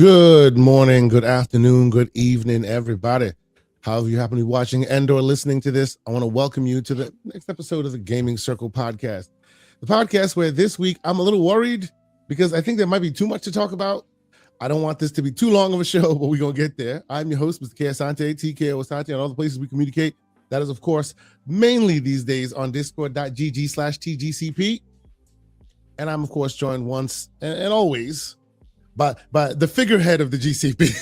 Good morning, good afternoon, good evening, everybody. However you happen to be watching and or listening to this, I want to welcome you to the next episode of the Gaming Circle podcast. The podcast where this week I'm a little worried because I think there might be too much to talk about. I don't want this to be too long of a show, but we're going to get there. I'm your host, Mr. K. Asante, TKO Asante, on all the places we communicate. That is, of course, mainly these days on discord.gg/TGCP. And I'm, of course, joined once and always by the figurehead of the GCP.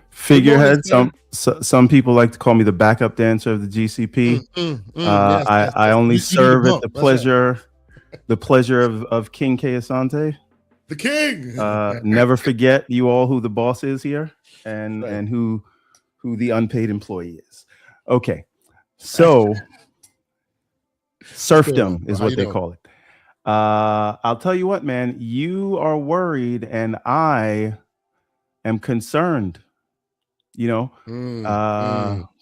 Figurehead. Some people like to call me the backup dancer of the GCP. Yes. I only serve at the pleasure of King K. Asante. The king. Never forget you all who the boss is here and who the unpaid employee is. Okay, so serfdom is what they call it. I'll tell you what, man, you are worried and I am concerned. You know,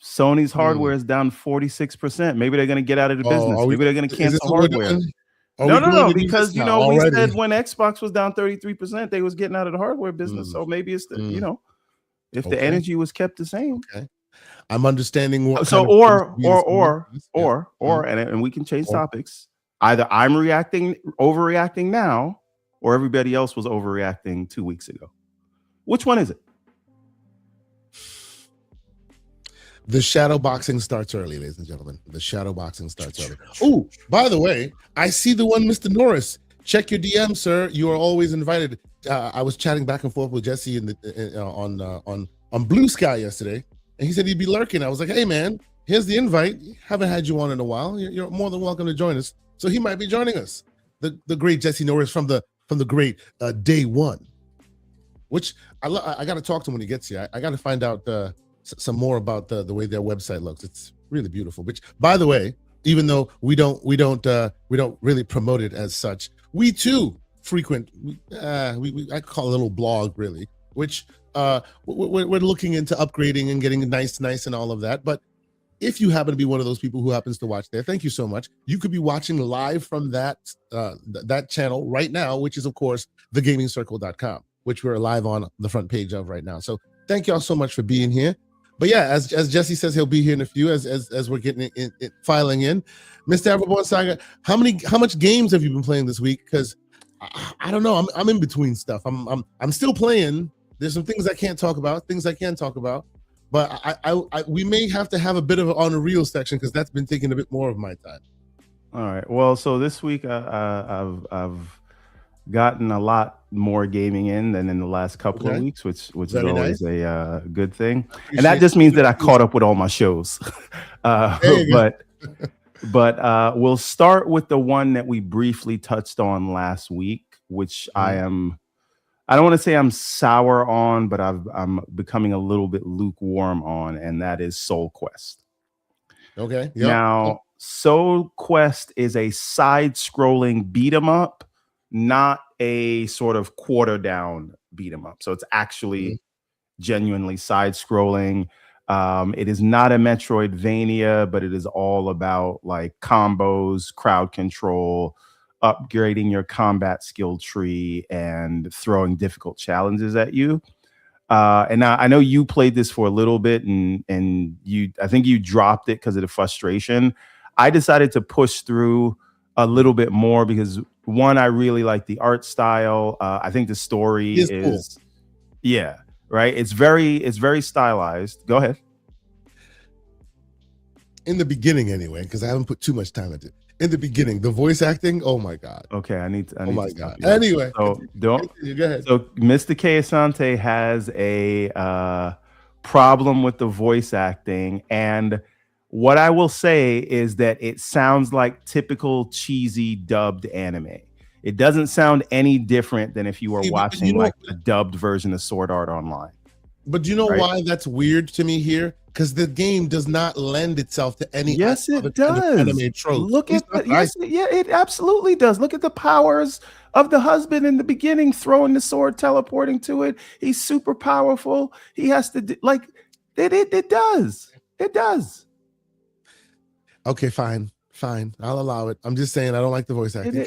Sony's hardware is down 46%. Maybe they're going to get out of the business. Maybe they're going to cancel hardware. No, because, you know, we said when Xbox was down 33%, they was getting out of the hardware business. So maybe it's the, you know, if the energy was kept the same. Okay. I'm understanding what. So, and we can change topics. Either I'm overreacting now, or everybody else was overreacting 2 weeks ago. Which one is it? The shadow boxing starts early, ladies and gentlemen. The shadow boxing starts early. Oh, by the way, I see the one, Mr. Norris. Check your DM, sir. You are always invited. I was chatting back and forth with Jesse on Blue Sky yesterday, and he said he'd be lurking. I was like, hey, man, here's the invite. Haven't had you on in a while. You're more than welcome to join us. So he might be joining us. The great Jesse Norris from the great Day One, which I got to talk to him when he gets here. I got to find out some more about the way their website looks. It's really beautiful. Which, by the way, even though we don't really promote it as such, we too frequent. I call it a little blog, really. Which we're looking into upgrading and getting nice and all of that. But if you happen to be one of those people who happens to watch there, thank you so much. You could be watching live from that channel right now, which is, of course, thegamingcircle.com, which we're live on the front page of right now. So thank y'all so much for being here. But yeah, as Jesse says, he'll be here in a few as we're getting it filing in. Mr. Everborn Saga, how much games have you been playing this week? Because I don't know. I'm in between stuff. I'm still playing. There's some things I can't talk about, things I can talk about. But we may have to have a bit of an on a reel section because that's been taking a bit more of my time. All right. Well, so this week I've gotten a lot more gaming in than in the last couple of weeks, which is always a good thing. And that just means that I caught up with all my shows. But we'll start with the one that we briefly touched on last week, which I don't want to say I'm sour on, but I'm becoming a little bit lukewarm on, and that is Soul Quest. Okay. Yep. Now, Soul Quest is a side-scrolling beat 'em up, not a sort of quarter down beat 'em up. So it's actually genuinely side-scrolling. It is not a Metroidvania, but it is all about like combos, crowd control, upgrading your combat skill tree, and throwing difficult challenges at you. And I know you played this for a little bit, and I think you dropped it because of the frustration. I decided to push through a little bit more because one, I really like the art style. I think the story is cool. Yeah, right. It's very stylized. Go ahead. In the beginning, anyway, because I haven't put too much time into it. In the beginning, the voice acting, oh my god. Okay, I need oh my god. Anyway, so go ahead. So Mr. K. Asante has a problem with the voice acting, and what I will say is that it sounds like typical cheesy dubbed anime. It doesn't sound any different than if you were watching like a dubbed version of Sword Art Online. But do you know why that's weird to me here? Because the game does not lend itself to any. Yes, it does. Anime trope. Look at it absolutely does. Look at the powers of the husband in the beginning, throwing the sword, teleporting to it. He's super powerful. He has to it does. It does. Okay, fine. I'll allow it. I'm just saying I don't like the voice acting.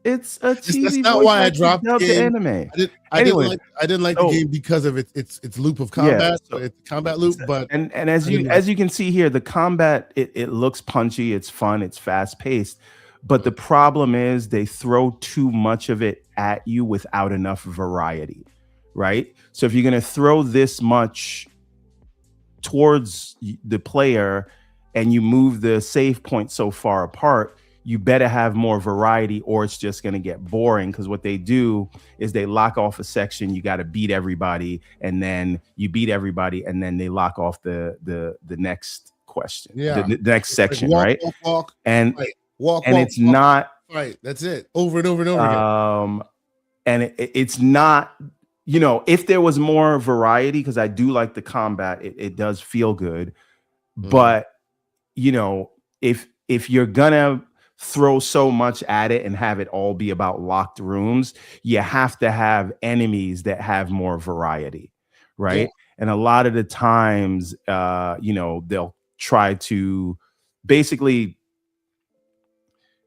It's a That's cheesy not voice why I actor dropped the dubbed the game. anime. I Anyway, didn't like the so game because of its loop of yeah, combat, its combat loop. But and I didn't like. as you can see here, the combat, it looks punchy, it's fun, it's fast paced, but the problem is they throw too much of it at you without enough variety, right? So if you're going to throw this much towards the player and you move the save point so far apart, you better have more variety or it's just going to get boring, because what they do is they lock off a section, you got to beat everybody, and then you beat everybody, and then they lock off the next question, Yeah, the next it's section, like right? walk, And fight, walk, and walk, it's walk, not fight. That's it, over and over and over again. and it's not, you know, if there was more variety, because I do like the combat, it does feel good, but you know, if you're gonna throw so much at it and have it all be about locked rooms, you have to have enemies that have more variety, right? Yeah. And a lot of the times, you know, they'll try to basically,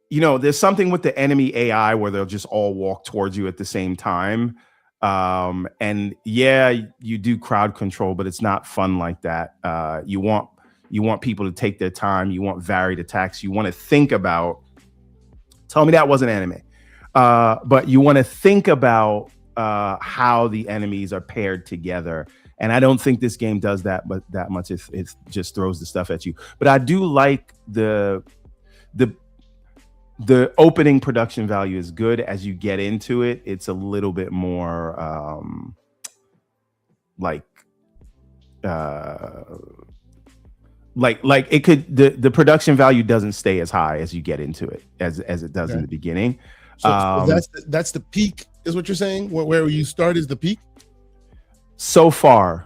you know, there's something with the enemy AI where they'll just all walk towards you at the same time. And yeah, you do crowd control, but it's not fun like that. You want people to take their time. You want varied attacks. You want to think about, tell me that wasn't anime. But you want to think about how the enemies are paired together. And I don't think this game does that, but that much. It just throws the stuff at you. But I do like the opening production value is good. As you get into it, it's a little bit more like it could, the production value doesn't stay as high as you get into it as it does in the beginning. So that's the peak, is what you're saying? Where you start is the peak? So far.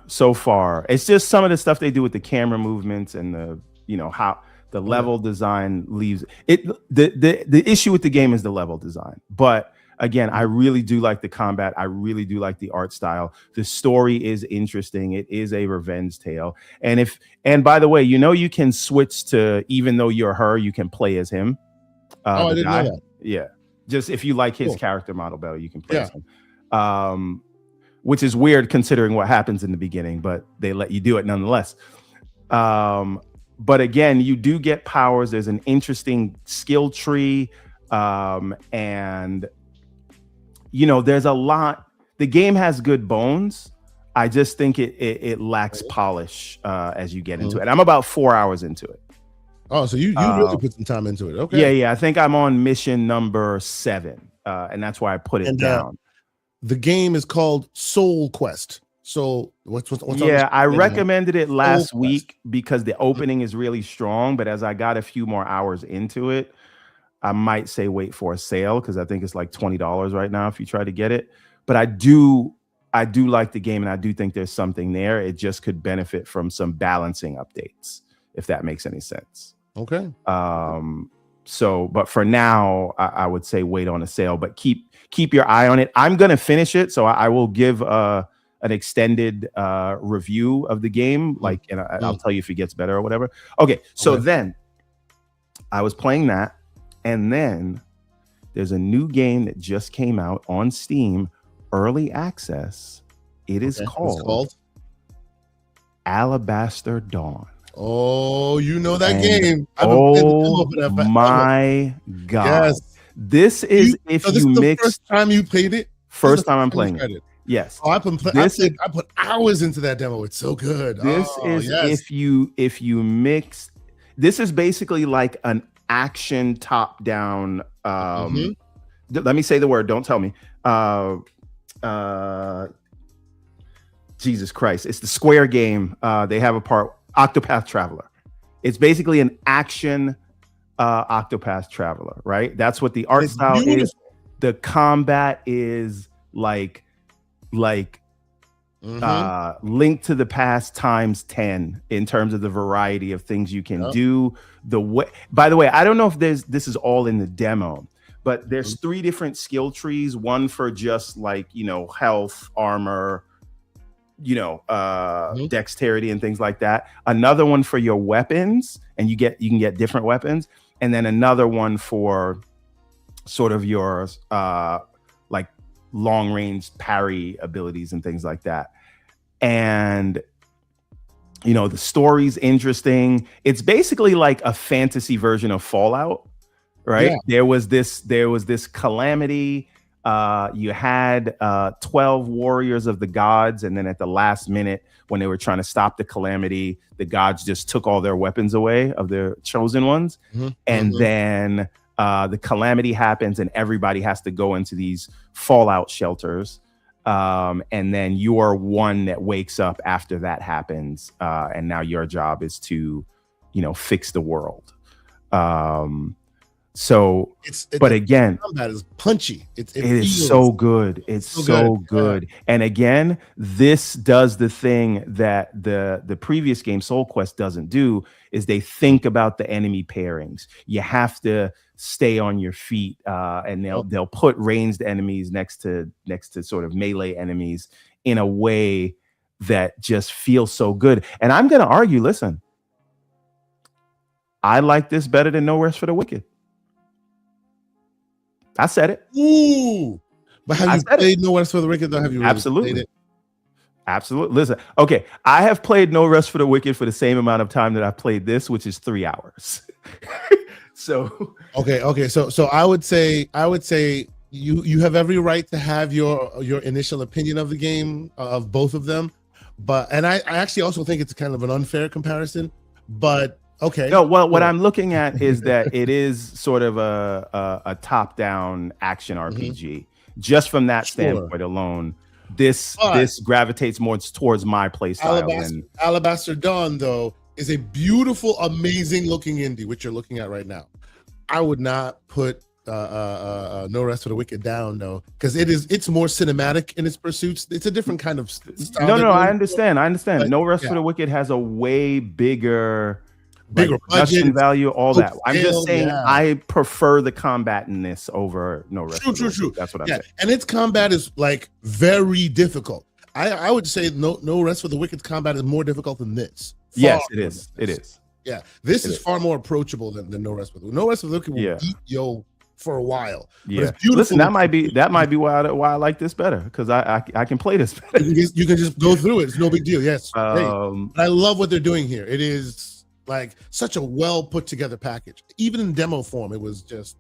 It's just some of the stuff they do with the camera movements and the, you know, how the level design leaves it. The issue with the game is the level design. But again, I really do like the combat. I really do like the art style. The story is interesting. It is a revenge tale. And by the way, you know, you can switch to, even though you're her, you can play as him. I didn't know that. Yeah. Just if you like his character model better, you can play as him. Which is weird considering what happens in the beginning, but they let you do it nonetheless. But again, you do get powers. There's an interesting skill tree. And you know, there's a lot. The game has good bones. I just think it lacks polish as you get into it. I'm about 4 hours into it. Oh, so you really put some time into it. Okay. Yeah. I think I'm on mission number 7. And that's why I put it down. The game is called Soul Quest. So what's yeah, I recommended it last week because the opening is really strong. But as I got a few more hours into it, I might say wait for a sale, because I think it's like $20 right now if you try to get it. But I do like the game, and I do think there's something there. It just could benefit from some balancing updates, if that makes any sense. Okay. So, but for now, I would say wait on a sale, but keep your eye on it. I'm gonna finish it, so I will give an extended review of the game, like, and I'll tell you if it gets better or whatever. Okay, so then I was playing that. And then there's a new game that just came out on Steam, early access. It is called Alabaster Dawn. Oh, you know that game. Oh my God. Yes. This is this is the first time you played it? First time I'm playing it. Yes. Oh, I put hours into that demo. It's so good. This is if you mix, this is basically like an action top-down. Let me say the word. Don't tell me. Jesus Christ! It's the Square game. They have a part, Octopath Traveler. It's basically an action Octopath Traveler, right? That's what the art style is. The combat is like Link to the Past times 10 in terms of the variety of things you can do. By the way, I don't know if this is all in the demo, but there's 3 different skill trees. One for just like, you know, health, armor, you know, dexterity and things like that. Another one for your weapons, and you can get different weapons, and then another one for sort of your like long range parry abilities and things like that. And the story's interesting. It's basically like a fantasy version of Fallout, right? Yeah. There was this calamity. You had 12 warriors of the gods, and then at the last minute, when they were trying to stop the calamity, the gods just took all their weapons away of their chosen ones. And then the calamity happens, and everybody has to go into these fallout shelters. And then you are one that wakes up after that happens, and now your job is to fix the world. So but again, combat is punchy. It is so good. It's so good. Yeah. And again, this does the thing that the previous game Soul Quest doesn't do, is they think about the enemy pairings. You have to stay on your feet, and they'll put ranged enemies next to sort of melee enemies in a way that just feels so good. And I'm gonna argue, listen, I like this better than No Rest for the Wicked. I said it. Ooh, but have you played No Rest for the Wicked? Though, have you really played it? Absolutely. Listen, okay, I have played No Rest for the Wicked for the same amount of time that I've played this, which is 3 hours. So okay. So I would say you have every right to have your initial opinion of the game, of both of them, and I actually also think it's kind of an unfair comparison, but. Okay. No, well, what I'm looking at is that it is sort of a top-down action RPG. Just from that standpoint alone, this gravitates more towards my play style. Alabaster Dawn, though, is a beautiful, amazing-looking indie, which you're looking at right now. I would not put No Rest for the Wicked down, though, because it's more cinematic in its pursuits. It's a different kind of style. No, I understand. But, No Rest for the Wicked has a way bigger production value, all that. I'm just saying I prefer the combat in this over No Rest. True. That's what I'm saying. And its combat is like very difficult. I would say No Rest for the Wicked's combat is more difficult than this. Yes, it is. It is. Yeah, this is far more approachable than No Rest for the Wicked. No Rest for the Wicked will beat yo for a while. Yeah, it's beautiful. Listen, that might be why I like this better, because I can play this better. You can just go through it. It's no big deal. Yes, I love what they're doing here. It is like such a well put together package. Even in demo form, it was just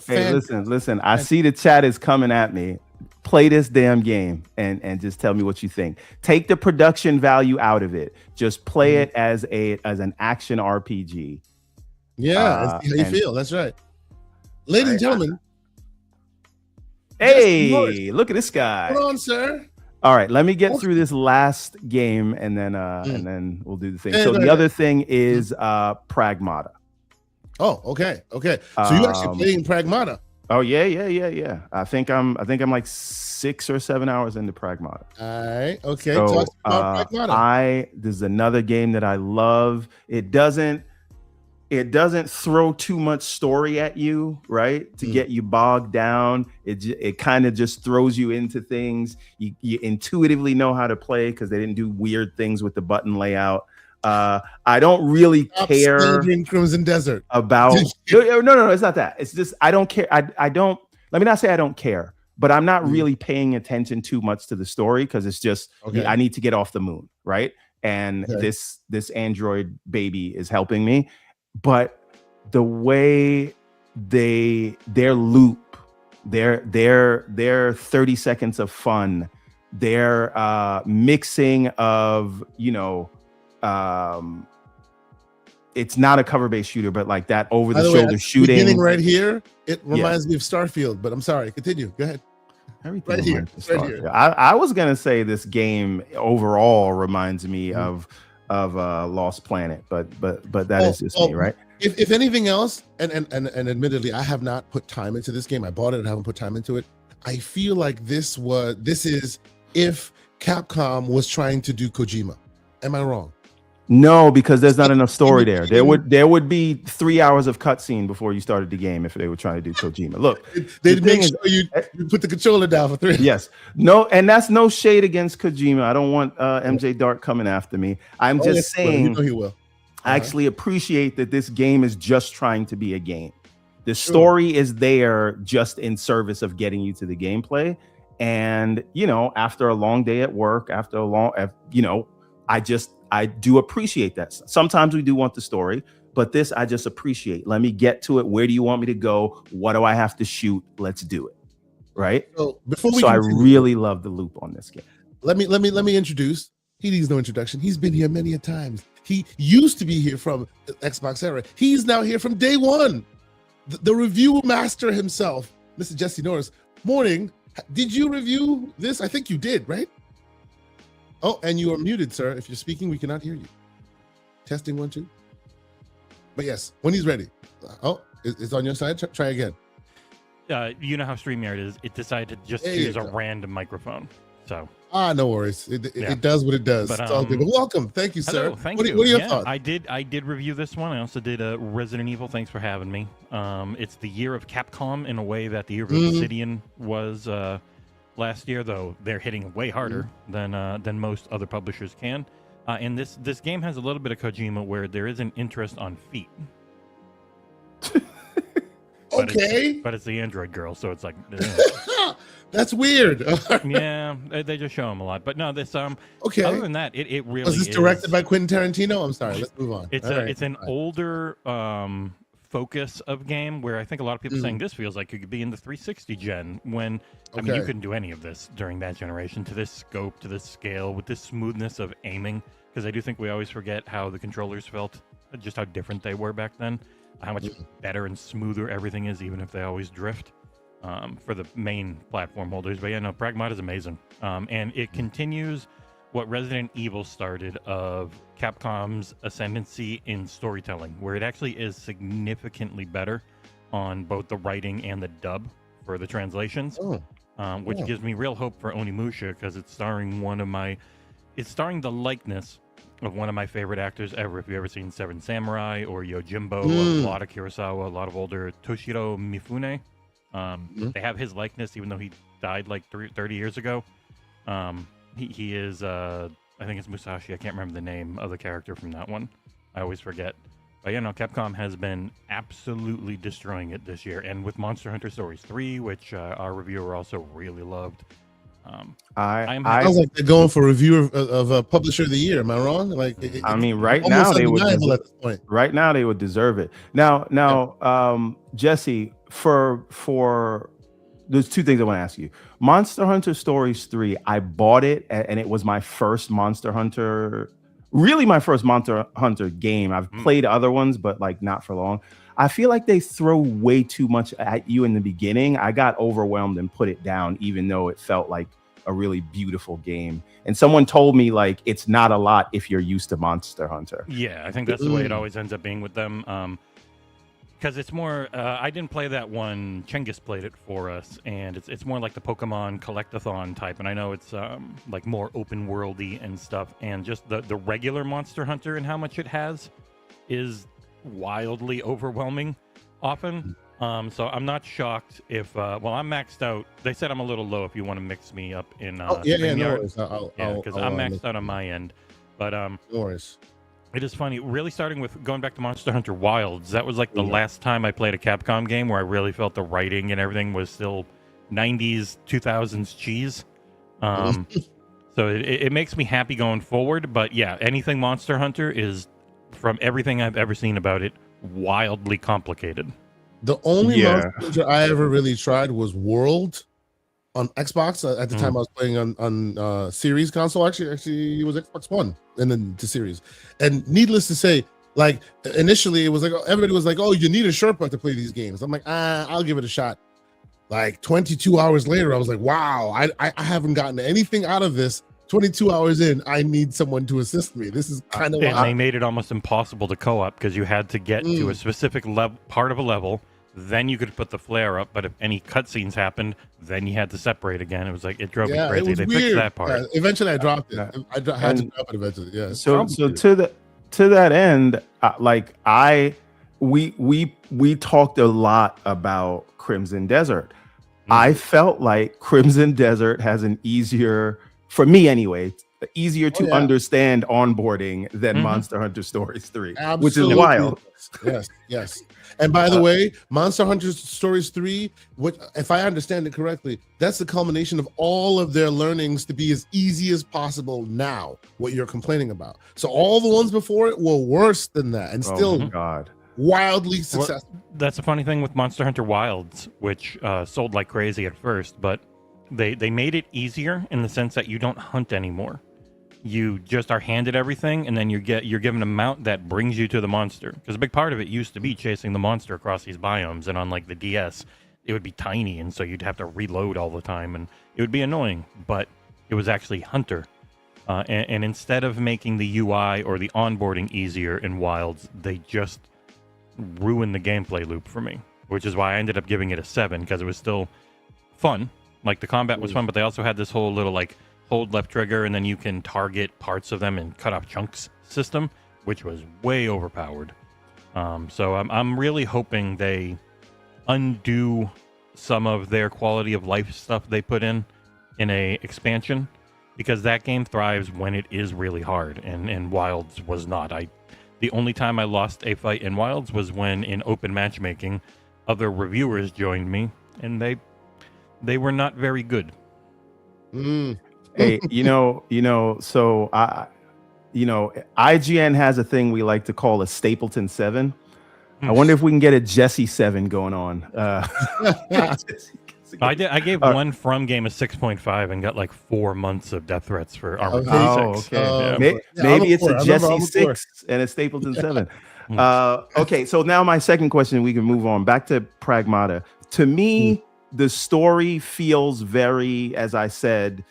hey, listen. I see the chat is coming at me. Play this damn game and just tell me what you think. Take the production value out of it. Just play it as an action RPG. Yeah, see how you feel. That's right. Ladies and gentlemen. Hey, look at this guy. Hold on, sir. All right, let me get through this last game and then we'll do the thing. So the other thing is Pragmata. Oh, okay. So you actually playing Pragmata? Oh yeah. I think I'm like 6 or 7 hours into Pragmata. All right. Okay. So, talk about Pragmata. This is another game that I love. It doesn't throw too much story at you, right? To get you bogged down. It kind of just throws you into things. You intuitively know how to play because they didn't do weird things with the button layout. I don't really care in Crimson Desert about no, it's not that. It's just I don't care. I don't, let me not say I don't care, but I'm not really paying attention too much to the story because it's just I need to get off the moon, right? And this android baby is helping me. But the way their loop, their 30 seconds of fun, their mixing of, it's not a cover-based shooter, but like that over-the-shoulder shooting. Beginning right here, it reminds me of Starfield, but I'm sorry. Continue. Go ahead. Everything right here. I was gonna say this game overall reminds me of Lost Planet, but that is just me, right? If anything else, and admittedly, I have not put time into this game. I bought it and haven't put time into it. I feel like this is if Capcom was trying to do Kojima. Am I wrong? No, because there's not enough story there. There would be 3 hours of cutscene before you started the game if they were trying to do Kojima. Look, they make sure you put the controller down for 3. Yes, no, and that's no shade against Kojima. I don't want MJ Dark coming after me. I'm just saying, he will. I actually appreciate that this game is just trying to be a game. The story is there just in service of getting you to the gameplay. And, you know, after a long day at work, after a long, you know, I do appreciate that. Sometimes we do want the story, but this I just appreciate. Let me get to it. Where do you want me to go? What do I have to shoot? Let's do it. Right. So before we so I continue, really love the loop on this game. Let me introduce. He needs no introduction. He's been here many a times. He used to be here from the Xbox era. He's now here from day one. The review master himself, Mr. Jesse Norris. Morning. Did you review this? I think you did, right? Oh, and you are muted, sir. If you're speaking, we cannot hear you. Testing 1 2. But yes, when he's ready. Oh, it's on your side. Try again. You know how StreamYard is. It decided to just use a random microphone. So no worries. It does what it does. But, it's all good. But welcome. Thank you, sir. Hello, thank you. you. What are your thoughts? I did review this one. I also did Resident Evil. Thanks for having me. It's the year of Capcom in a way that the year of Obsidian was last year, though they're hitting way harder than most other publishers can. And this game has a little bit of Kojima where there is an interest on feet. But it's the Android girl, so it's like that's weird. Yeah, they just show him a lot. But no, this okay. Other than that, it really was this directed by Quentin Tarantino? I'm sorry. Let's move on. It's an older focus of game where I think a lot of people saying this feels like you could be in the 360 gen when I mean you couldn't do any of this during that generation to this scope, to this scale, with this smoothness of aiming. Because I do think we always forget how the controllers felt, just how different they were back then. How much better and smoother everything is, even if they always drift for the main platform holders. But yeah, no, Pragmata is amazing. And it continues what Resident Evil started of Capcom's ascendancy in storytelling, where it actually is significantly better on both the writing and the dub for the translations, which gives me real hope for Onimusha because it's starring the likeness of one of my favorite actors ever. If you've ever seen Seven Samurai or Yojimbo, a lot of Kurosawa, a lot of older Toshiro Mifune, they have his likeness, even though he died like 30 years ago. He is, I think it's Musashi. I can't remember the name of the character from that one. I always forget. But yeah, no, Capcom has been absolutely destroying it this year. And with Monster Hunter Stories 3, which our reviewer also really loved. I sounds like they're going for review of a publisher of the year. Am I wrong? Like, I mean, right now they would. At this point. Right now they would deserve it. Now, Jesse, for there's two things I want to ask you. Monster Hunter Stories 3, I bought it, and it was my first Monster Hunter. Really, my first Monster Hunter game. I've played other ones, but like not for long. I feel like they throw way too much at you in the beginning. I got overwhelmed and put it down, even though it felt like a really beautiful game. And someone told me like it's not a lot if you're used to Monster Hunter. Yeah, I think that's the way it always ends up being with them. Because it's more, I didn't play that one. Cengiz played it for us, and it's more like the Pokemon Collectathon type. And I know it's like more open worldy and stuff. And just the regular Monster Hunter and how much it has is wildly overwhelming often. So I'm not shocked if I'm maxed out. They said I'm a little low if you want to mix me up in because I'm maxed out on my end. But no worries. It is funny, really starting with going back to Monster Hunter Wilds. That was like the last time I played a Capcom game where I really felt the writing and everything was still 90s, 2000s cheese. So it makes me happy going forward. But yeah, anything Monster Hunter is, from everything I've ever seen about it, wildly complicated. The only Monster Hunter I ever really tried was World on Xbox. At the time I was playing on Series console. Actually, it was Xbox One and then to Series. And needless to say, like initially it was like everybody was like, "Oh, you need a Sherpa to play these games." I'm like, I'll give it a shot. Like 22 hours later, I was like, "Wow, I haven't gotten anything out of this." 22 hours in, I need someone to assist me. This is kind of they made it almost impossible to co-op because you had to get to a specific part of a level. Then you could put the flare up, but if any cutscenes happened, then you had to separate again. It was like, it drove me crazy. They fixed that part. Yeah, eventually I dropped it. I had to drop it eventually. Yeah. So to that end, we talked a lot about Crimson Desert. I felt like Crimson Desert has an easier, for me anyway, easier to understand onboarding than Monster Hunter Stories 3, which is wild. Yes. And by the way, Monster Hunter Stories 3, which, if I understand it correctly, that's the culmination of all of their learnings to be as easy as possible now, what you're complaining about. So all the ones before it were worse than that and still wildly successful. Well, that's the funny thing with Monster Hunter Wilds, which sold like crazy at first, but they made it easier in the sense that you don't hunt anymore. You just are handed everything, and then you're given a mount that brings you to the monster. Because a big part of it used to be chasing the monster across these biomes, and on like the DS, it would be tiny, and so you'd have to reload all the time, and it would be annoying. But it was actually Hunter, and instead of making the UI or the onboarding easier in Wilds, they just ruined the gameplay loop for me. Which is why I ended up giving it a 7, because it was still fun. Like the combat was fun, but they also had this whole little like hold left trigger and then you can target parts of them and cut off chunks system, which was way overpowered. So I'm really hoping they undo some of their quality of life stuff they put in a expansion, because that game thrives when it is really hard, and Wilds was not. The only time I lost a fight in Wilds was when in open matchmaking, other reviewers joined me, and they were not very good. Hey, so IGN has a thing we like to call a Stapleton 7. I wonder if we can get a Jesse 7 going on. I gave one from game a 6.5 and got like 4 months of death threats for Armored Core 6. Okay. Maybe it's a Jesse 6 and a Stapleton 7. Okay, so now my second question, we can move on back to Pragmata. To me, the story feels very, as I said,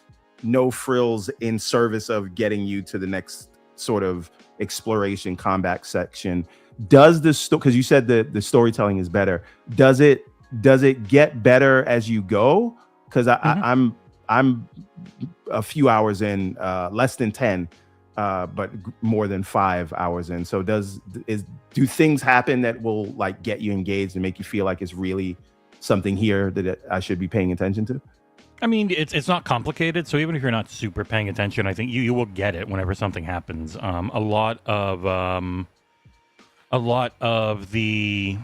no frills, in service of getting you to the next sort of exploration combat section. Does this, because you said the storytelling is better, does it get better as you go? Because I'm a few hours in, less than 10, but more than 5 hours in. So do things happen that will like get you engaged and make you feel like it's really something here that I should be paying attention to? I mean, it's not complicated, so even if you're not super paying attention, I think you will get it whenever something happens. A lot of the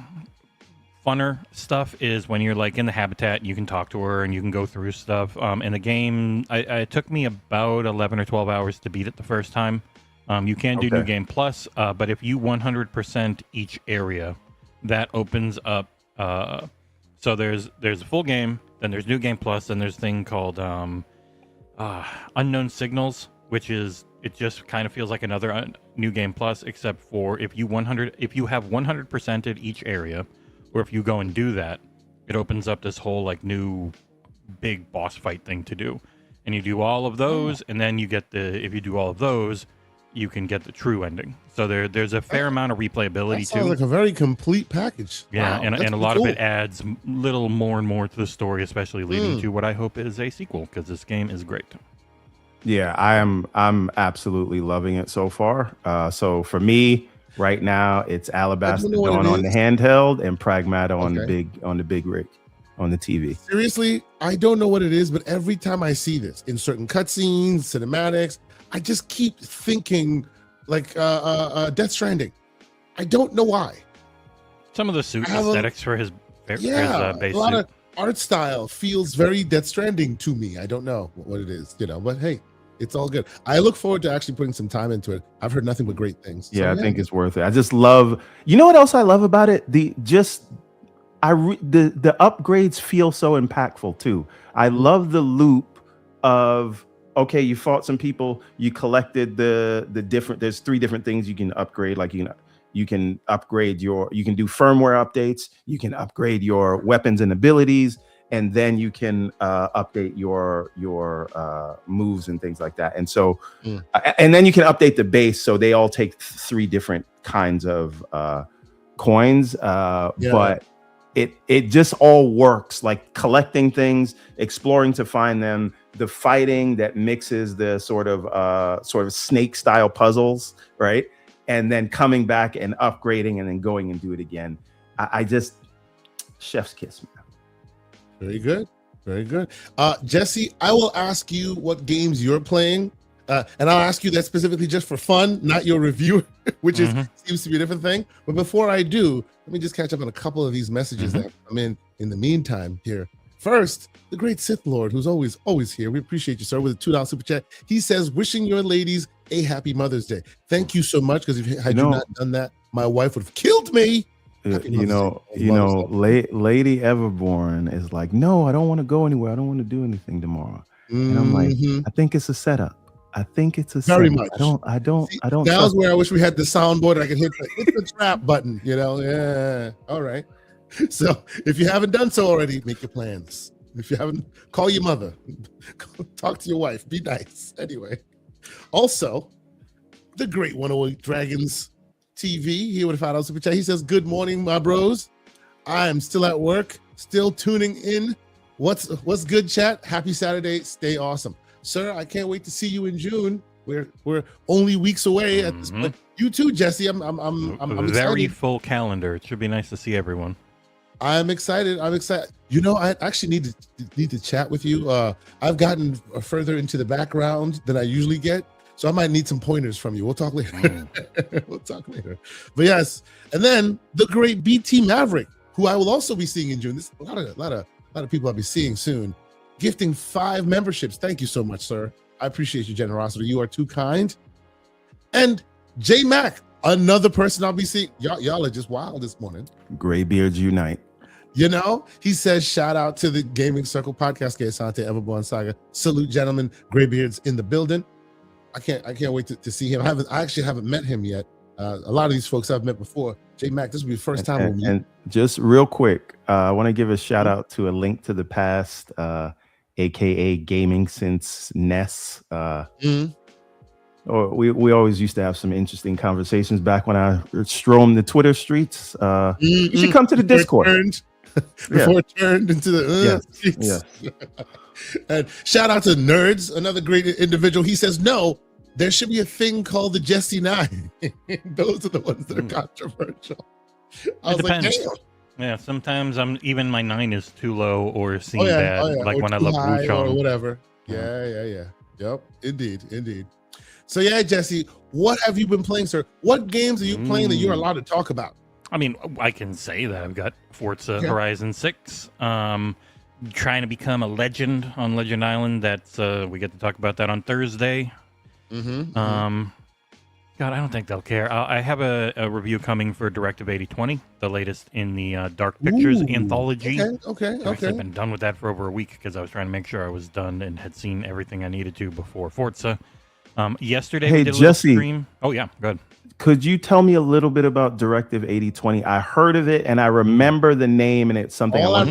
funner stuff is when you're like in the habitat, you can talk to her and you can go through stuff. In the game, it took me about 11 or 12 hours to beat it the first time. You can do New Game Plus, but if you 100% each area, that opens up. So there's a full game. Then there's New Game Plus, and there's a thing called Unknown Signals, which is, it just kind of feels like another New Game Plus, except for if you have 100%ed each area, or if you go and do that, it opens up this whole like new big boss fight thing to do. And you do all of those, and then you get if you do all of those, you can get the true ending. So there's a fair amount of replayability too. Sounds like a very complete package. Yeah, wow, and a lot of it adds little more and more to the story, especially leading to what I hope is a sequel, because this game is great. Yeah, I'm absolutely loving it so far. So for me, right now, it's Alabaster Dawn on the handheld and Pragmata on the big rig on the TV. Seriously, I don't know what it is, but every time I see this in certain cutscenes, cinematics, I just keep thinking like Death Stranding. I don't know why. Some of the suit aesthetics for his base a lot of art style feels very Death Stranding to me. I don't know what it is, but hey, it's all good. I look forward to actually putting some time into it. I've heard nothing but great things. Yeah, I think it's worth it. I just love, what else I love about it? The upgrades feel so impactful too. I love the loop of, okay, you fought some people, you collected the different, there's 3 different things you can upgrade. Like you can upgrade you can do firmware updates, you can upgrade your weapons and abilities, and then you can update your moves and things like that. And so, and then you can update the base. So they all take 3 different kinds of coins, but it just all works, like collecting things, exploring to find them, the fighting that mixes the sort of snake style puzzles, right? And then coming back and upgrading and then going and do it again. I just, chef's kiss, man. Very good. Very good. Jesse, I will ask you what games you're playing and I'll ask you that specifically just for fun, not your review, which seems to be a different thing. But before I do, let me just catch up on a couple of these messages that have come in the meantime here. First, the great Sith Lord, who's always here. We appreciate you, sir, with a $2 super chat. He says, wishing your ladies a happy Mother's Day. Thank you so much, because if had you not done that, my wife would have killed me. Lady Everborn is like, no, I don't want to go anywhere. I don't want to do anything tomorrow. And I'm like, I think it's a setup. I think it's a very setup. much. I don't. Now's where I wish we had the soundboard. I could hit the trap button. Yeah. All right. So if you haven't done so already, make your plans. If you haven't, call your mother. Talk to your wife. Be nice. Anyway. Also, the great 108 Dragons TV here with a $5 super chat. He says, "Good morning, my bros. I am still at work, still tuning in. What's good, chat? Happy Saturday. Stay awesome, sir. I can't wait to see you in June. We're only weeks away at this point. You too, Jesse. I'm very excited. full calendar. It should be nice to see everyone. I'm excited. You know, I actually need to chat with you. I've gotten further into the background than I usually get, so I might need some pointers from you. We'll talk later. We'll talk later. But yes, and then the great BT Maverick, who I will also be seeing in June. This a lot of people I'll be seeing soon. Gifting 5 memberships. Thank you so much, sir. I appreciate your generosity. You are too kind. And J Mac, another person I'll be seeing. Y'all are just wild this morning. Graybeards unite. You know, he says, shout out to the Gaming Circle podcast, que Asante, Everborn Saga. Salute, gentlemen. Graybeards in the building. I can't wait to see him. I actually haven't met him yet. A lot of these folks I've met before. J Mac, this will be the first time we'll meet. And just real quick, I want to give a shout out to A Link to the Past, aka Gaming Since NES. Or we always used to have some interesting conversations back when I stroamed the Twitter streets. You should come to the Discord. Before it turned into the yes. And shout out to Nerds, another great individual. He says, no, there should be a thing called the Jesse 9. Those are the ones that are controversial. I was like, damn. Yeah, sometimes even my 9 is too low or seen bad, like or when I love Wuchang or whatever. Yeah. Yep, indeed. So yeah, Jesse, what have you been playing, sir? What games are you playing that you're allowed to talk about? I mean, I can say that I've got Forza Horizon 6. Trying to become a legend on Legend Island. That's we get to talk about that on Thursday. God, I don't think they'll care. I have a review coming for Directive 8020, the latest in the Dark Pictures anthology. Okay. I've been done with that for over a week because I was trying to make sure I was done and had seen everything I needed to before Forza. Yesterday we did a little stream. Oh yeah, go ahead. Could you tell me a little bit about Directive 8020? I heard of it and I remember the name, and it's something I don't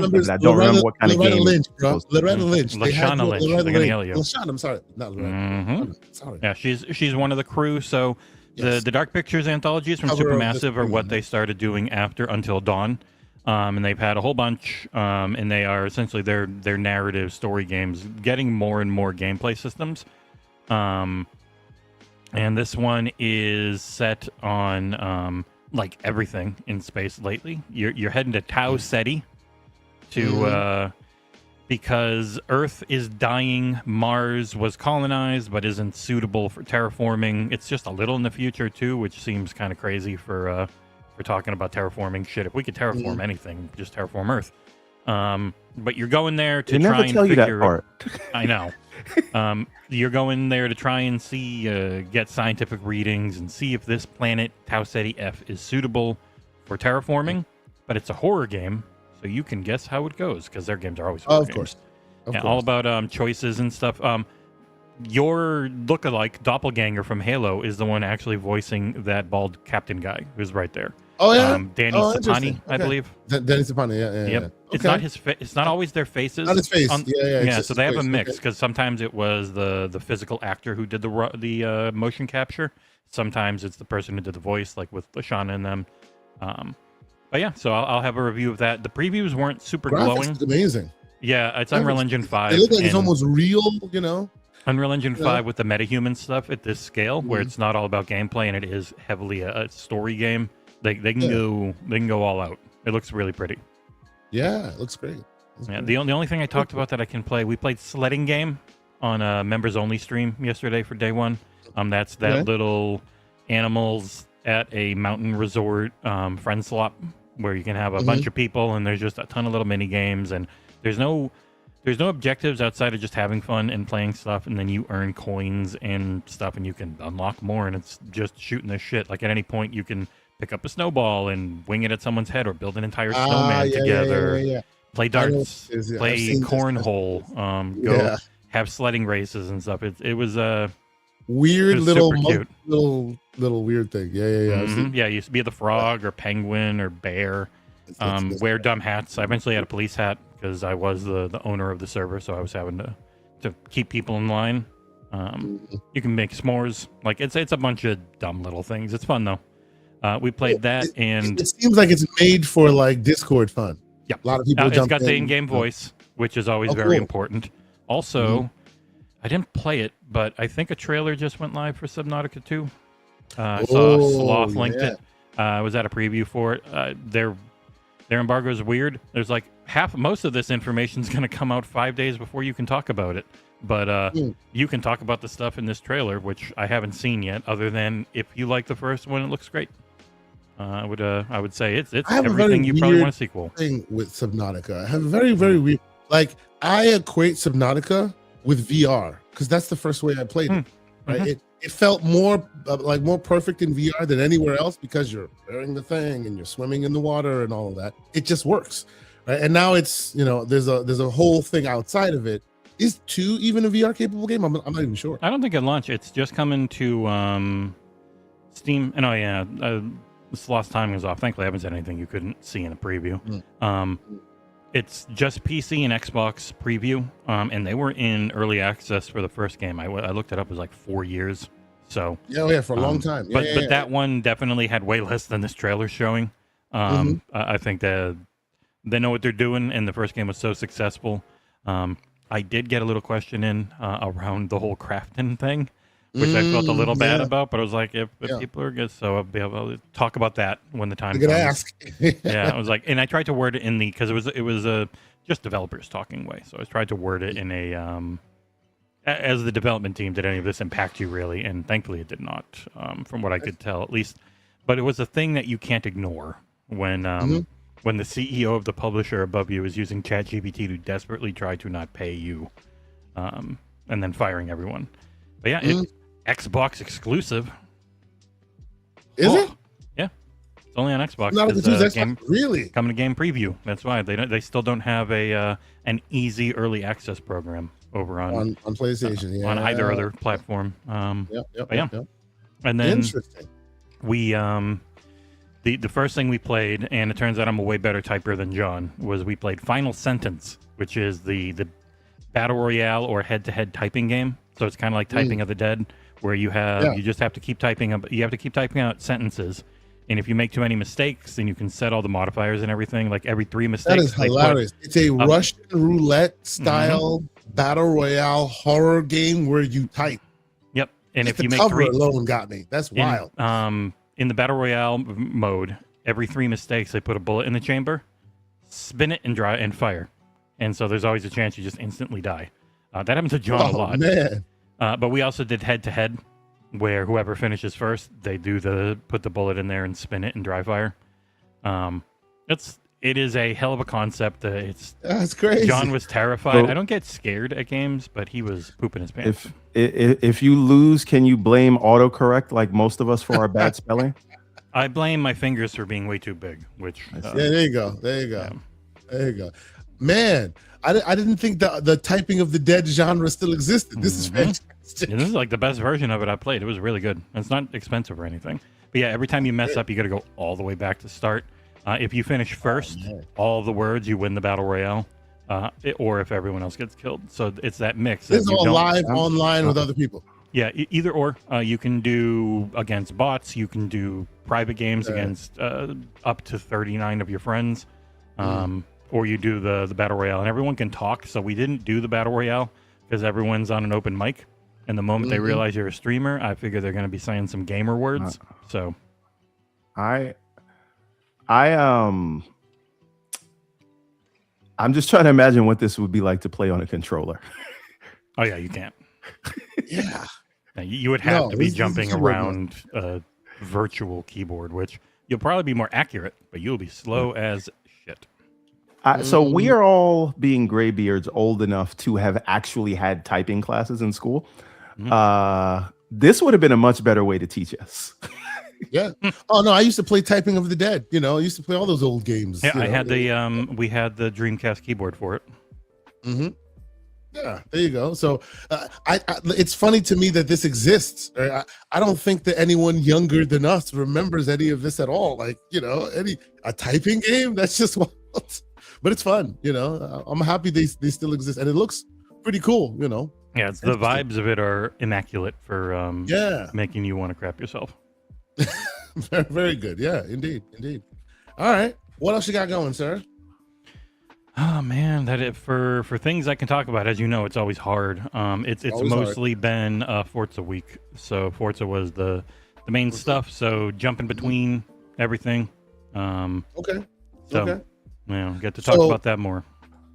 remember what kind of game. Loretta Lynch. Lashana Lynch. They're gonna yell you. Lashana, I'm sorry. Not Loretta. Sorry. Yeah, she's one of the crew. So the Dark Pictures anthologies from Supermassive are what they started doing after Until Dawn. And they've had a whole bunch, and they are essentially their narrative story games, getting more and more gameplay systems. And this one is set on like everything in space lately. You're heading to Tau Ceti because Earth is dying. Mars was colonized but isn't suitable for terraforming. It's just a little in the future too, which seems kind of crazy for talking about terraforming shit. If we could terraform anything, just terraform Earth. But you're going there to try and figure. I know. You're going there to try and see, get scientific readings and see if this planet Tau Ceti F is suitable for terraforming. But it's a horror game, so you can guess how it goes because their games are always horror games. Of course. All about choices and stuff. Your lookalike doppelganger from Halo is the one actually voicing that bald captain guy who's right there. Oh yeah, Danny Sapani, I believe. Danny Sapani, yeah. Yep. Okay. It's not his. It's not always their faces. Not his face. Yeah. So they have a mix because sometimes it was the physical actor who did the motion capture. Sometimes it's the person who did the voice, like with Lashana and them. But yeah, so I'll have a review of that. The previews weren't super glowing. It's amazing. Yeah, it's Unreal Engine 5. It looks like it's almost real, you know. Unreal Engine 5 with the metahuman stuff at this scale, where it's not all about gameplay and it is heavily a story game. They can go all out. It looks really pretty. Yeah, it looks great. The only thing I talked about that I can play, we played Sledding Game on a members only stream yesterday for day one. That's that little animals at a mountain resort friend swap where you can have a bunch of people and there's just a ton of little mini games and there's no objectives outside of just having fun and playing stuff, and then you earn coins and stuff and you can unlock more, and it's just shooting this shit. Like at any point you can pick up a snowball and wing it at someone's head or build an entire snowman together. Play darts, play cornhole, go have sledding races and stuff. It was a weird little cute. little weird thing. Yeah, you used to be the frog or penguin or bear. Wear dumb hats. I eventually had a police hat because I was the owner of the server, so I was having to keep people in line. You can make s'mores. Like it's a bunch of dumb little things. It's fun though. We played that, and it seems like it's made for like Discord fun. Yeah, a lot of people. It's got the in-game voice, which is always very important. Also, I didn't play it, but I think a trailer just went live for Subnautica 2. I saw Sloth linked it. I was at a preview for it. Their embargo is weird. There's like most of this information is going to come out 5 days before you can talk about it. But you can talk about the stuff in this trailer, which I haven't seen yet. Other than if you like the first one, it looks great. I would say it's everything you probably want a sequel. Thing with Subnautica, I have a very weird. Like I equate Subnautica with VR because that's the first way I played it. Right, it felt more more perfect in VR than anywhere else because you're wearing the thing and you're swimming in the water and all of that. It just works, right? And now it's there's a whole thing outside of it. Is 2 even a VR capable game? I'm not even sure. I don't think at launch. It's just coming to Steam. And this last timing is off. Thankfully, I haven't said anything you couldn't see in a preview. It's just PC and Xbox preview, and they were in early access for the first game. I looked it up; it was like 4 years. So for a long time. But that one definitely had way less than this trailer showing. I think that they know what they're doing, and the first game was so successful. I did get a little question in around the whole crafting thing, which I felt a little bad about, but I was like, if people are good, so I'll be able to talk about that when the time comes. Ask. I was like, and I tried to word it in because it was just developers talking way, so I tried to word it in a as the development team, did any of this impact you really? And thankfully it did not, from what I could tell at least. But it was a thing that you can't ignore when the CEO of the publisher above you is using ChatGPT to desperately try to not pay you, and then firing everyone. But yeah, Xbox exclusive. Is it? Yeah, it's only on Xbox. Not Xbox, game, really? Coming to game preview. That's why they still don't have an easy early access program over on PlayStation. On either other platform. Yep. And then interesting. We the first thing we played, and it turns out I'm a way better typer than John, was we played Final Sentence, which is the battle royale or head-to-head typing game. So it's kind of like Typing of the Dead, where you just have to keep typing up. You have to keep typing out sentences, and if you make too many mistakes, then you can set all the modifiers and everything. Like every 3 mistakes. That is hilarious. It's a Russian roulette style battle royale horror game where you type. Yep, and Just if you the make cover 3 alone got me. That's wild. In the battle royale mode, every 3 mistakes, they put a bullet in the chamber, spin it, and fire. And so there's always a chance you just instantly die. That happens to John a lot. Man. But we also did head-to-head, where whoever finishes first, they put the bullet in there and spin it and dry fire. It is a hell of a concept. That's crazy. John was terrified. I don't get scared at games, but he was pooping his pants. If you lose, can you blame autocorrect like most of us for our bad spelling? I blame my fingers for being way too big, which... there you go. There you go. Man, I didn't think the Typing of the Dead genre still existed. This is fantastic. Yeah, this is like the best version of it I played. It was really good. It's not expensive or anything. But yeah, every time you mess up, you got to go all the way back to start. If you finish first, all of the words, you win the battle royale. Or if everyone else gets killed. So it's that mix. This is all live online with other people. Yeah, either or. You can do against bots. You can do private games against up to 39 of your friends. Or you do the battle royale. And everyone can talk. So we didn't do the battle royale because everyone's on an open mic. And the moment they realize you're a streamer, I figure they're going to be saying some gamer words. So I'm just trying to imagine what this would be like to play on a controller. Oh yeah, you can't. Yeah. Now, you would have to be this jumping keyboard around a virtual keyboard, which you'll probably be more accurate, but you'll be slow as shit. So we are all, being graybeards, old enough to have actually had typing classes in school. This would have been a much better way to teach us. Yeah. Oh no, I used to play Typing of the Dead. You know, I used to play all those old games. Yeah, you I know? had we had the Dreamcast keyboard for it. Yeah, there you go. So it's funny to me that this exists. Right? I don't think that anyone younger than us remembers any of this at all. Like, you know, a typing game, that's just wild. But it's fun, you know. I'm happy they still exist, and it looks pretty cool, you know. Yeah, the vibes of it are immaculate for making you want to crap yourself. very, very good. Yeah, indeed. All right, what else you got going, sir? Oh man, for things I can talk about, as you know, it's always hard. It's always mostly been Forza week, so Forza was the main stuff. So jumping between everything. Okay. So get to talk about that more.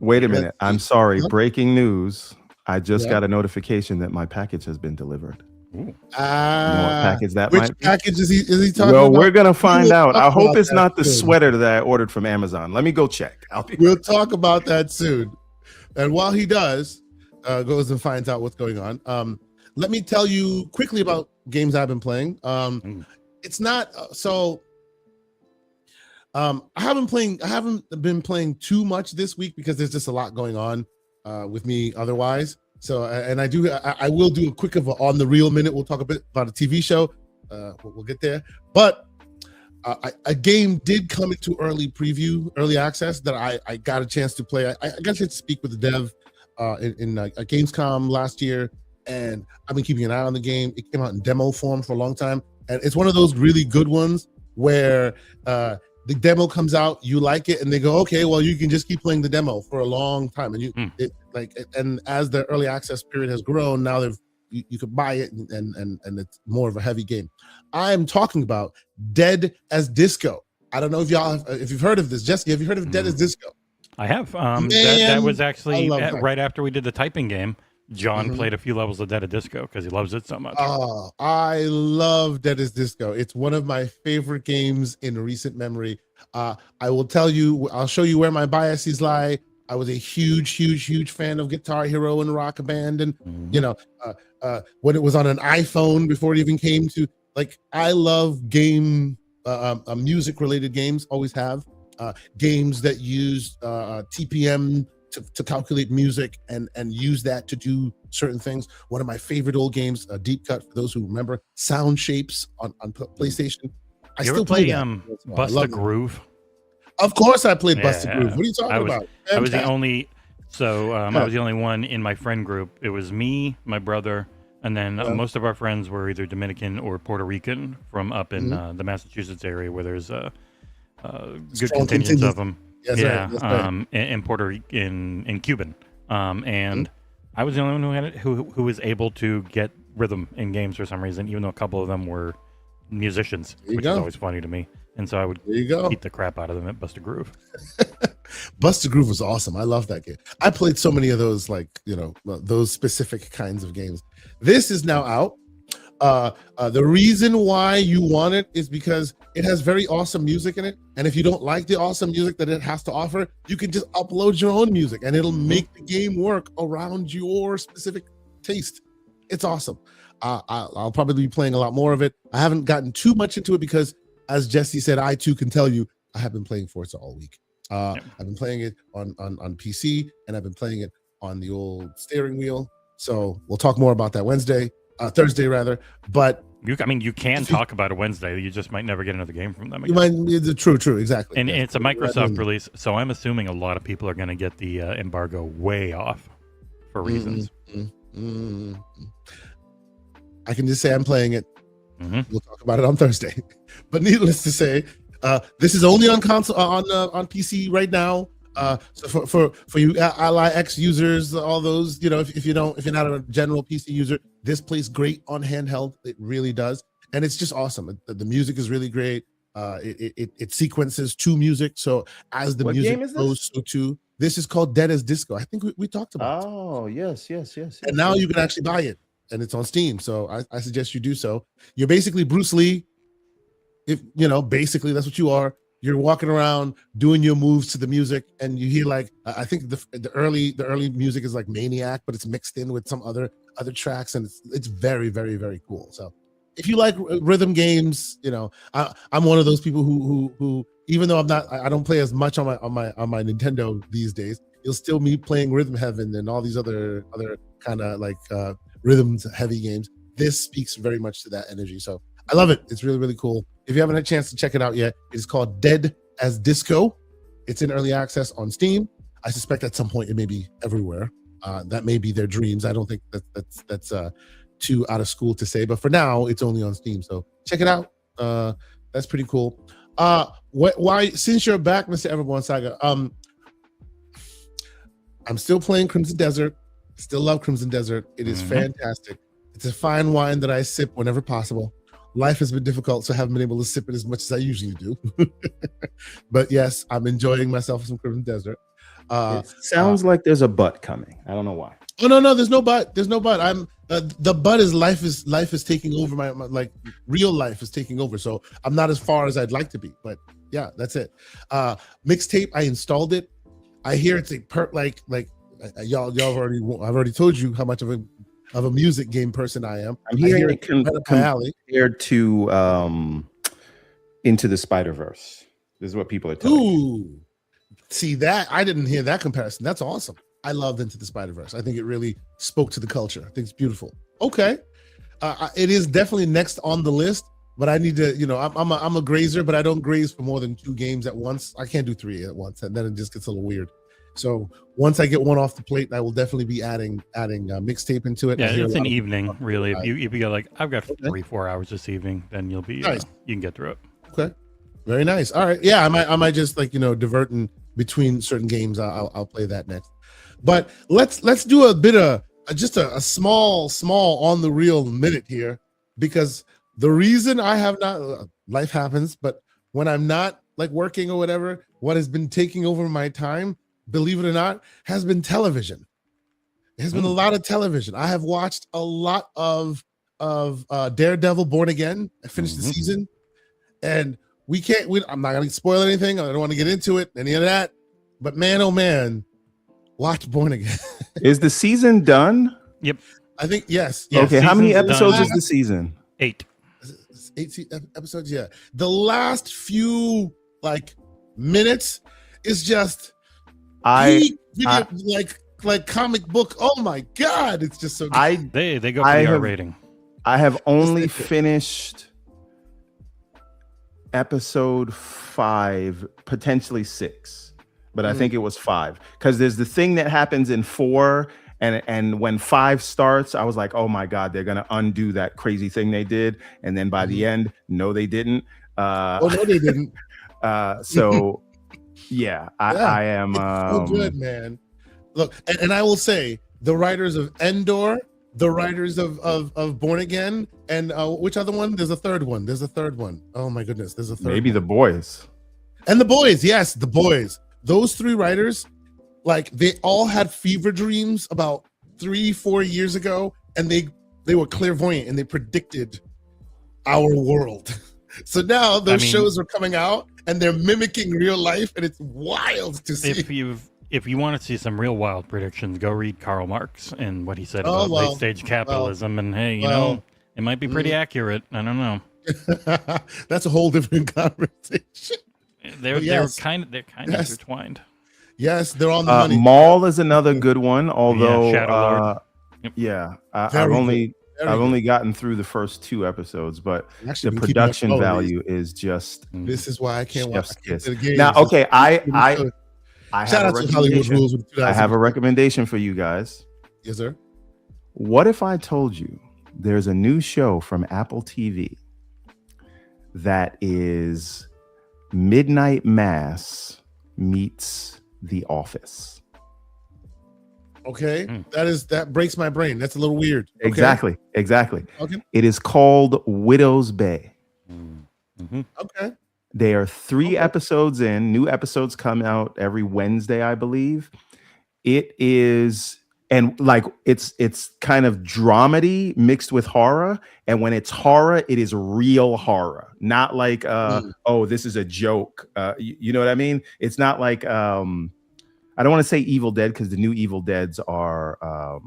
Wait a minute. I'm sorry. Breaking news. I just got a notification that my package has been delivered. Ooh. You know what package that which might be? package is he talking well, about? we're gonna find out. I hope it's not the soon. sweater that I ordered from Amazon. Let me go check. We'll talk about that soon. And while he does, goes and finds out what's going on. Let me tell you quickly about games I've been playing. It's not so. I haven't been playing too much this week because there's just a lot going on with me otherwise. So, and I will do a quick of on the real minute. We'll talk a bit about a TV show. We'll get there. But a game did come into early access that I got a chance to play. I got a chance to speak with the dev in Gamescom last year, and I've been keeping an eye on the game. It came out in demo form for a long time, and it's one of those really good ones where the demo comes out, you like it, and they go, okay, well, you can just keep playing the demo for a long time. And and as the early access period has grown, now you could buy it, and it's more of a heavy game. I'm talking about Dead as Disco. I don't know if you've heard of this. Jesse, have you heard of Dead as Disco? I have. That was actually right after we did the typing game. John played a few levels of Dead as Disco because he loves it so much. Oh, I love Dead as Disco. It's one of my favorite games in recent memory. I will tell you, I'll show you where my biases lie. I was a huge fan of Guitar Hero and Rock Band, and when it was on an iPhone before it even came to, like, I love music related games. Always have games that use TPM to calculate music and use that to do certain things. One of my favorite old games, Deep Cut, for those who remember, Sound Shapes on PlayStation. I still play Bust a Groove? Of course I played Bust a Groove. What are you talking about? I was the only I was the only one in my friend group. It was me, my brother, and then most of our friends were either Dominican or Puerto Rican from up in the Massachusetts area, where there's a good contingent of them. Yes, yeah, right. in Puerto Rican, in Cuban, and I was the only one who had it, who was able to get rhythm in games for some reason, even though a couple of them were musicians, which is always funny to me. And so I would beat the crap out of them at Bust a Groove. Bust a Groove was awesome. I love that game. I played so many of those, those specific kinds of games. This is now out. The reason why you want it is because it has very awesome music in it. And if you don't like the awesome music that it has to offer, you can just upload your own music and it'll make the game work around your specific taste. It's awesome. I'll probably be playing a lot more of it. I haven't gotten too much into it because, as Jesse said, I too can tell you, I have been playing Forza all week. I've been playing it on PC, and I've been playing it on the old steering wheel. So we'll talk more about that Thursday rather. But you can talk about it Wednesday. You just might never get another game from them again. You might, true, exactly. And it's a Microsoft release, so I'm assuming a lot of people are going to get the embargo way off for reasons. I can just say I'm playing it. We'll talk about it on Thursday. But needless to say, this is only on console on PC right now. So for you Ally X users, all those, if you're not a general PC user, this plays great on handheld. It really does, and it's just awesome. The music is really great. It sequences to music, so as the music goes, so too. This is called Dead as Disco. I think we talked about it. Oh, yes. And now you can actually buy it, and it's on Steam. So I suggest you do so. You're basically Bruce Lee. If basically that's what you are. You're walking around doing your moves to the music, and you hear like I think the early music is like Maniac, but it's mixed in with some other tracks, and it's very, very, very cool. So if you like rhythm games, I'm one of those people who even though I don't play as much on my Nintendo these days, you'll still me playing Rhythm Heaven and all these other kind of like rhythms heavy games. This speaks very much to that energy. So I love it. It's really, really cool. If you haven't had a chance to check it out yet, it's called Dead as Disco. It's in early access on Steam. I suspect at some point it may be everywhere. That may be their dreams. I don't think that's too out of school to say, but for now it's only on Steam. So check it out. That's pretty cool. Why since you're back, Mr. Everborn Saga, I'm still playing Crimson Desert. Still love Crimson Desert. It is fantastic. It's a fine wine that I sip whenever possible. Life has been difficult, so I haven't been able to sip it as much as I usually do. But yes, I'm enjoying myself with some Crimson Desert. It sounds like there's a butt coming. I don't know why. Oh no, there's no but. There's no but. I'm the but is life is taking over my like real life is taking over. So I'm not as far as I'd like to be. But yeah, that's it. Mixtape. I installed it. I hear it's a y'all I've already told you how much of a music game person I am. I'm hearing it compared to Into the Spider-Verse. This is what people are telling me. See that? I didn't hear that comparison. That's awesome. I loved Into the Spider-Verse. I think it really spoke to the culture. I think it's beautiful. Okay. It is definitely next on the list, but I need to, I'm a grazer, but I don't graze for more than 2 games at once. I can't do 3 at once, and then it just gets a little weird. So once I get one off the plate, I will definitely be adding mixtape into it. Yeah, it's an evening, really. If you go like, I've got 3-4 hours this evening, then you'll be nice. You can get through it. Okay, very nice. All right, yeah, I might just diverting between certain games. I'll play that next. But let's do a bit of just a small on the real minute here, because the reason I have not life happens, but when I'm not like working or whatever, what has been taking over my time, believe it or not, has been television. It has been a lot of television. I have watched a lot of Daredevil Born Again. I finished the season, and I'm not going to spoil anything. I don't want to get into it, any of that. But man, oh man, watch Born Again. Is the season done? Yep. I think yes. Okay, how many episodes is the season? 8. 8 episodes, yeah. The last few minutes is just like comic book. Oh my god, it's just so good. They go for the R rating. I have only finished episode 5, potentially 6, but I think it was 5, because there's the thing that happens in 4, and when 5 starts, I was like, oh my god, they're gonna undo that crazy thing they did, and then by the end, no, they didn't. No, they didn't. So yeah, I am so good, man. Look, and I will say, the writers of Endor, the writers of Born Again, and which other one? There's a third one. Oh my goodness, there's a third. Maybe one. The Boys. And The Boys, yes, The Boys. Those 3 writers, they all had fever dreams about 3-4 years ago, and they were clairvoyant and they predicted our world. So now those shows are coming out and they're mimicking real life, and it's wild to see. If you want to see some real wild predictions, go read Karl Marx and what he said about late stage capitalism. And hey, it might be pretty accurate. I don't know. That's a whole different conversation. They're kind of intertwined. Yes, they're on the money. Maul is another good one, although Shadow Lord. I've only gotten through the first 2 episodes, but the production value is just. This is why I can't watch the game. Now, okay, I shout out to Hollywood Rules. I have a recommendation for you guys. Yes, sir. What if I told you there's a new show from Apple TV that is Midnight Mass meets The Office? Okay, that breaks my brain. That's a little weird. Okay. Exactly. Okay. It is called Widow's Bay. Okay. They are 3 episodes in. New episodes come out every Wednesday, I believe. It is, and like it's kind of dramedy mixed with horror. And when it's horror, it is real horror, not like oh, this is a joke. You know what I mean? It's not like I don't want to say Evil Dead, because the new Evil Deads are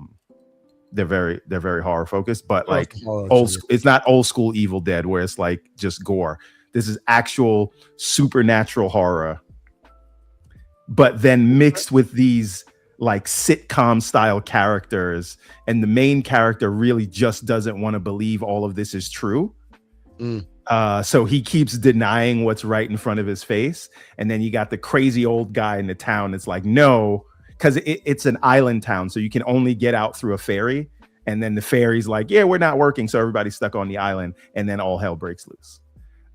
they're very horror focused, but like it's not old school Evil Dead where it's like just gore. This is actual supernatural horror, but then mixed with these like sitcom style characters, and the main character really just doesn't want to believe all of this is true. So he keeps denying what's right in front of his face. And then you got the crazy old guy in the town that's like, no, because it's an island town, so you can only get out through a ferry. And then the ferry's like, yeah, we're not working, so everybody's stuck on the island, and then all hell breaks loose.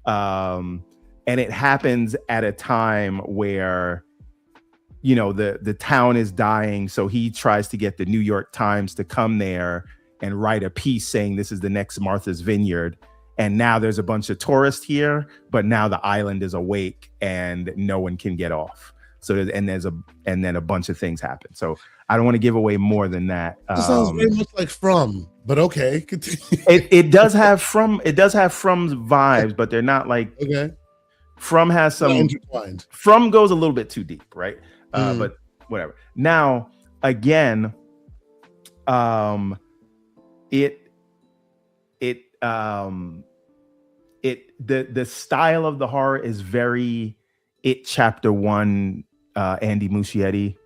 And it happens at a time where, you know, the town is dying, so he tries to get the New York Times to come there and write a piece saying this is the next Martha's Vineyard. And now there's a bunch of tourists here, but now the island is awake and no one can get off. So and then a bunch of things happen. So I don't want to give away more than that. It sounds very much like From, but okay. Continue. It does have From vibes, but they're not like okay. From has some intertwined. From goes a little bit too deep, right? But whatever. Now again, the style of the horror is very It Chapter 1 Andy Muschietti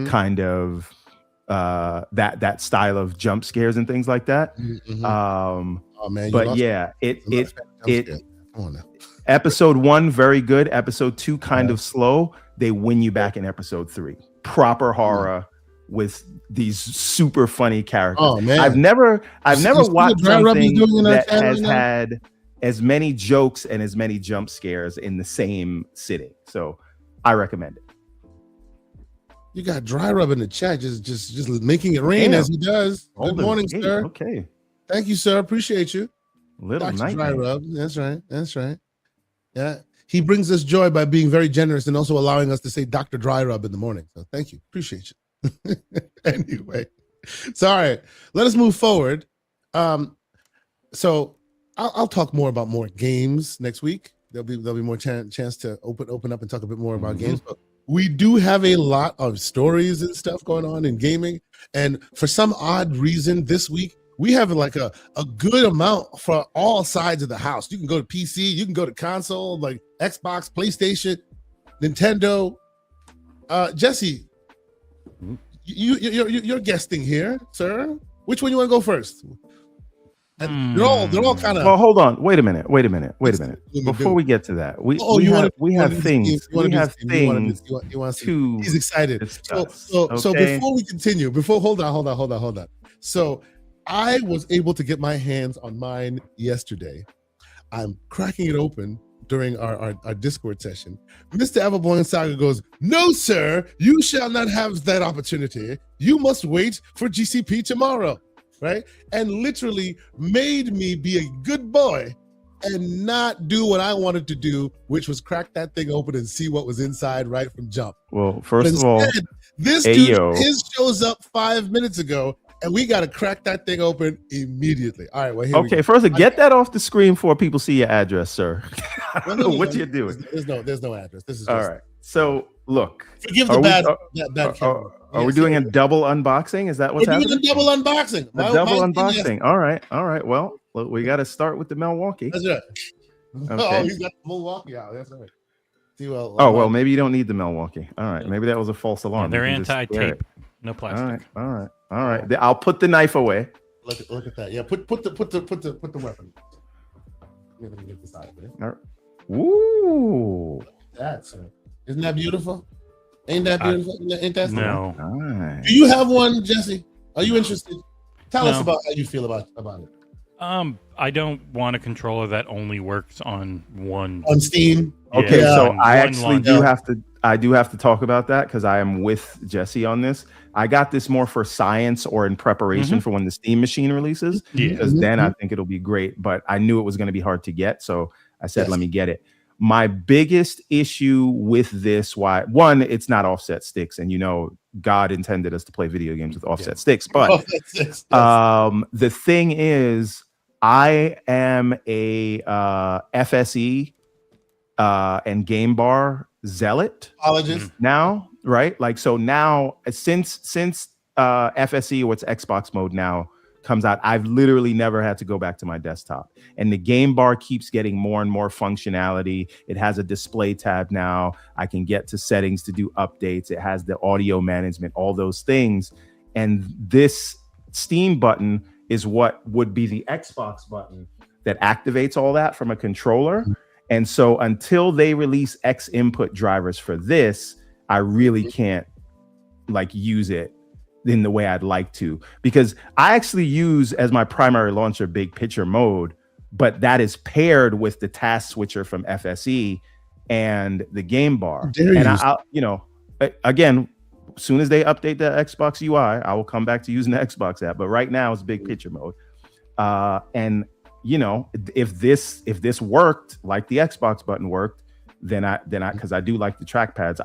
kind of that style of jump scares and things like that. Oh man, but yeah, it episode 1 very good, episode 2 kind of slow. They win you back in episode 3. Proper horror with these super funny characters. Oh man, I've never watched something that has had as many jokes and as many jump scares in the same sitting. So I recommend it. You got Dry Rub in the chat, just making it rain as he does. Good morning, sir. Okay, thank you, sir. Appreciate you. Little Dr. Dry Rub. That's right. Yeah, he brings us joy by being very generous and also allowing us to say Dr. Dry Rub in the morning. So thank you. Appreciate you. Anyway, sorry. Let us move forward. So I'll talk more about more games next week. There'll be more chance to open up and talk a bit more about games. But we do have a lot of stories and stuff going on in gaming, and for some odd reason, this week we have like a good amount for all sides of the house. You can go to PC, you can go to console, like Xbox, PlayStation, Nintendo. Jesse, you're guesting here, sir. Which one you want to go first? And they're all kind of. Well, hold on. Wait a minute. Before we get to that, we have things. He's excited. So before we continue, hold on. So I was able to get my hands on mine yesterday. I'm cracking it open during our Discord session. Mr. Everborn Saga goes, "No, sir, you shall not have that opportunity. You must wait for GCP tomorrow." Right? And literally made me be a good boy and not do what I wanted to do, which was crack that thing open and see what was inside right from jump. Well, first of all, this dude shows up 5 minutes ago, and we got to crack that thing open immediately. All right, well, here we go. First, get that off the screen before people see your address, sir. I don't know what you're doing. There's no address. This is all right. So look, forgive the bad camera. Are we doing a double unboxing? Is that what's happening? We're doing a double unboxing. Double unboxing. All right. Well, look, we got to start with the Milwaukee. That's right. Okay. Oh, he's got the Milwaukee out. That's right. See, well, maybe you don't need the Milwaukee. All right. Maybe that was a false alarm. They're anti-tape. No plastic. All right. I'll put the knife away. Look at that. Yeah. Put the weapon. Let me get this out of there. All right. Ooh. That's it. Isn't that beautiful? Ain't that beautiful? Ain't that no? Nice. Do you have one, Jesse? Are you interested? Tell us about how you feel about it. I don't want a controller that only works on one. On Steam. Okay, so I actually do have to talk about that because I am with Jesse on this. I got this more for science or in preparation for when the Steam machine releases. Because then I think it'll be great. But I knew it was going to be hard to get, so I said, let me get it. My biggest issue with this, one, it's not offset sticks, and God intended us to play video games with offset sticks. But the thing is, I am a FSE and game bar zealot now, right? Like, so now since FSE, or what's Xbox mode now, comes out, I've literally never had to go back to my desktop, and the game bar keeps getting more and more functionality. It has a display tab now. I can get to settings to do updates. It has the audio management, all those things. And this Steam button is what would be the Xbox button that activates all that from a controller. And so until they release X input drivers for this, I really can't use it in the way I'd like to, because I actually use as my primary launcher big picture mode, but that is paired with the task switcher from FSE and the game bar. And again, as soon as they update the Xbox UI, I will come back to using the Xbox app. But right now it's big picture mode. And if this worked like the Xbox button worked, then I because I do like the trackpads,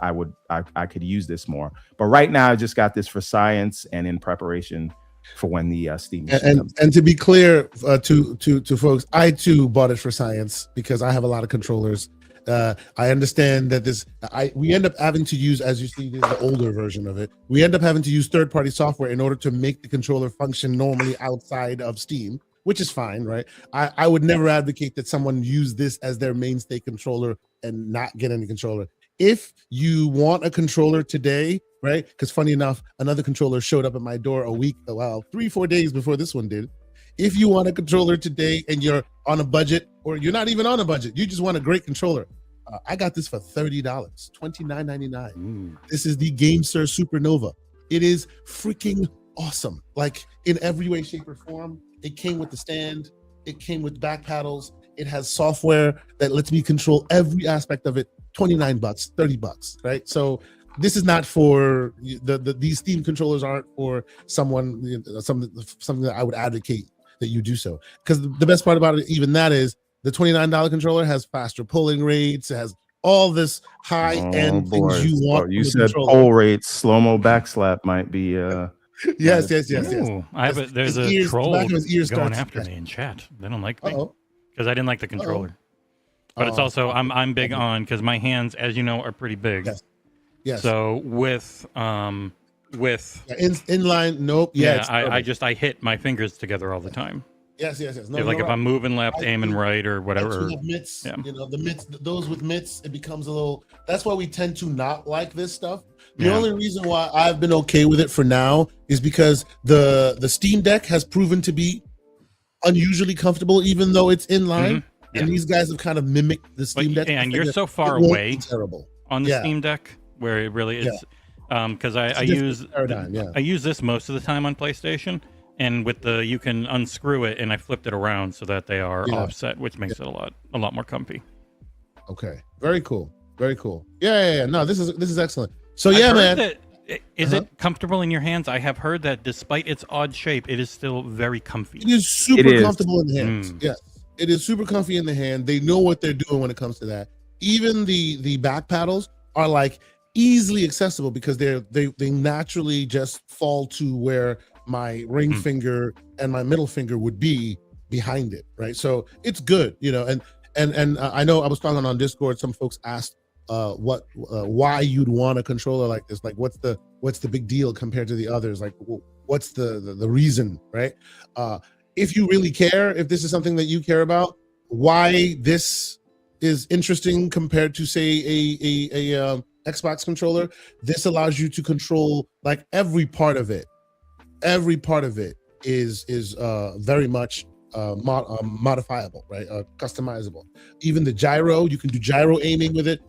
I could use this more. But right now I just got this for science and in preparation for when the Steam and to be clear to folks, I too bought it for science because I have a lot of controllers. I understand that we end up having to use, as you see, the older version of it. We end up having to use third-party software in order to make the controller function normally outside of Steam, which is fine, right? I would never advocate that someone use this as their mainstay controller and not get any controller. If you want a controller today, right? Because funny enough, another controller showed up at my door 3-4 days before this one did. If you want a controller today and you're on a budget, or you're not even on a budget, you just want a great controller, I got this for $30, $29.99. This is the GameSir Supernova. It is freaking awesome. Like, in every way, shape, or form. It came with the stand. It came with back paddles. It has software that lets me control every aspect of it. $29, $30, right? So this is not for these Steam controllers aren't for someone, something that I would advocate that you do so. Because the best part about it, even that, is the $29 controller has faster pulling rates. It has all this high-end things you want. You said pull rates, slow-mo backslap might be yes. There's a troll going after me in chat. They don't like me because I didn't like the controller. But it's also I'm big on, because my hands, as you know, are pretty big. Yes. So with inline, nope. I hit my fingers together all the time. Yes. No, if I'm moving left, aiming right, or whatever. Mitts, the mitts, those with mitts, it becomes a little. That's why we tend to not like this stuff. The only reason why I've been okay with it for now is because the Steam Deck has proven to be unusually comfortable, even though it's inline. And these guys have kind of mimicked the Steam Deck. And you're so far away on the Steam Deck where it really is. Because I use this most of the time on PlayStation, and with you can unscrew it, and I flipped it around so that they are offset, which makes it a lot more comfy. Okay, very cool. Yeah. No, this is excellent. So man, is it comfortable in your hands? I have heard that despite its odd shape, it is still very comfy. It is super comfortable in the hands. Yes, it is super comfy in the hand. They know what they're doing when it comes to that. Even the back paddles are like easily accessible because they naturally just fall to where my ring finger and my middle finger would be behind it, right? So it's good, and I know I was talking on Discord. Some folks asked why you'd want a controller like this. Like, what's the big deal compared to the others? Like, what's the reason, right? If you really care, if this is something that you care about, why this is interesting compared to, say, a Xbox controller, this allows you to control like every part of it. Every part of it is very much modifiable, right? Customizable. Even the gyro, you can do gyro aiming with it.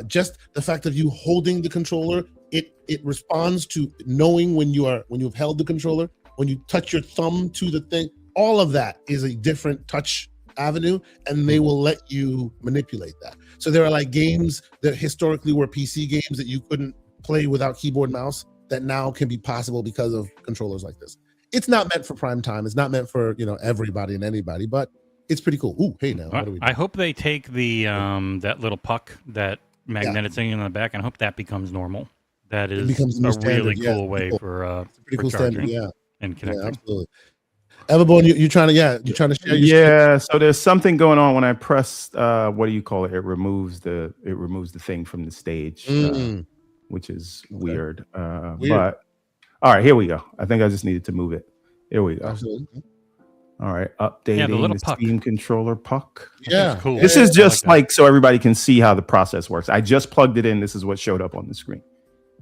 Just the fact of you holding the controller, it responds to knowing when you've held the controller. When you touch your thumb to the thing, all of that is a different touch avenue, and they will let you manipulate that. So there are like games that historically were PC games that you couldn't play without keyboard and mouse that now can be possible because of controllers like this. It's not meant for prime time. It's not meant for everybody and anybody, but it's pretty cool. Ooh, hey now, what do we do? I hope they take the that little puck, that magnetic thing in the back, and I hope that becomes normal. That is becomes the a new standard, really yeah, cool way cool. for Pretty for cool charging standard, and yeah, connecting. absolutely. Everborn, you trying to share your screen? Yeah, so there's something going on when I press what do you call it? It removes the thing from the stage, which is weird. But all right, here we go. I think I just needed to move it. Here we go. Absolutely. All right, updating the little the puck. Steam controller puck. Yeah, cool. This is just like so everybody can see how the process works. I just plugged it in. This is what showed up on the screen.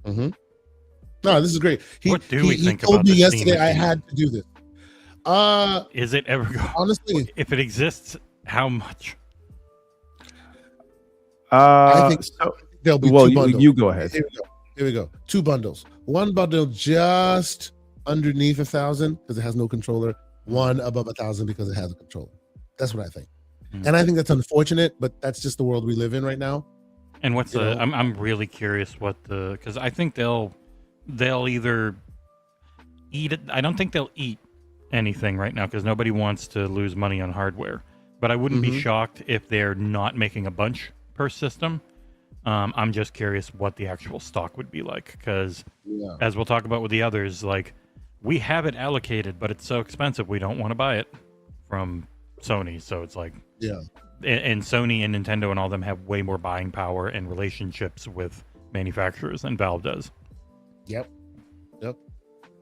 No, this is great. What do we think told about me the Steam yesterday I machine? had to do this. Is it ever going? Honestly, If it exists, how much? I think there'll be two bundles. You go ahead. Here we go. 2 bundles. One bundle just underneath 1,000 because it has no controller. One above 1,000 because it has a controller. That's what I think. And I think that's unfortunate, but that's just the world we live in right now. And what's I'm really curious what because I think they'll either eat it. I don't think they'll eat anything right now because nobody wants to lose money on hardware. But I wouldn't be shocked if they're not making a bunch per system. I'm just curious what the actual stock would be like because as we'll talk about with the others, like we have it allocated, but it's so expensive we don't want to buy it from Sony. So it's like and Sony and Nintendo and all them have way more buying power and relationships with manufacturers than Valve does. Yep.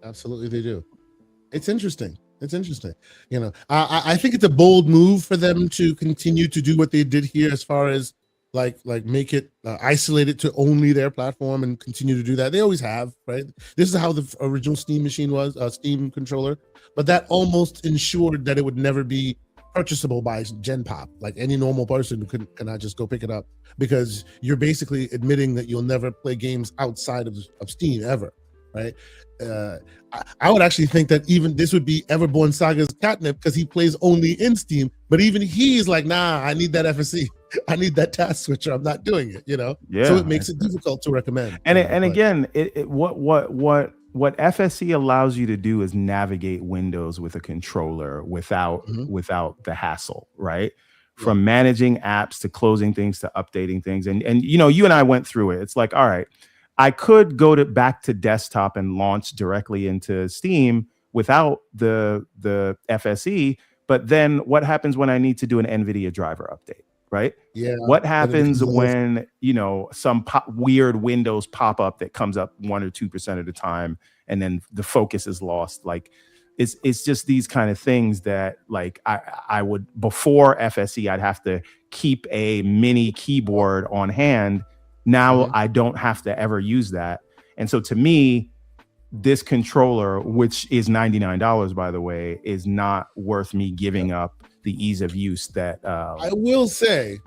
Absolutely, they do. It's interesting. You know, I think it's a bold move for them to continue to do what they did here, as far as like make it isolate it to only their platform and continue to do that. They always have, right? This is how the original Steam machine was, Steam controller, but that almost ensured that it would never be purchasable by Gen Pop. Like any normal person cannot just go pick it up, because you're basically admitting that you'll never play games outside of Steam ever, right? I would actually think that even this would be Everborn Saga's catnip, because he plays only in Steam, but even he's like, nah, I need that FSC. I need that task switcher. I'm not doing it, you know? Yeah. So it makes it difficult to recommend. And what FSC allows you to do is navigate Windows with a controller without the hassle, right? From managing apps to closing things to updating things. And you know, you and I went through it. It's like, all right, I could go back to desktop and launch directly into Steam without the FSE, but then what happens when I need to do an NVIDIA driver update, right? Yeah. What happens when, you know, some weird Windows pop-up that comes up 1 or 2% of the time, and then the focus is lost? Like, it's just these kind of things that, like, I would, before FSE, I'd have to keep a mini keyboard on hand. Now I don't have to ever use that. And so to me, this controller, which is $99, by the way, is not worth me giving up the ease of use that I will say,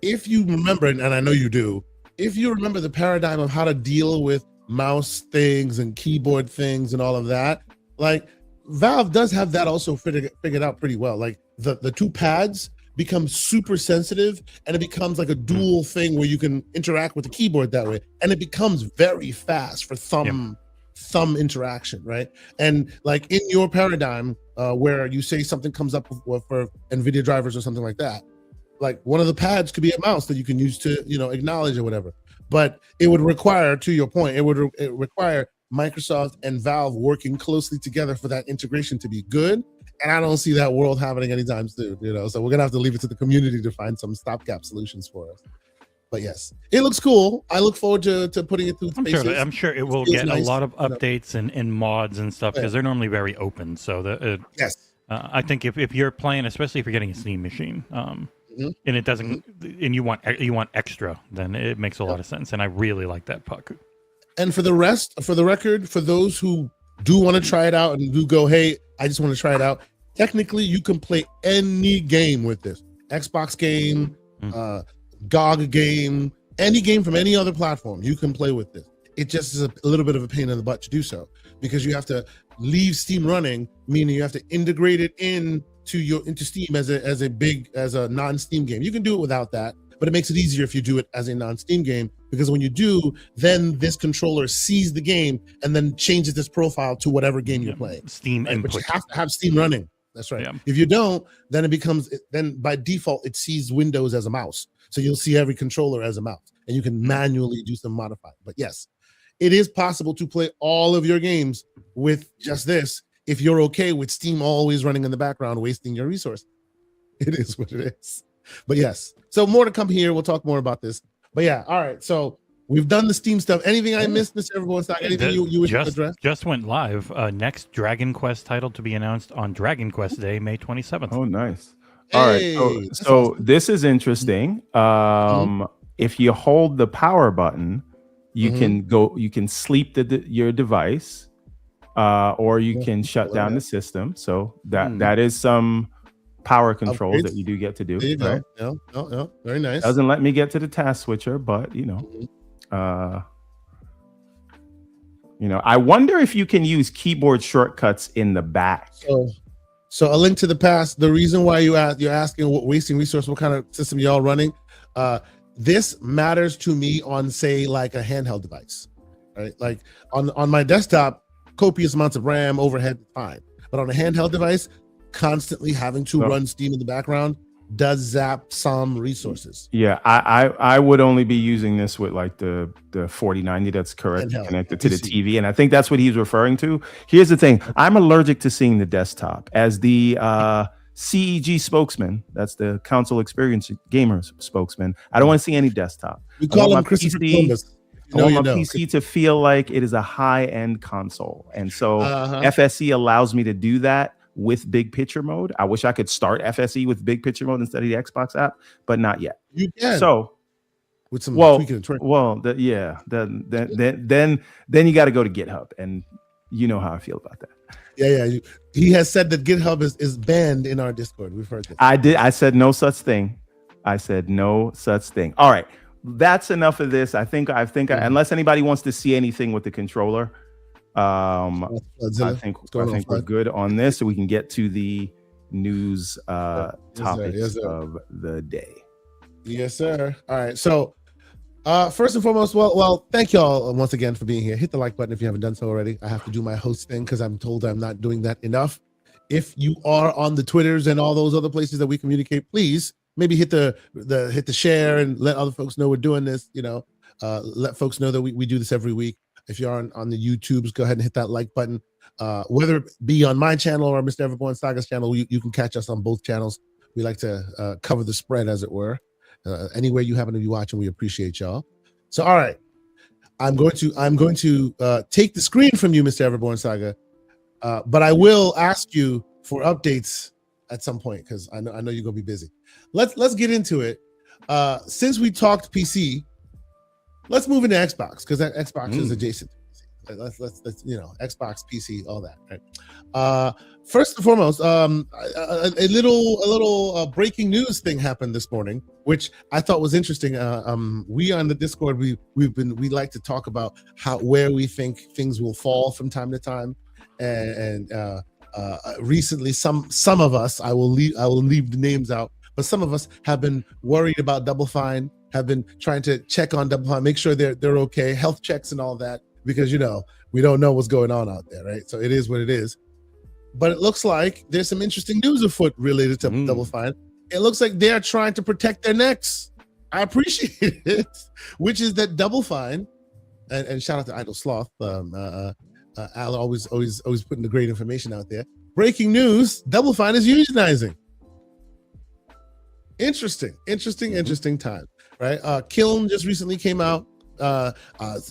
if you remember, and I know you do, if you remember the paradigm of how to deal with mouse things and keyboard things and all of that, like Valve does have that also figured out pretty well. Like the 2 pads become super sensitive, and it becomes like a dual thing where you can interact with the keyboard that way, and it becomes very fast for thumb interaction, right? And like in your paradigm, where you say something comes up for NVIDIA drivers or something like that, like one of the pads could be a mouse that you can use to, you know, acknowledge or whatever. But it would require, to your point, it require Microsoft and Valve working closely together for that integration to be good. And I don't see that world happening anytime soon, you know. So we're gonna have to leave it to the community to find some stopgap solutions for us. But yes, it looks cool. I look forward to putting it through spaces. I'm sure it will get a lot of updates and mods and stuff, because they're normally very open. So I think if you're playing, especially if you're getting a Steam machine, and it doesn't, and you want extra, then it makes a lot of sense. And I really like that puck. And for the record, for those who do want to try it out and do go, hey, I just want to try it out, technically you can play any game with this. Xbox game, GOG game, any game from any other platform, you can play with this. It just is a little bit of a pain in the butt to do so, because you have to leave Steam running, meaning you have to integrate it into Steam as a non-Steam game. You can do it without that, but it makes it easier if you do it as a non-Steam game, because when you do, then this controller sees the game and then changes this profile to whatever game you're playing. Steam input. But you have to have Steam running. That's right. Yeah. If you don't, then by default it sees Windows as a mouse. So you'll see every controller as a mouse, and you can manually do some modifying. But yes, it is possible to play all of your games with just this if you're okay with Steam always running in the background, wasting your resource. It is what it is. But yes, so more to come here. We'll talk more about this. But yeah, all right. So we've done the Steam stuff. Anything I missed, Mr. Everborn? Anything you wish to address? Just went live. Next Dragon Quest title to be announced on Dragon Quest Day, May 27th. Oh, nice. All right. So awesome. This is interesting. If you hold the power button, you can sleep your device, or you can shut down the system. So that is some power controls that you do get to do. There you go. Yeah. Very nice. Doesn't let me get to the task switcher, but I wonder if you can use keyboard shortcuts in the back. So A Link to the Past. The reason why you're asking what wasting resource, what kind of system y'all running? This matters to me on, say, like a handheld device, right? Like on my desktop, copious amounts of RAM, overhead, fine. But on a handheld device, constantly having to run Steam in the background does zap some resources. Yeah, I would only be using this with like the 4090 that's connected to the TV, and I think that's what he's referring to. Here's the thing: I'm allergic to seeing the desktop. As the CEG spokesman, that's the Council Experience Gamers spokesman, I don't want to see any desktop. We call him Christopher Columbus. I want my PC to feel like it is a high-end console, and so FSE allows me to do that with big picture mode. I wish I could start FSE with big picture mode instead of the Xbox app, but not yet. You can. So with some tweaking and twerking. Well, then you got to go to GitHub, and you know how I feel about that. Yeah. He has said that GitHub is banned in our Discord. We've heard this. I said no such thing. All right. That's enough of this. I think unless anybody wants to see anything with the controller, I think we're good on this, so we can get to the news topics of the day. Yes, sir. All right. So first and foremost, well, thank y'all once again for being here. Hit the like button if you haven't done so already. I have to do my host thing because I'm told I'm not doing that enough. If you are on the Twitters and all those other places that we communicate, please maybe hit the share and let other folks know we're doing this. Let folks know that we do this every week. If you're on the YouTubes, go ahead and hit that like button. Whether it be on my channel or Mr. Everborn Saga's channel, you can catch us on both channels. We like to cover the spread, as it were. Anywhere you happen to be watching, we appreciate y'all. So, all right, I'm going to take the screen from you, Mr. Everborn Saga, but I will ask you for updates at some point because I know you're gonna be busy. Let's get into it. Since we talked PC, let's move into Xbox because Xbox is adjacent. Let's Xbox, PC, all that. Right? First and foremost, a little breaking news thing happened this morning, which I thought was interesting. We on the Discord, we like to talk about where we think things will fall from time to time, and recently some of us, I will leave the names out, but some of us have been worried about Double Fine, have been trying to check on Double Fine, make sure they're okay, health checks and all that, because we don't know what's going on out there, right? So it is what it is. But it looks like there's some interesting news afoot related to Double Fine. It looks like they're trying to protect their necks. I appreciate it, which is that Double Fine, and shout out to Idle Sloth, Al always putting the great information out there. Breaking news: Double Fine is unionizing. Interesting time, right? Kiln just recently came out.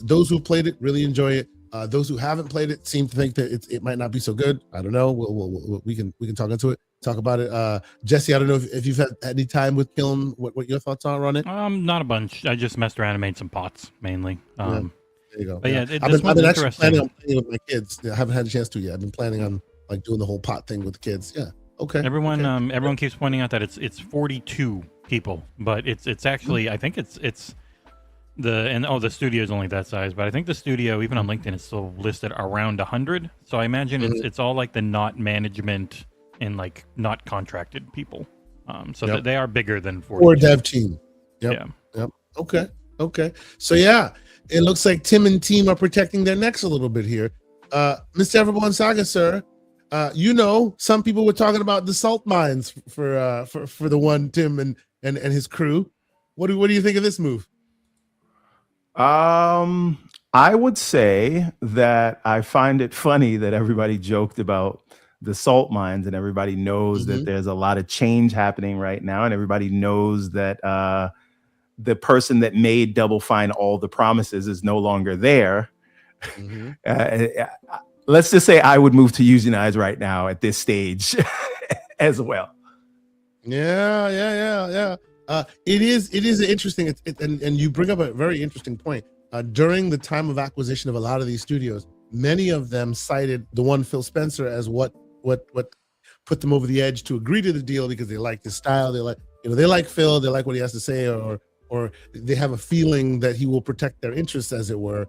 Those who played it really enjoy it. Those who haven't played it seem to think that it might not be so good. I don't know. We can talk about it. Jesse, I don't know if you've had any time with Kiln. What your thoughts are on it? Not a bunch. I just messed around and made some pots mainly. There you go. But yeah, I've been actually planning on playing with my kids. I haven't had a chance to yet. I've been planning on doing the whole pot thing with the kids. Yeah. Okay. Everyone keeps pointing out that it's 42 people, but it's actually I think it's the studio is only that size, but I think the studio even on LinkedIn is still listed around 100. So I imagine it's all like the not management and like not contracted people. So they are bigger than 40. Or dev team. Yep. Okay. So yeah, it looks like Tim and team are protecting their necks a little bit here. Mr. Everborn Saga, sir, Some people were talking about the salt mines for the one Tim and his crew. What do you think of this move? I would say that I find it funny that everybody joked about the salt mines, and everybody knows that there's a lot of change happening right now, and everybody knows that the person that made Double Fine all the promises is no longer there. Let's just say I would move to Unionize right now at this stage as well. Yeah. It is interesting. And you bring up a very interesting point. During the time of acquisition of a lot of these studios, many of them cited the one Phil Spencer as what put them over the edge to agree to the deal, because they like his style. They like Phil. They like what he has to say, or they have a feeling that he will protect their interests, as it were.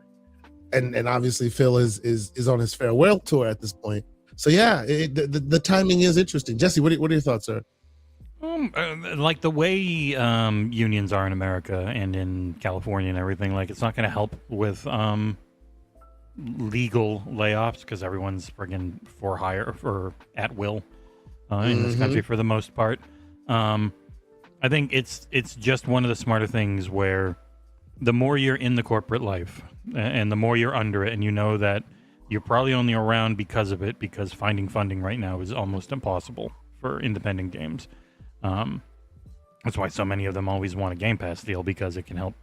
And obviously Phil is on his farewell tour at this point. So yeah, the timing is interesting. Jesse, what are your thoughts, sir? Like the way unions are in America and in California and everything, like it's not going to help with legal layoffs, because everyone's friggin' for hire or at will in this country for the most part. I think it's just one of the smarter things where the more you're in the corporate life and the more you're under it, and you know that you're probably only around because of it, because finding funding right now is almost impossible for independent games. That's why so many of them always want a Game Pass deal, because it can help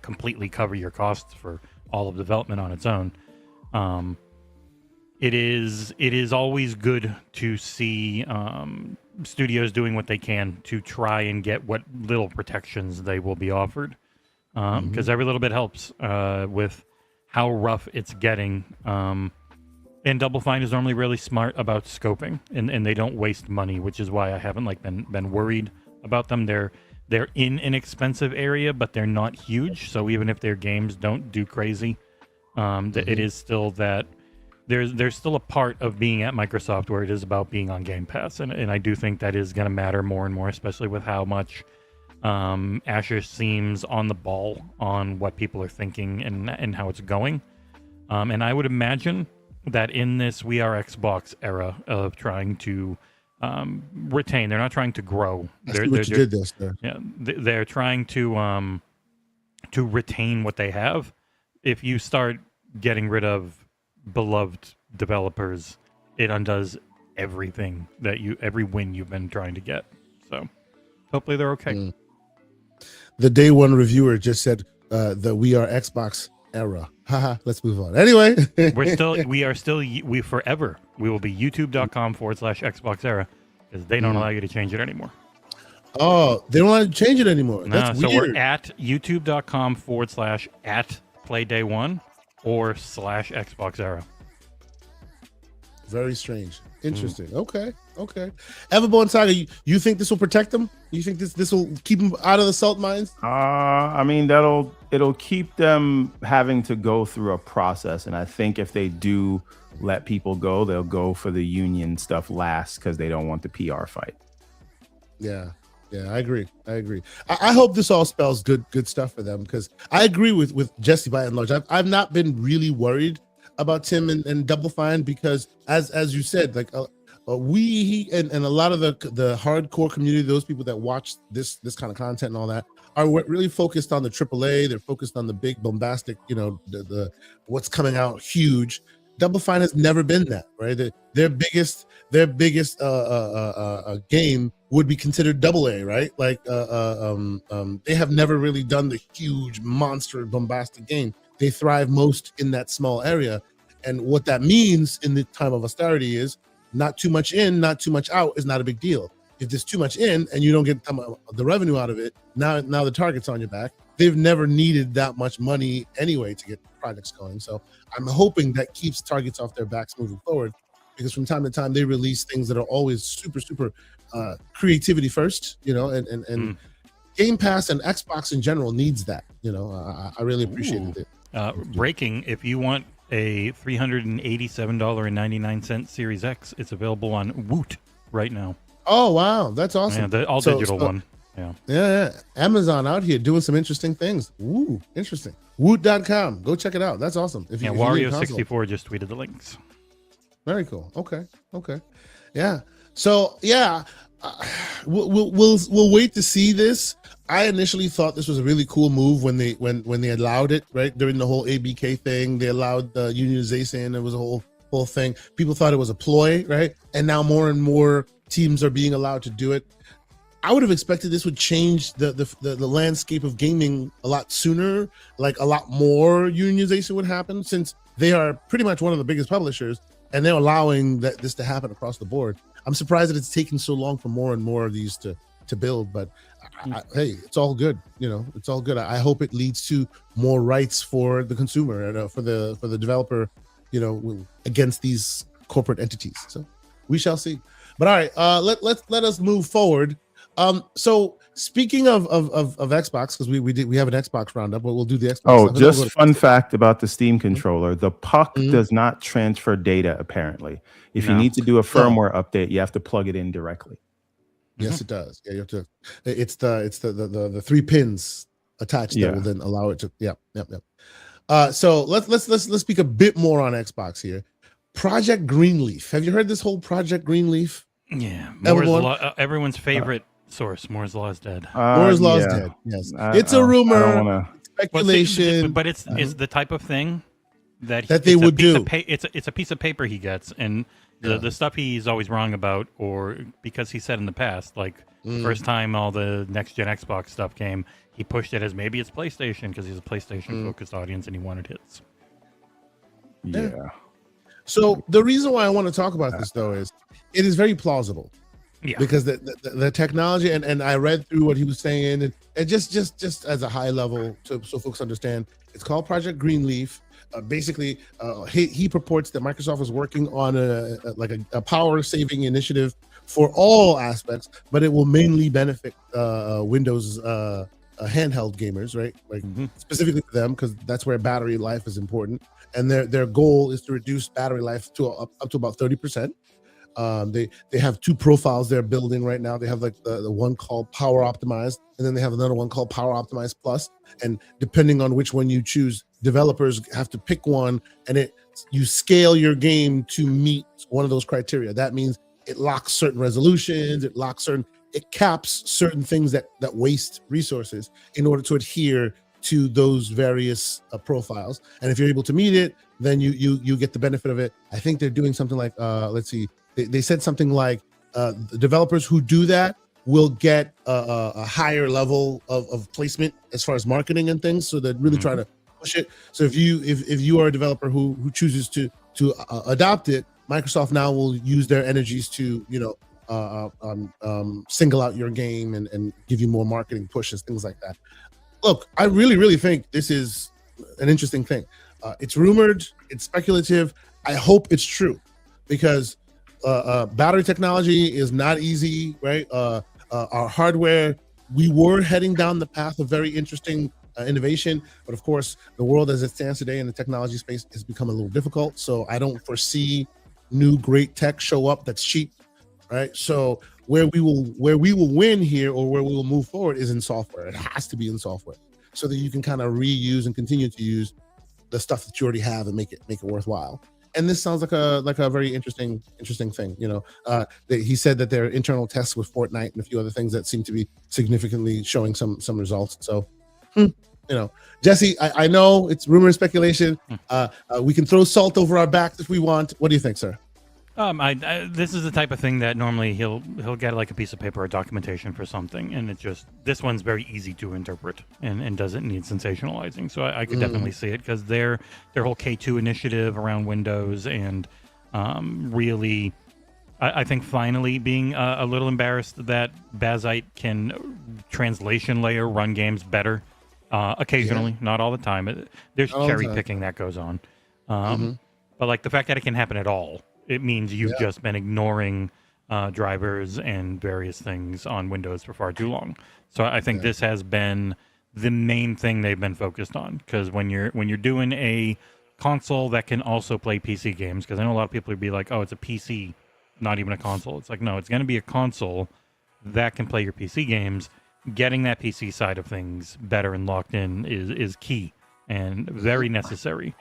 completely cover your costs for all of development on its own. It is always good to see studios doing what they can to try and get what little protections they will be offered, because every little bit helps with how rough it's getting. And Double Fine is normally really smart about scoping, and they don't waste money, which is why I haven't been worried about them. They're in an expensive area, but they're not huge. So even if their games don't do crazy, it is still that there's still a part of being at Microsoft where it is about being on Game Pass, and I do think that is going to matter more and more, especially with how much Asher seems on the ball on what people are thinking and how it's going. And I would imagine that in this We Are Xbox era of trying to retain, they're not trying to grow. They're trying to retain what they have. If you start getting rid of beloved developers, it undoes everything every win you've been trying to get. So hopefully they're okay. The day one reviewer just said the We Are Xbox era. Haha, let's move on. Anyway, we forever. We will be youtube.com/Xbox era, because they don't allow you to change it anymore. Oh, they don't allow you to change it anymore. That's so weird. we're at youtube.com/@playday1 or /Xbox era. Very strange. Interesting. Okay. Everborn Saga, you think this will protect them? You think this will keep them out of the salt mines? I mean, it'll keep them having to go through a process, and I think if they do let people go, they'll go for the union stuff last, because they don't want the PR fight. Yeah, I agree. I hope this all spells good stuff for them, because I agree with Jesse by and large. I've not been really worried about Tim and Double Fine, because as you said, like we and a lot of the hardcore community, those people that watch this kind of content and all that, are really focused on the AAA. They're focused on the big bombastic, the what's coming out huge. Double Fine has never been that, right? Their biggest game would be considered AA, right? Like they have never really done the huge monster bombastic game. They thrive most in that small area, and what that means in the time of austerity is not too much in, not too much out is not a big deal. If there's too much in and you don't get the revenue out of it, now the target's on your back. They've never needed that much money anyway to get projects going. So I'm hoping that keeps targets off their backs moving forward, because from time to time they release things that are always super creativity first, and Game Pass and Xbox in general needs that. I really appreciated it. Breaking, if you want a $387.99 Series X, it's available on Woot right now. Oh wow, that's awesome! Yeah, the all digital one. Yeah. Amazon out here doing some interesting things. Ooh, interesting. Woot.com. Go check it out. That's awesome. Wario64 just tweeted the links. Very cool. Okay. Yeah. So yeah, we'll wait to see this. I initially thought this was a really cool move when they allowed it, right, during the whole ABK thing. They allowed the unionization. It was a whole thing. People thought it was a ploy, right? And now more and more teams are being allowed to do it. I would have expected this would change the landscape of gaming a lot sooner. Like a lot more unionization would happen, since they are pretty much one of the biggest publishers, and they're allowing this to happen across the board. I'm surprised that it's taken so long for more and more of these to build, but hey, it's all good. It's all good. I hope it leads to more rights for the consumer and for the developer, against these corporate entities. So we shall see. But all right, let us move forward. So speaking of Xbox, because we have an Xbox roundup, but we'll do the Xbox. Oh, just fun fact about the Steam controller: the puck does not transfer data. Apparently, if you need to do a firmware update, you have to plug it in directly. Yes, it does. Yeah, you have to. It's the 3 pins attached that will then allow it to. Yep. So let's speak a bit more on Xbox here. Project Greenleaf. Have you heard this whole Project Greenleaf? Yeah, everyone's favorite source. Moore's Law is dead. Moore's Law is dead. Yes, it's a rumor, speculation, but it's the type of thing that they would do. It's a piece of paper he gets, and the stuff he's always wrong about, or because he said in the past, like the first time all the next gen Xbox stuff came, he pushed it as maybe it's PlayStation because he's a PlayStation focused audience and he wanted hits. Yeah. So the reason why I want to talk about this, though, is it is very plausible. Yeah. Because the technology, and I read through what he was saying, and just as a high level, so folks understand, it's called Project Greenleaf. Basically, he purports that Microsoft is working on a power saving initiative for all aspects, but it will mainly benefit Windows handheld gamers, right? Like specifically for them, because that's where battery life is important, and their goal is to reduce battery life to up to about 30%. They have 2 profiles they're building right now. They have like the one called Power Optimized, and then they have another one called Power Optimized Plus. And depending on which one you choose, developers have to pick one, and you scale your game to meet one of those criteria. That means it locks certain resolutions, it caps certain things that waste resources in order to adhere to those various profiles. And if you're able to meet it, then you get the benefit of it. I think they're doing something like let's see. They said something like the developers who do that will get a higher level of placement as far as marketing and things. So they're really trying to push it. So if you are a developer who chooses to adopt it, Microsoft now will use their energies to single out your game and give you more marketing pushes, things like that. Look, I really think this is an interesting thing. It's rumored, it's speculative. I hope it's true, because battery technology is not easy, right? Our hardware, we were heading down the path of very interesting innovation, but of course, the world as it stands today in the technology space has become a little difficult. So I don't foresee new great tech show up that's cheap, right? So where we will win here, or where we will move forward, is in software. It has to be in software, so that you can kind of reuse and continue to use the stuff that you already have and make it worthwhile. And this sounds like a very interesting thing. He said that there are internal tests with Fortnite and a few other things that seem to be significantly showing some results. So, Jesse, I know it's rumor and speculation. We can throw salt over our backs if we want. What do you think, sir? This is the type of thing that normally he'll get like a piece of paper or documentation for something, and this one's very easy to interpret and doesn't need sensationalizing. So I could definitely see it, because their whole K2 initiative around Windows, and really, I think finally being a little embarrassed that Bazite can translation layer run games better occasionally, not all the time. There's cherry picking that goes on, but like the fact that it can happen at all. It means you've just been ignoring drivers and various things on Windows for far too long. So I think this has been the main thing they've been focused on, because when you're doing a console that can also play PC games, because I know a lot of people would be like, oh, it's a PC, not even a console. It's like, no, it's going to be a console that can play your PC games. Getting that PC side of things better and locked in is key and very necessary.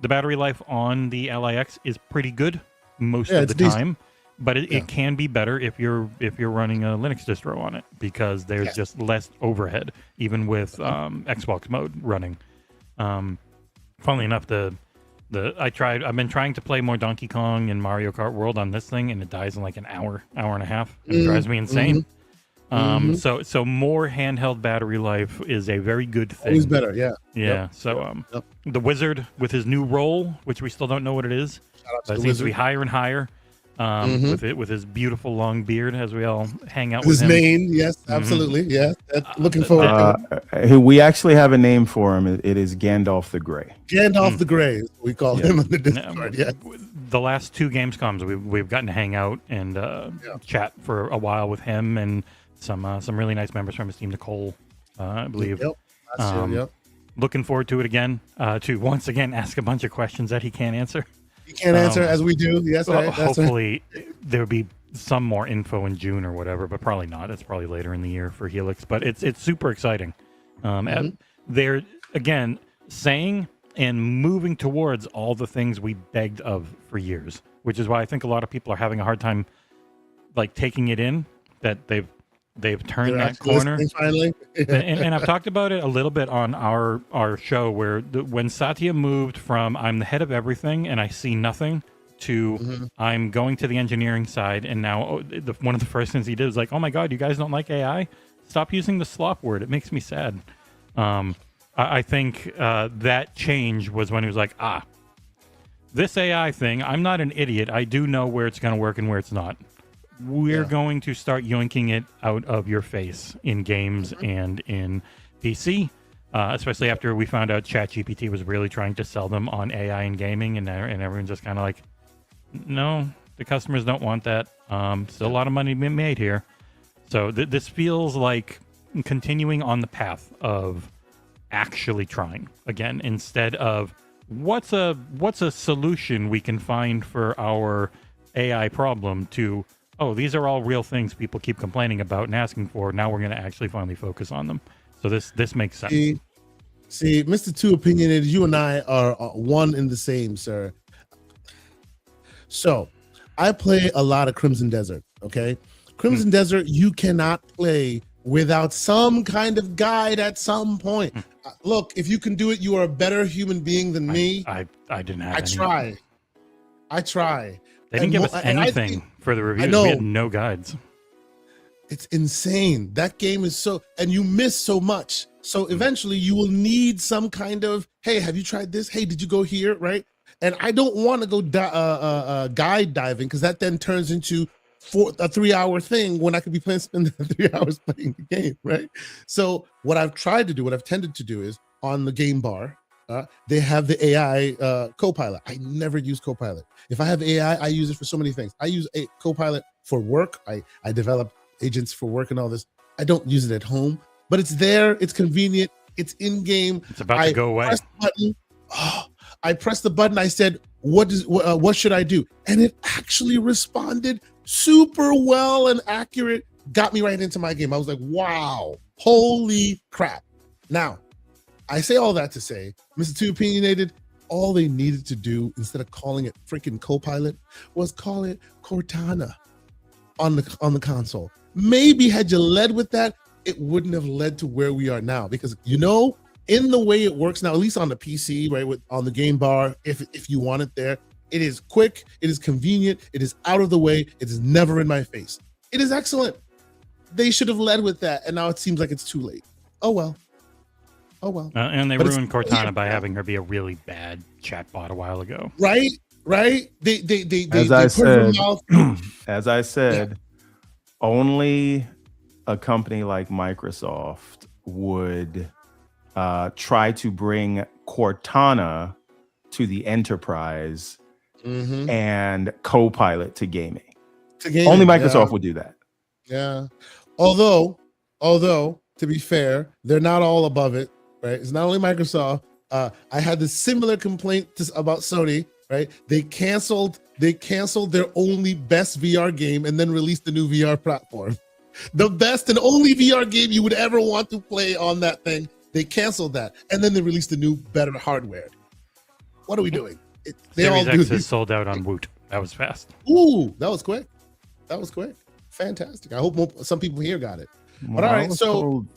the battery life on the LIX is pretty good most Yeah, of the it's decent. time, but Yeah. it can be better if you're running a Linux distro on it, because there's Yes. just less overhead, even with Xbox mode running. Funnily enough, I've been trying to play more Donkey Kong and Mario Kart World on this thing, and it dies in like an hour and a half. And it drives me insane. So more handheld battery life is a very good thing. Always better, yeah. Yeah. Yep. So Yep. the Wizard with his new role, which we still don't know what it is, Shout out to but it the seems to be Wizard. higher and higher. With his beautiful long beard as we all hang out His with him. name, yes, absolutely, yes. Looking forward to it. We actually have a name for him. It is Gandalf the Grey. Gandalf the Grey, we call him on the Yeah, Discord. Yeah, the last two Gamescoms, we've gotten to hang out and chat for a while with him and some really nice members from his team, Nicole, I believe. Yep. Last year, yep. Looking forward to it again, to once again ask a bunch of questions that he can't answer. You can't answer as we do. Yes, right. That's right. Hopefully there'll be some more info in June or whatever, but probably not. It's probably later in the year for Helix, but it's super exciting. They're again saying and moving towards all the things we begged of for years, which is why I think a lot of people are having a hard time like taking it in that they've turned They're that actually corner. listening finally. and I've talked about it a little bit on our show where when Satya moved from I'm the head of everything and I see nothing to I'm going to the engineering side, and now one of the first things he did was like, oh my god, you guys don't like AI? Stop using the slop word. It makes me sad. I think that change was when he was like, this AI thing, I'm not an idiot. I do know where it's going to work and where it's not. We're going to start yoinking it out of your face in games and in PC, especially after we found out ChatGPT was really trying to sell them on AI and gaming, and everyone's just kind of like, no, the customers don't want that. Still a lot of money being made here. So this feels like continuing on the path of actually trying again, instead of what's a solution we can find for our AI problem to, oh, these are all real things people keep complaining about and asking for. Now we're going to actually finally focus on them. So this makes sense. See, Mr. Two Opinionated, you and I are one and the same, sir. So I play a lot of Crimson Desert, okay? Crimson Desert, you cannot play without some kind of guide at some point. Look, if you can do it, you are a better human being than me. I didn't have I try. They didn't give us anything for the reviews. We had no guides. It's insane. That game is so, and you miss so much. So eventually you will need some kind of, hey, have you tried this? Hey, did you go here? Right? And I don't want to go guide diving, because that then turns into a 3-hour thing when I could be spending 3 hours playing the game, right? So what I've tended to do is on the game bar, they have the AI Copilot. I never use Copilot. If I have AI, I use it for so many things. I use a Copilot for work. I develop agents for work and all this. I don't use it at home, but it's there. It's convenient. It's in game. It's about to go away. Press the button. I pressed the button. I said, what should I do? And it actually responded super well and accurate. Got me right into my game. I was like, wow, holy crap. Now, I say all that to say, Mr. Two Opinionated, all they needed to do, instead of calling it freaking Copilot, was call it Cortana on the console. Maybe had you led with that, it wouldn't have led to where we are now. Because, in the way it works now, at least on the PC, right, on the game bar, if you want it there, it is quick, it is convenient, it is out of the way, it is never in my face. It is excellent. They should have led with that, and now it seems like it's too late. Oh well. And they ruined Cortana by having her be a really bad chatbot a while ago. Right. As I said, only a company like Microsoft would try to bring Cortana to the enterprise and Copilot to gaming. Only Microsoft would do that. Yeah. Although, to be fair, they're not all above it, right? It's not only Microsoft. I had the similar complaint about Sony, right? They canceled their only best VR game and then released the new VR platform. The best and only VR game you would ever want to play on that thing. They canceled that, and then they released the new, better hardware. What are we doing? They Series all do X these. is sold out on Woot. That was fast. Ooh, that was quick. That was quick. Fantastic. I hope some people here got it. But all right, so told,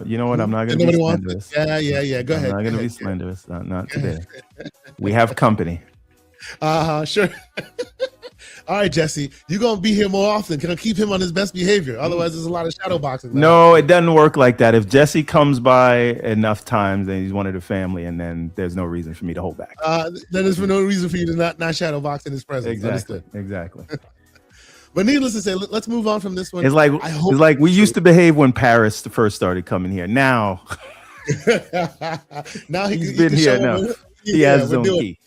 you know what? I'm not going to be slanderous. Yeah. Go ahead. I'm not going to be slanderous. Not today. We have company. Sure. All right, Jesse, you're gonna be here more often. Can I keep him on his best behavior? Otherwise, there's a lot of shadow boxing. No, it doesn't work like that. If Jesse comes by enough times, then he's one of the family, and then there's no reason for me to hold back. Then there's no reason for you to not shadow box in his presence. Exactly. Understood. Exactly. But needless to say, let's move on from this one. It's like we used to behave when Paris first started coming here. Now, now he's been here enough. He has his own key.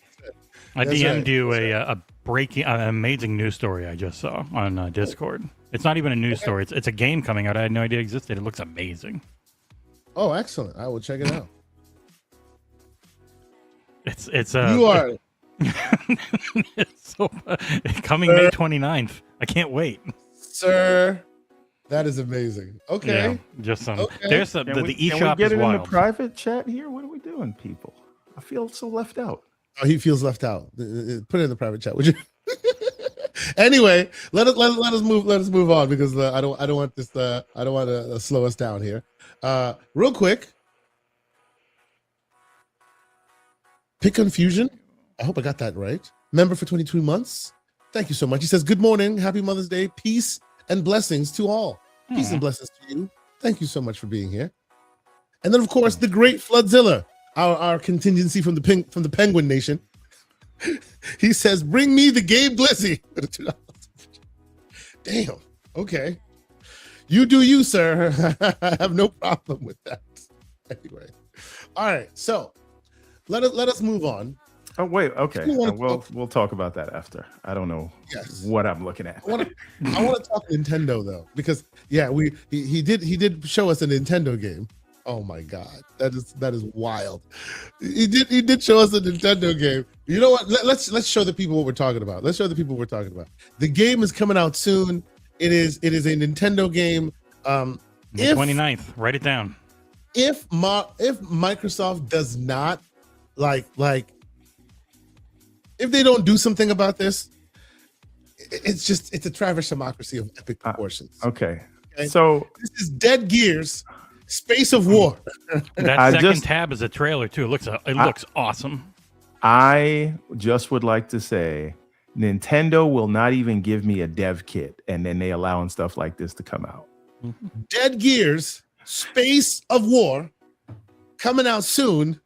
I DM'd you a breaking, an amazing news story I just saw on Discord. It's not even a news story. It's a game coming out. I had no idea it existed. It looks amazing. Oh, excellent! I will check it out. It's you are. It's coming May 29th. I can't wait, sir. That is amazing. Okay, yeah, just some. Okay. There's the eShop is wild. Can we get it in the private chat here? What are we doing, people? I feel so left out. Oh, he feels left out. Put it in the private chat, would you? Anyway, let us move on because I don't want this. I don't want to slow us down here. Real quick, Pick Confusion. I hope I got that right. Member for 22 months. Thank you so much. He says, "Good morning, happy Mother's Day, peace and blessings to all. Peace and blessings to you. Thank you so much for being here." And then, of course, the great Floodzilla. Our contingency from the Penguin Nation. He says, "Bring me the Gabe Blissey." Damn. Okay. You do you, sir. I have no problem with that. Anyway. All right. So let us move on. Oh wait. Okay. We'll talk about that after. I don't know what I'm looking at. I want to talk Nintendo though, because he did show us a Nintendo game. Oh my God, that is wild. He did show us a Nintendo game. You know what? Let's show the people what we're talking about. Let's show the people what we're talking about. The game is coming out soon. It is a Nintendo game. The 29th. Write it down. If Microsoft does not like if they don't do something about this, it's a Travis democracy of epic proportions. Okay. So this is Dead Gears. Space of War. That second tab is a trailer too. It looks awesome. I just would like to say Nintendo will not even give me a dev kit, and then they allowing stuff like this to come out. Dead Gears, Space of War, coming out soon,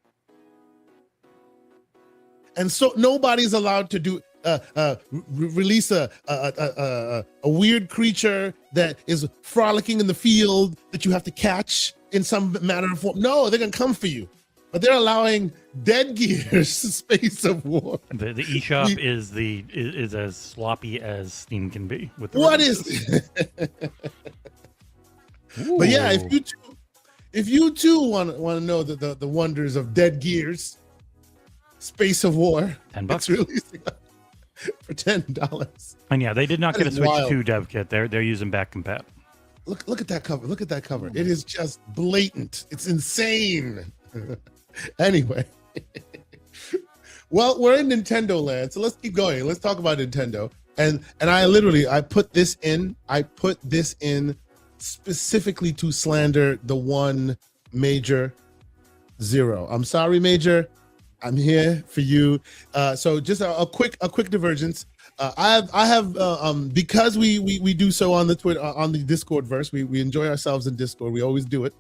and so nobody's allowed to do release a weird creature that is frolicking in the field that you have to catch in some manner of form. No, they're gonna come for you, but they're allowing Dead Gears Space of War. The eShop is as sloppy as Steam can be. With what is? But yeah, if you too want to know the wonders of Dead Gears Space of War, $10. It's releasing for $10. And yeah, they did not get a Switch 2 dev kit. They're using back compat. Look at that cover. Look at that cover. It is just blatant. It's insane. Anyway. Well, we're in Nintendo land, so let's keep going. Let's talk about Nintendo. And I put this in specifically to slander the one Major Zero. I'm sorry, Major. I'm here for you. So just a quick divergence. I have because we do so on the Twitter, on the Discord verse. We enjoy ourselves in Discord. We always do it.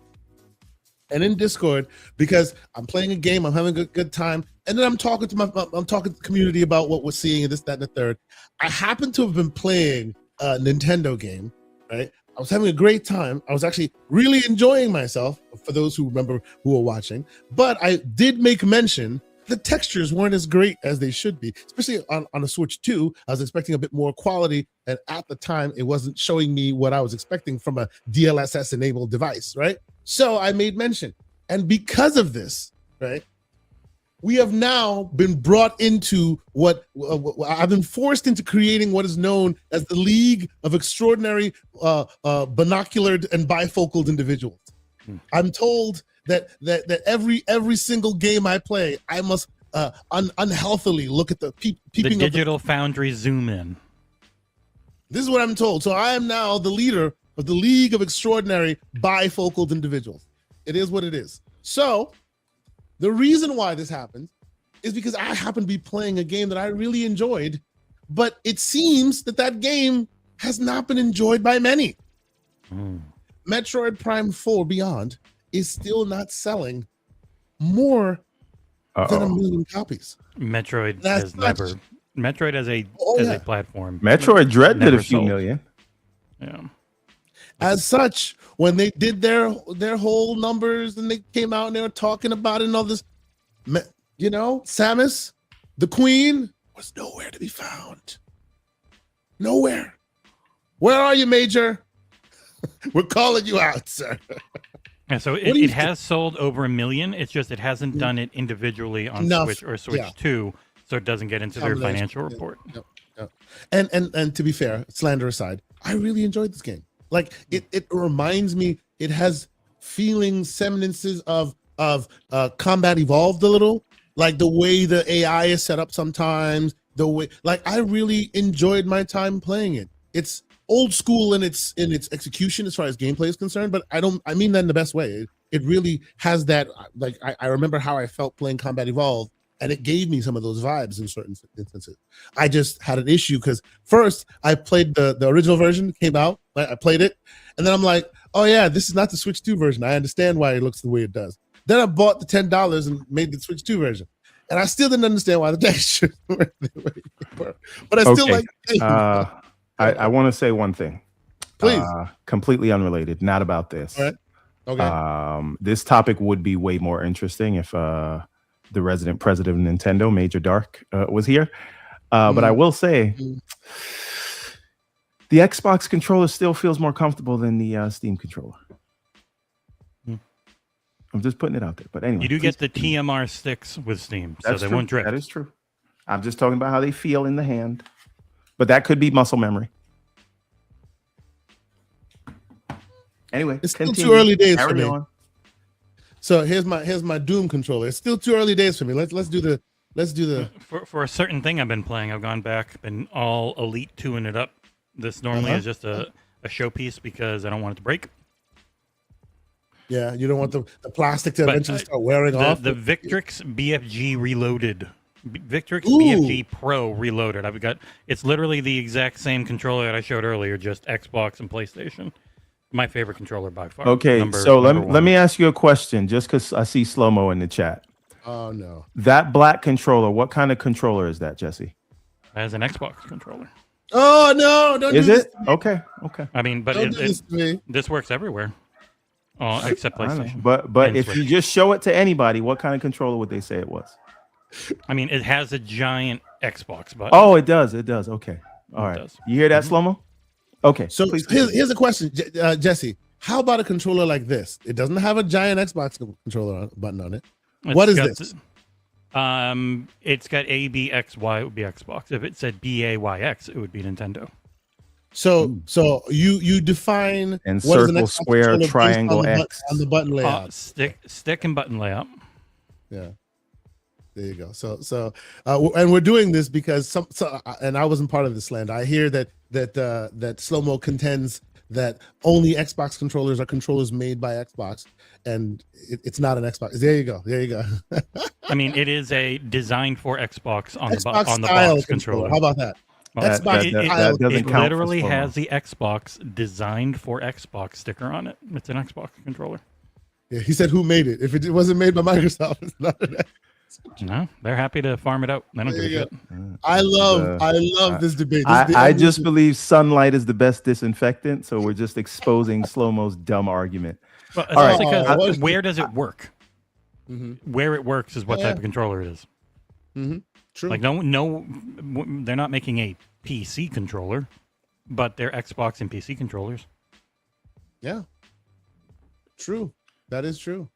And in Discord, because I'm playing a game, I'm having a good time, and then I'm talking to the community about what we're seeing and this, that, and the third. I happen to have been playing a Nintendo game, right? I was having a great time. I was actually really enjoying myself, for those who remember who are watching. But I did make mention the textures weren't as great as they should be, especially on a Switch 2. I was expecting a bit more quality, and at the time, it wasn't showing me what I was expecting from a DLSS-enabled device, right? So I made mention. And because of this, right, we have now been brought into what I've been forced into creating what is known as the League of Extraordinary Binoculared and Bifocaled Individuals. I'm told that every single game I play, I must unhealthily look at the The peeping digital foundry zoom in. This is what I'm told. So I am now the leader of the League of Extraordinary Bifocal Individuals. It is what it is. So the reason why this happens is because I happen to be playing a game that I really enjoyed, but it seems that game has not been enjoyed by many. Metroid Prime 4 Beyond is still not selling more than 1 million copies. Metroid has never. Metroid as a platform. Metroid Dread did a few sold. million. Yeah. As such, when they did their whole numbers and they came out and they were talking about it and all this, Samus, the queen, was nowhere to be found. Nowhere. Where are you, Major? We're calling you out, sir. Yeah, so it has sold over 1 million. It's just it hasn't done it individually on Switch or Switch 2, so it doesn't get into their financial report. Yep. And to be fair, slander aside, I really enjoyed this game. Like it reminds me, it has feelings, semblances of Combat Evolved a little, like the way the AI is set up sometimes, the way, like I really enjoyed my time playing it. It's old school in its execution as far as gameplay is concerned, but I mean that in the best way. It really has that, like I remember how I felt playing Combat Evolved, and it gave me some of those vibes in certain instances. I just had an issue because first I played the original version, came out, I played it, and then I'm like, oh yeah, this is not the Switch 2 version. I understand why it looks the way it does. Then I bought the $10 and made the Switch 2 version, and I still didn't understand why the textures were the way they were. But I still like the game. I want to say one thing. Please. Completely unrelated, not about this. All right. Okay. This topic would be way more interesting if the resident president of Nintendo, Major Dark, was here. But I will say the Xbox controller still feels more comfortable than the Steam controller. I'm just putting it out there. But anyway. You do get the TMR sticks with Steam, so they won't drift. That is true. I'm just talking about how they feel in the hand. But that could be muscle memory. Anyway, it's still too early days for me. On. So here's my Doom controller. It's still too early days for me. Let's do the for a certain thing I've been playing. I've gone back, been all Elite 2ing it up. This normally is just a showpiece because I don't want it to break. Yeah, you don't want the plastic to eventually start wearing off. The Victrix BFG Reloaded. Victrix BFG Pro Reloaded. It's literally the exact same controller that I showed earlier, just Xbox and PlayStation. My favorite controller by far. Okay, so let me ask you a question, just because I see slow-mo in the chat. Oh no. That black controller, what kind of controller is that, Jesse? As an Xbox controller. Oh no, don't is do it? This Okay. I mean, but this works everywhere. Except PlayStation. But if you just show it to anybody, what kind of controller would they say it was? I mean, it has a giant Xbox button. Oh, it does. It does. Okay. All right. You hear that, slow-mo? Okay. So here's a question, Jesse. How about a controller like this? It doesn't have a giant Xbox controller button on it. What is this? It's got A, B, X, Y. It would be Xbox. If it said B, A, Y, X, it would be Nintendo. So you define and what circle, square, triangle, X on the button layout. Stick and button layout. Yeah. There you go. So and we're doing this because and I wasn't part of this land. I hear that Slow-Mo contends that only Xbox controllers are controllers made by Xbox, and it's not an Xbox. There you go. I mean, it is a designed for Xbox on the box controller. How about that? It literally has the Xbox designed for Xbox sticker on it. It's an Xbox controller. Yeah, he said who made it. If it wasn't made by Microsoft, it's not an Xbox. No, they're happy to farm it out. They don't give a shit. I love this debate. I just believe sunlight is the best disinfectant, so we're just exposing Slow-Mo's dumb argument. Well, all right. Where does it work? Where it works is what type of controller it is. True. Like no, they're not making a PC controller, but they're Xbox and PC controllers. Yeah. True. That is true.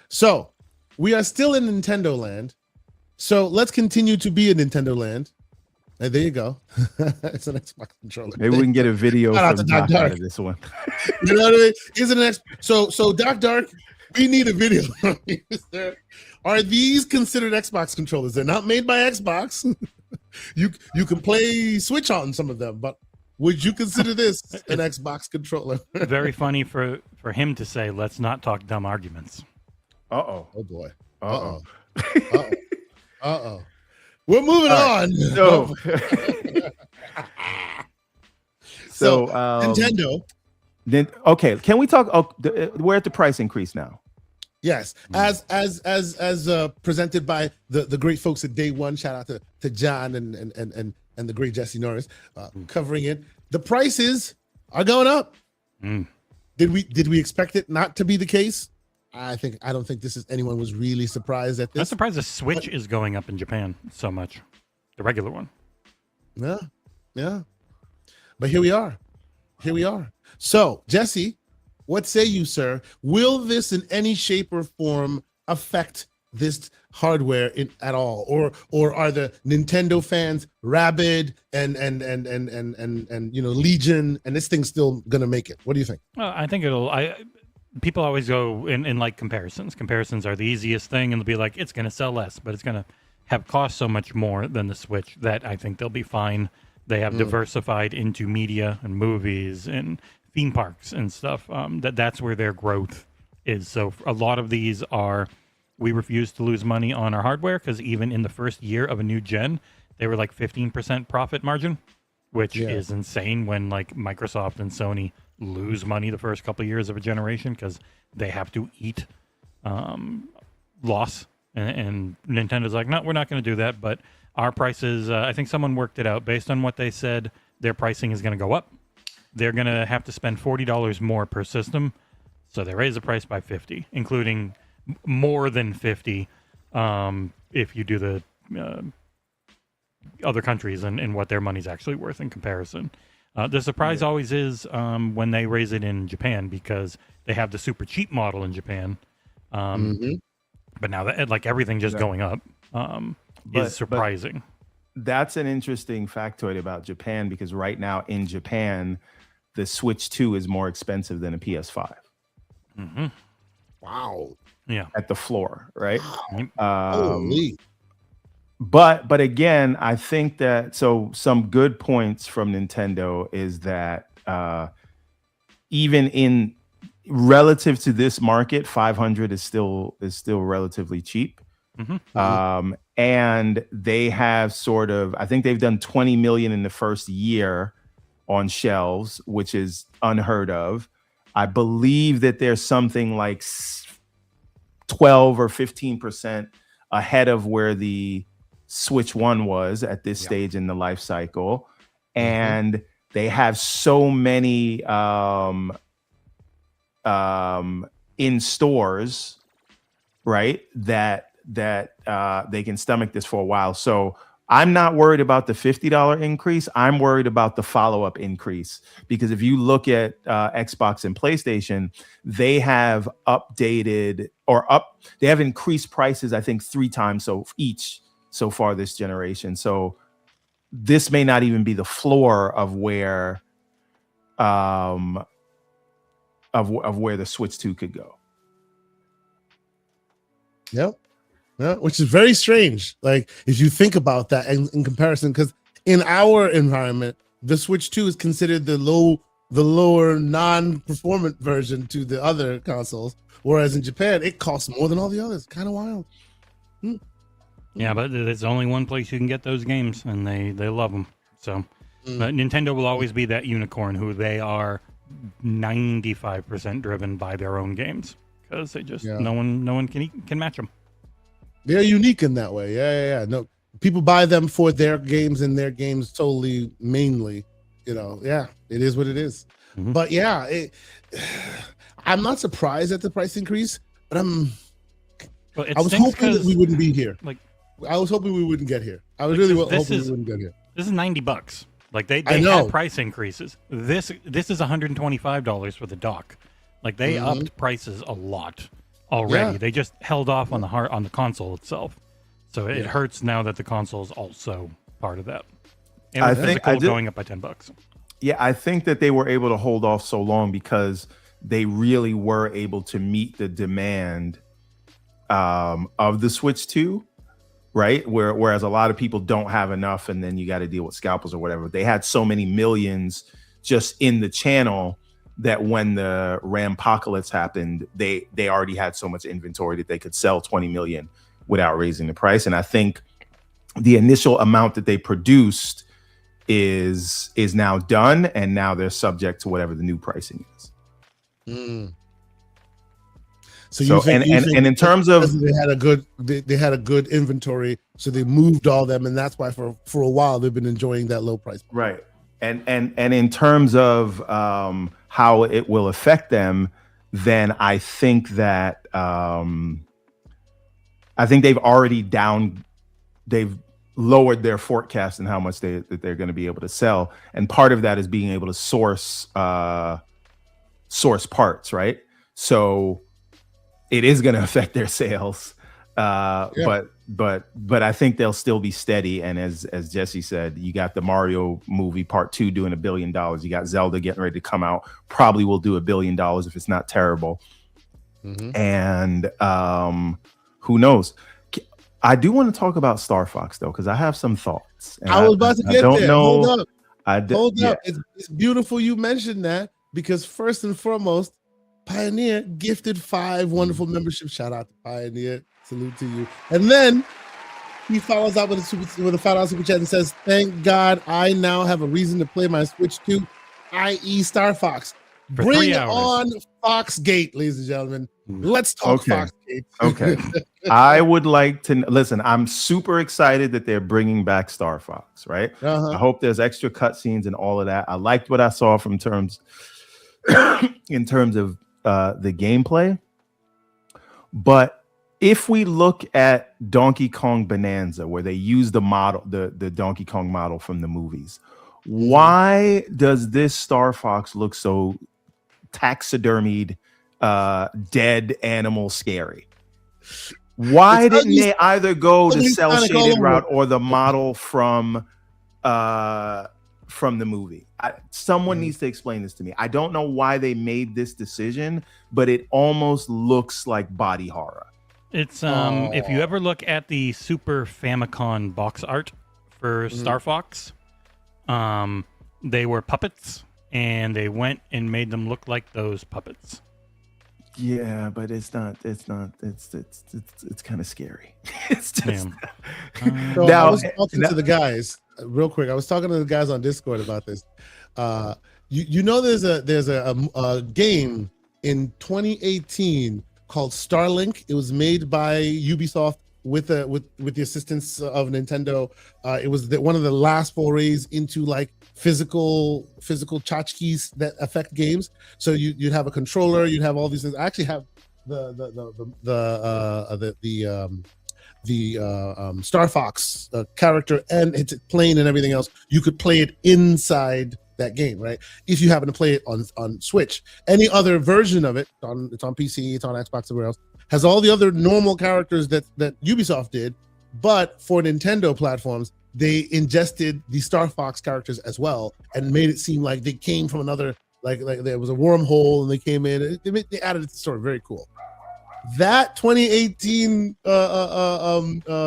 So we are still in Nintendo land. So let's continue to be in Nintendo land. And there you go. It's an Xbox controller. Maybe we can get a video from Doc out of this one. You know what I mean? So Doc Dark, we need a video from you, sir. Are these considered Xbox controllers? They're not made by Xbox. You can play Switch on some of them, but would you consider this an Xbox controller? Very funny for him to say, "Let's not talk dumb arguments." Uh-oh. Oh boy. Uh-oh. Uh-oh. Uh-oh. We're moving on. So Nintendo. Then okay, can we talk? We're at the price increase now. Yes, as presented by the great folks at Day One. Shout out to John and the great Jesse Norris covering it. The prices are going up. Did we expect it not to be the case? I don't think anyone was really surprised at this. I'm surprised the Switch is going up in Japan so much, the regular one. Yeah. But here we are. So, Jesse, what say you, sir? Will this in any shape or form affect this hardware at all, or are the Nintendo fans rabid and Legion, and this thing's still gonna make it? What do you think? I think people always go in like comparisons. Comparisons are the easiest thing, and they'll be like, it's gonna sell less, but it's gonna have cost so much more than the Switch that I think they'll be fine. They have diversified into media and movies and theme parks and stuff. That's where their growth is. So a lot of these we refuse to lose money on our hardware, because even in the first year of a new gen, they were like 15% profit margin, which is insane when like Microsoft and Sony lose money the first couple of years of a generation because they have to eat loss. And Nintendo's like, no, we're not going to do that. But our prices, I think someone worked it out based on what they said. Their pricing is going to go up. They're going to have to spend $40 more per system. So they raise the price by 50, including more than 50 if you do the other countries and what their money's actually worth in comparison. The surprise always is when they raise it in Japan, because they have the super cheap model in Japan. But now that like everything just going up is surprising. That's an interesting factoid about Japan, because right now in Japan, the Switch 2 is more expensive than a PS5. Wow. Yeah. At the floor, right? Holy. But again, I think that some good points from Nintendo is that even in relative to this market, 500 is still relatively cheap. And they have I think they've done 20 million in the first year on shelves, which is unheard of. I believe that there's something like 12 or 15% ahead of where the Switch 1 was at this stage in the life cycle. And they have so many in stores, right, that they can stomach this for a while. So I'm not worried about the $50 increase. I'm worried about the follow-up increase, because if you look at Xbox and PlayStation, they have updated they have increased prices, I think 3 times so far this generation. So this may not even be the floor of where of where the Switch 2 could go. Yep. Yeah, which is very strange. Like, if you think about that in comparison, because in our environment, the Switch 2 is considered the lower non-performant version to the other consoles, whereas in Japan, it costs more than all the others. Kind of wild. Yeah, but there's only one place you can get those games, and they love them. So, but Nintendo will always be that unicorn who they are 95% driven by their own games, because they just no one can match them. They're unique in that way. Yeah. No, people buy them for their games and their games solely, mainly. It is what it is. But I'm not surprised at the price increase, but I was hoping that we wouldn't be here. I was hoping we wouldn't get here. I was really hoping we wouldn't get here. This is $90. Like they had price increases. This is $125 for the dock. Like they upped prices a lot already. Yeah. They just held off on the console itself. So it hurts now that the console is also part of that. And I think going up by $10. Yeah, I think that they were able to hold off so long because they really were able to meet the demand of the Switch 2, right? Whereas a lot of people don't have enough, and then you got to deal with scalpers or whatever. They had so many millions just in the channel that when the Rampocalypse happened, they already had so much inventory that they could sell 20 million without raising the price. And I think the initial amount that they produced is now done, and now they're subject to whatever the new pricing is. So you think, and in terms of they had a good inventory, so they moved all them, and that's why for a while they've been enjoying that low price. Right. And in terms of how it will affect them, then I think that they've lowered their forecast and how much that they're going to be able to sell, and part of that is being able to source parts, right? So it is going to affect their sales, but I think they'll still be steady. And as Jesse said, you got the Mario movie Part 2 doing $1 billion. You got Zelda getting ready to come out, probably will do $1 billion if it's not terrible. And who knows? I do want to talk about Star Fox though, because I have some thoughts. And I was about to get there. Hold up. Hold up. It's beautiful you mentioned that, because first and foremost, Pioneer gifted 5 wonderful memberships. Shout out to Pioneer. Salute to you. And then he follows up with a $5 super chat and says, "Thank God I now have a reason to play my Switch 2, i.e. Star Fox. For Bring 3 hours. on Foxgate, ladies and gentlemen. Let's talk Foxgate." Okay. I would like to listen. I'm super excited that they're bringing back Star Fox, right? I hope there's extra cutscenes and all of that. I liked what I saw in terms of the gameplay. But if we look at Donkey Kong Bonanza, where they use the model, the Donkey Kong model from the movies, why does this Star Fox look so taxidermied, dead animal scary? Why didn't they either go the cell shaded route or the model from the movie? Someone needs to explain this to me. I don't know why they made this decision, but it almost looks like body horror. It's if you ever look at the Super Famicom box art for Star Fox, they were puppets, and they went and made them look like those puppets. Yeah, but it's not. It's kind of scary. It's just. So I was talking to the guys real quick. I was talking to the guys on Discord about this. You know, there's a game in 2018 called Starlink. It was made by Ubisoft with the assistance of Nintendo. It was one of the last forays into like physical tchotchkes that affect games. So you'd have a controller, you'd have all these things. I actually have the Star Fox character and its plane and everything else. You could play it inside that game, right? If you happen to play it on Switch. Any other version of it, it's on PC, it's on Xbox, everywhere else, has all the other normal characters that Ubisoft did, but for Nintendo platforms, they ingested the Star Fox characters as well and made it seem like they came from another, like there was a wormhole and they came in. They added it to the story. Very cool. That 2018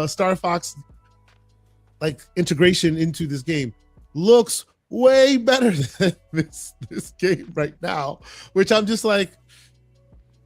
Star Fox like integration into this game looks way better than this game right now, which I'm just like.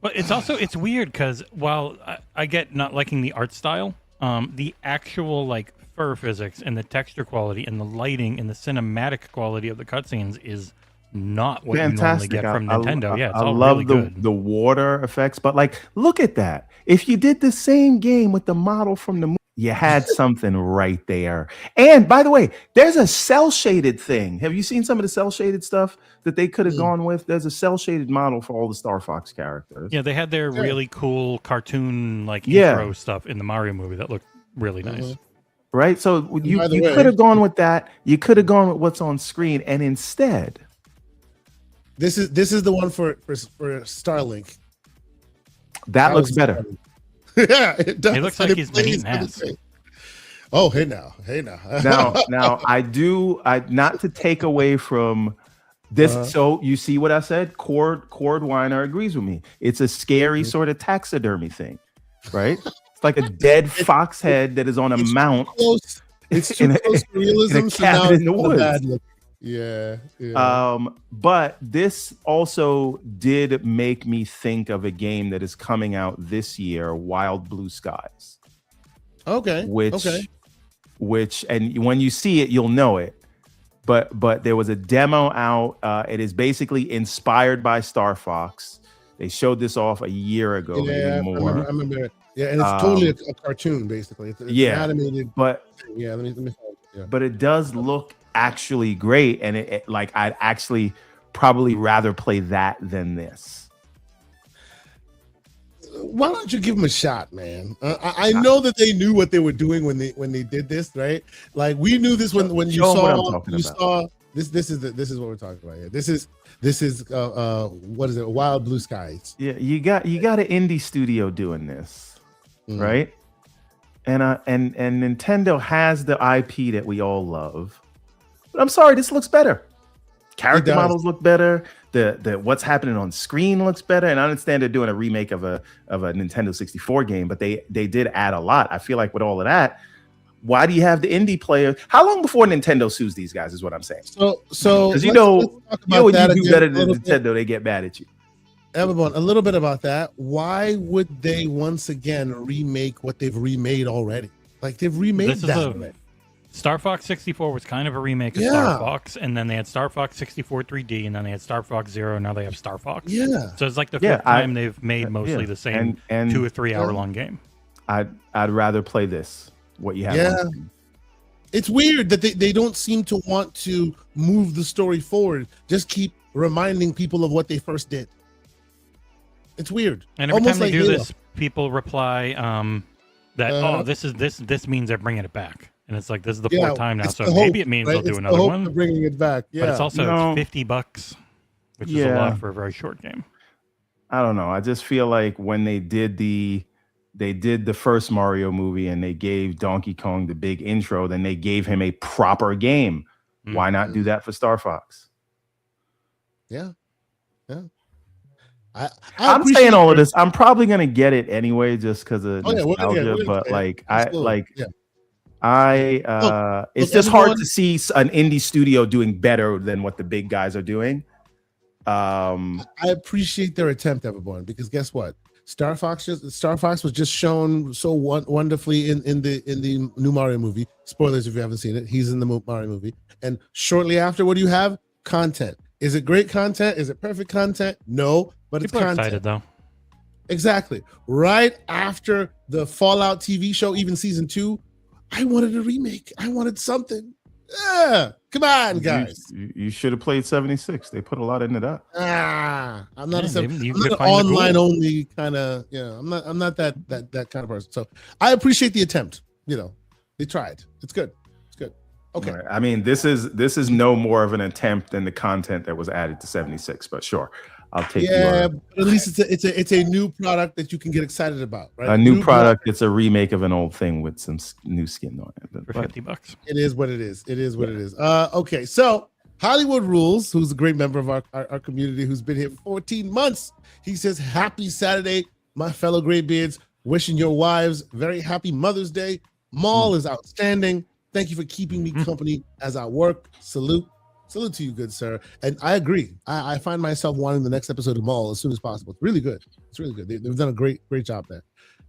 But it's weird because while I get not liking the art style, the actual like fur physics and the texture quality and the lighting and the cinematic quality of the cutscenes is not what you normally get from Nintendo. It's all love really good. the water effects, but like, look at that. If you did the same game with the model from the movie, you had something right there. And by the way, there's a cell shaded thing. Have you seen some of the cell shaded stuff that they could have gone with? There's a cell shaded model for all the Star Fox characters. Yeah, they had their really cool cartoon like intro stuff in the Mario movie that looked really nice. Right? So you could have gone with that. You could have gone with what's on screen, and instead, this is the one for Starlink. That looks better. Yeah, it does. It looks like he's been eating ass. Oh, hey now. now I not to take away from this. So you see what I said? Cord Weiner agrees with me. It's a scary sort of taxidermy thing. right? It's like a dead fox head that is on a mount. Close. It's too close to realism. In a cabin in the woods. Yeah, yeah. But this also did make me think of a game that is coming out this year, Wild Blue Skies. Okay. Which, and when you see it, you'll know it. But there was a demo out. It is basically inspired by Star Fox. They showed this off a year ago, maybe more. I remember it. Yeah, and it's totally a cartoon, basically. It's animated. But yeah, let me but it does look actually great, and it like I'd actually probably rather play that than this. Why don't you give them a shot, man? I know that they knew what they were doing when they did this, right? Like we knew this when you saw this. This is what we're talking about here. This is what is it? Wild Blue Skies. Yeah, you got an indie studio doing this, right? And Nintendo has the IP that we all love. But I'm sorry, this looks better. Character models look better. The what's happening on screen looks better. And I understand they're doing a remake of a Nintendo 64 game, but they did add a lot. I feel like with all of that, why do you have the indie player? How long before Nintendo sues these guys is what I'm saying. So because you know when you do better than Nintendo, they get mad at you. Everborn, a little bit about that. Why would they once again remake what they've remade already? Like they've remade that already. Star Fox 64 was kind of a remake of Star Fox, and then they had Star Fox 64 3D, and then they had Star Fox Zero, and now they have Star Fox. Yeah. So it's like the fifth time they've made mostly the same and 2 or 3 hour long game. I'd rather play this. What you have. Yeah. It's weird that they don't seem to want to move the story forward. Just keep reminding people of what they first did. It's weird. And every time they do this, people reply that this means they're bringing it back. And it's like, this is the fourth time now, so maybe it means they'll do another one. Bringing it back, yeah. But it's also $50, which is a lot for a very short game. I don't know. I just feel like when they did the first Mario movie and they gave Donkey Kong the big intro, then they gave him a proper game. Why not do that for Star Fox? Yeah. I'm saying all of this. I'm probably gonna get it anyway, just because of nostalgia. It's just hard to see an indie studio doing better than what the big guys are doing. I appreciate their attempt, Everborn, because guess what? Star Fox was just shown so wonderfully in the new Mario movie. Spoilers if you haven't seen it. He's in the Mario movie, and shortly after, what do you have? Content. Is it great content? Is it perfect content? No, but it's content. Excited though. Exactly. Right after the Fallout TV show, even season 2, I wanted a remake. I wanted something. Yeah, come on, guys. You should have played 76. They put a lot into that. I'm not an online only kind of. Yeah, I'm not that kind of person. So I appreciate the attempt. You know, they tried. It's good. Okay. Right. I mean, this is no more of an attempt than the content that was added to 76. But sure, I'll take. Yeah, but at least it's a new product that you can get excited about, right? A new product. It's a remake of an old thing with some new skin on it. For $50. It is what it is. It is what it is. Okay, so Hollywood Rules, who's a great member of our community, who's been here for 14 months. He says, "Happy Saturday, my fellow graybeards. Wishing your wives very happy Mother's Day. Maul is outstanding. Thank you for keeping me company as I work. Salute to you, good sir." And I agree. I find myself wanting the next episode of Maul as soon as possible. It's really good. They've done a great job there.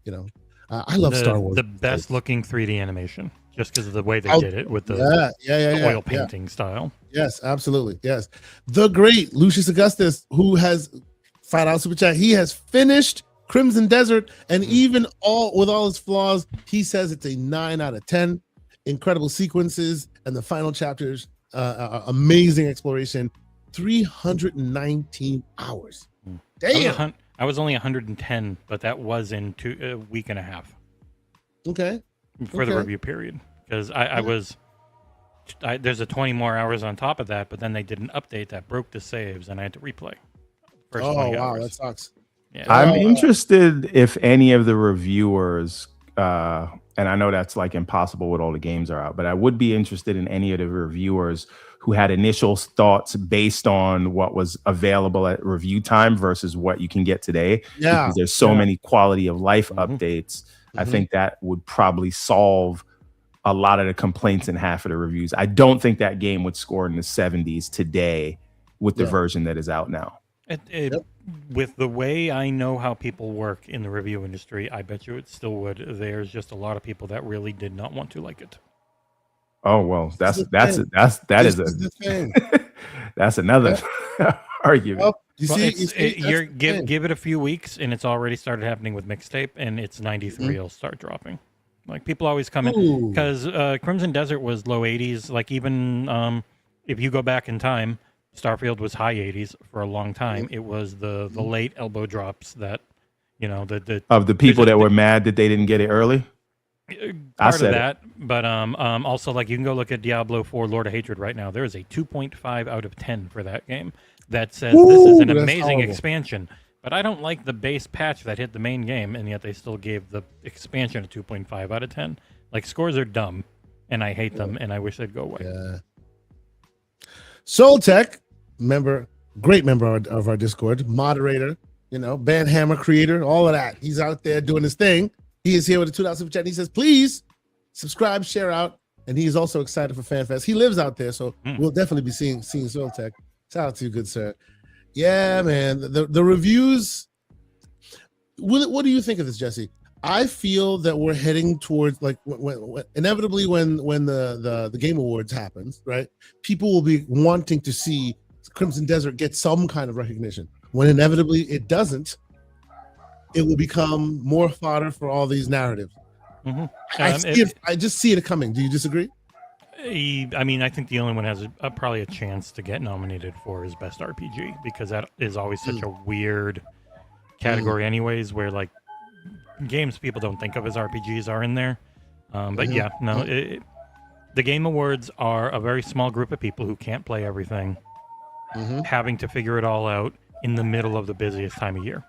You know, I love Star Wars. The best looking 3D animation, just because of the way they did it with the oil painting style. Yes, absolutely. Yes, the great Lucius Augustus, who has $5 super chat. He has finished Crimson Desert, and even with all its flaws, he says it's a 9 out of 10. Incredible sequences and the final chapters, amazing exploration. 319 hours. Damn. I was only 110, but that was in a week and a half. Okay. For the review period, because there's a 20 more hours on top of that, but then they did an update that broke the saves, and I had to replay. Wow, that sucks. Yeah. I'm interested if any of the reviewers And I know that's like impossible with all the games are out, but I would be interested in any of the reviewers who had initial thoughts based on what was available at review time versus what you can get today. Yeah. Because there's so many quality of life updates. I think that would probably solve a lot of the complaints in half of the reviews. I don't think that game would score in the 70s today with the version that is out now. With the way I know how people work in the review industry, I bet you it still would. There's just a lot of people that really did not want to like it. Oh well, that's the thing. That's another argument. Well, give it a few weeks, and it's already started happening with mixtape, and it's 93 will start dropping. Like people always come in because Crimson Desert was low 80s. Like even if you go back in time, Starfield was high 80s for a long time. It was the late elbow drops that, you know, the people that were mad that they didn't get it early. Part of that, but also like you can go look at Diablo 4 Lord of Hatred right now. There is a 2.5 out of 10 for that game that says this is an amazing expansion. But I don't like the base patch that hit the main game, and yet they still gave the expansion a 2.5 out of 10. Like scores are dumb, and I hate them, and I wish they'd go away. Yeah. Soltech, great member of our Discord, moderator, you know, Bandhammer creator, all of that. He's out there doing his thing. He is here with a $2 super chat. And he says, please subscribe, share out. And he's also excited for FanFest. He lives out there, so we'll definitely be seeing Soltech. Shout out to you, good sir. Yeah, man. The reviews. What do you think of this, Jesse? I feel that we're heading towards like when inevitably when the Game Awards happens, right? People will be wanting to see Crimson Desert get some kind of recognition. When inevitably it doesn't, it will become more fodder for all these narratives. I just see it coming. Do you disagree? I mean, I think the only one has probably a chance to get nominated for is Best RPG, because that is always such a weird category anyways, where like games people don't think of as RPGs are in there. But the Game Awards are a very small group of people who can't play everything, having to figure it all out in the middle of the busiest time of year.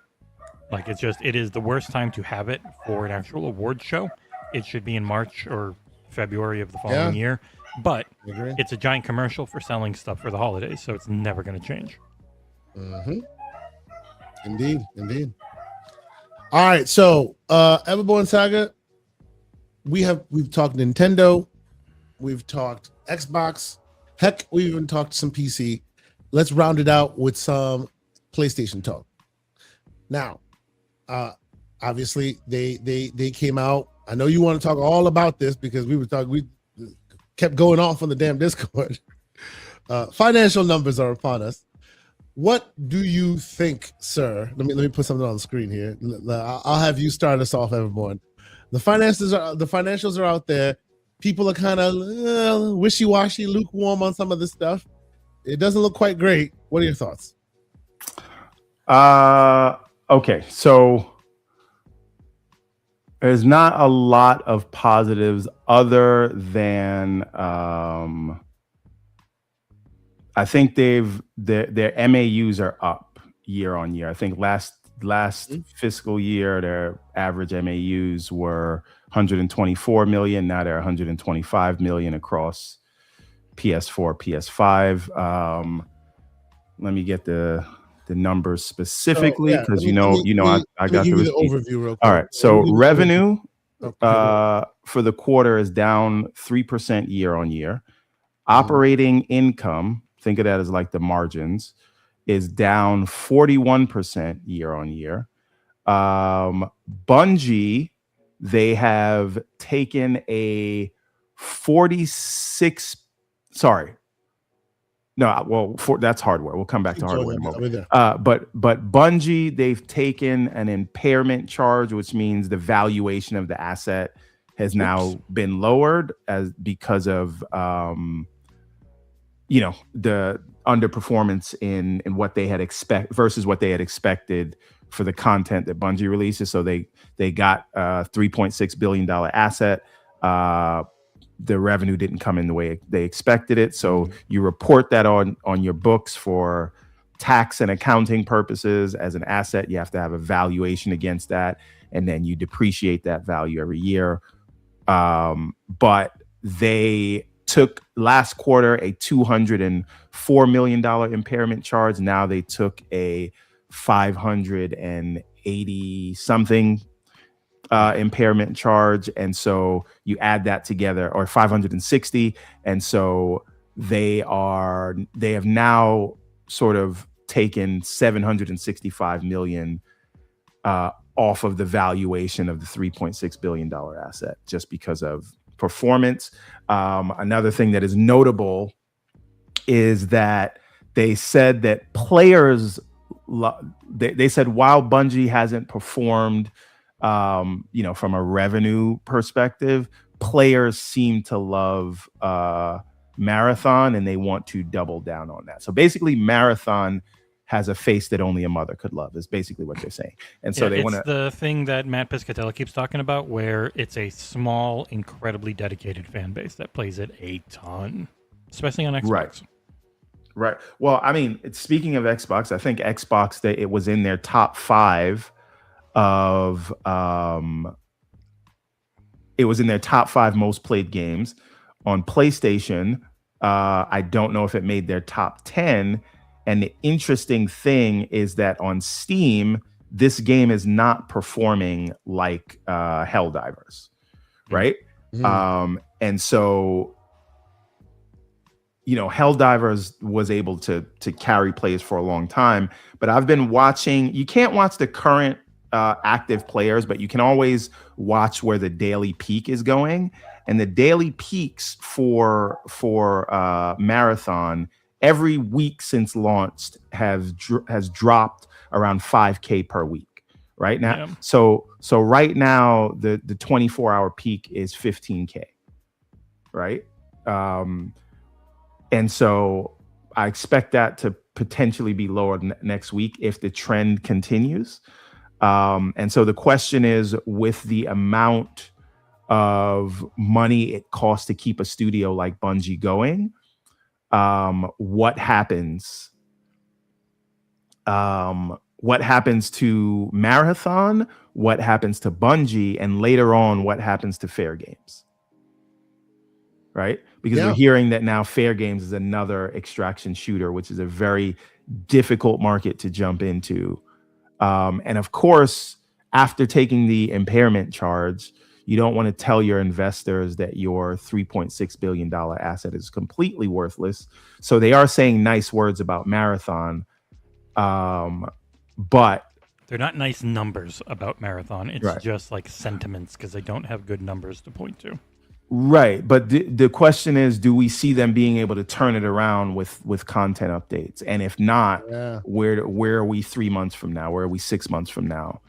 Like it is the worst time to have it for an actual award show. It should be in March or February of the following year. But it's a giant commercial for selling stuff for the holidays, so it's never going to change. Indeed. All right, so Everborn Saga, we've talked Nintendo, we've talked Xbox, heck, we even talked some PC. Let's round it out with some PlayStation talk. Now, obviously they came out. I know you want to talk all about this because we kept going off on the damn Discord. Financial numbers are upon us. What do you think, sir? Let me put something on the screen here. I'll have you start us off, Everborn. The financials are out there. People are kind of wishy-washy, lukewarm on some of this stuff. It doesn't look quite great. What are your thoughts? Okay, so there's not a lot of positives other than I think their MAUs are up year on year. I think last fiscal year their average MAUs were 124 million. Now they're 125 million across PS4, PS5. Let me get the numbers specifically because I got the overview real quick. All right, so revenue for the quarter is down 3% year on year. Operating income, think of that as like the margins, is down 41% year on year. Bungie, they have taken a 46. Sorry. No, well, that's hardware. We'll come back to hardware in a moment. But Bungie, they've taken an impairment charge, which means the valuation of the asset has now been lowered because of the underperformance in what they had versus what they had expected for the content that Bungie releases. So they got a $3.6 billion asset. The revenue didn't come in the way they expected it. So you report that on your books for tax and accounting purposes as an asset. You have to have a valuation against that. And then you depreciate that value every year. But they took last quarter a $204 million impairment charge. Now they took a 580 something impairment charge. And so you add that together, or 560. And so they have now sort of taken 765 million off of the valuation of the $3.6 billion asset just because of performance. Another thing that is notable is that they said that players, they said while Bungie hasn't performed, from a revenue perspective, players seem to love Marathon and they want to double down on that. So basically Marathon has a face that only a mother could love, is basically what they're saying. And so they want to. It's the thing that Matt Piscatella keeps talking about, where it's a small, incredibly dedicated fan base that plays it a ton, especially on Xbox. Right. Well, I mean, speaking of Xbox, I think Xbox, it was in their top 5 of it was in their top 5 most played games. On PlayStation, I don't know if it made their top 10. And the interesting thing is that on Steam, this game is not performing like Helldivers, right? And so, Helldivers was able to carry plays for a long time. But I've been watching. You can't watch the current active players, but you can always watch where the daily peak is going. And the daily peaks for Marathon every week since launched has dropped around 5K per week right now. Yeah. So right now the 24-hour peak is 15K, right? And so I expect that to potentially be lower next week if the trend continues. And so the question is, with the amount of money it costs to keep a studio like Bungie going, what happens? What happens to Marathon? What happens to Bungie? And later on, what happens to Fair Games? Right? Because we're hearing that now Fair Games is another extraction shooter, which is a very difficult market to jump into. And of course, after taking the impairment charge, you don't want to tell your investors that your $3.6 billion asset is completely worthless. So they are saying nice words about Marathon, but they're not nice numbers about Marathon. It's just like sentiments, because they don't have good numbers to point to. Right. But the question is, do we see them being able to turn it around with content updates? And if not, where are we 3 months from now? Where are we 6 months from now?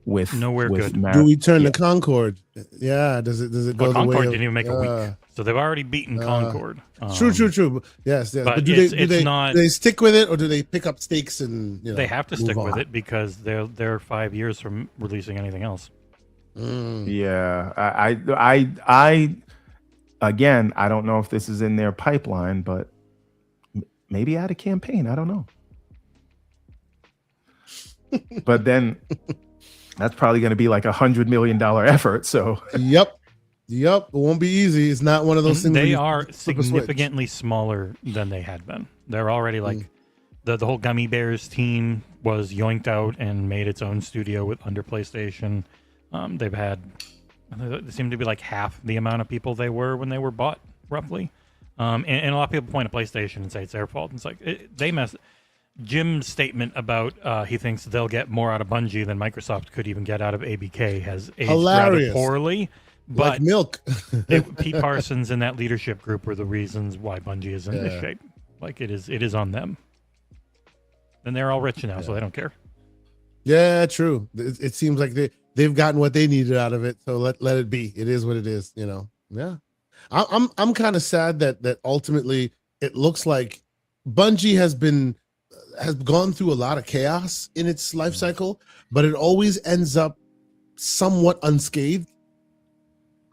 Nowhere good. Do we turn to Concord? Yeah. Does it go the way Concord of, didn't even make a week, so they've already beaten Concord. True. Yes. But do they stick with it, or do they pick up stakes and they have to stick with it because they're 5 years from releasing anything else. Yeah. I again, I don't know if this is in their pipeline, but maybe add a campaign. I don't know. But then that's probably going to be like $100 million effort. So yep, it won't be easy. It's not one of those things. They are significantly smaller than they had been. They're already like the whole Gummy Bears team was yoinked out and made its own studio under PlayStation. They seem to be like half the amount of people they were when they were bought, roughly. And a lot of people point to PlayStation and say it's their fault. It's like they messed. Jim's statement about he thinks they'll get more out of Bungie than Microsoft could even get out of ABK has aged rather poorly. But like milk. Pete Parsons and that leadership group were the reasons why Bungie is in this shape. Like it is on them. And they're all rich now, so they don't care. Yeah, true. It seems like they've gotten what they needed out of it, so let it be. It is what it is, Yeah, I'm kind of sad that ultimately it looks like Bungie has gone through a lot of chaos in its life cycle, but it always ends up somewhat unscathed.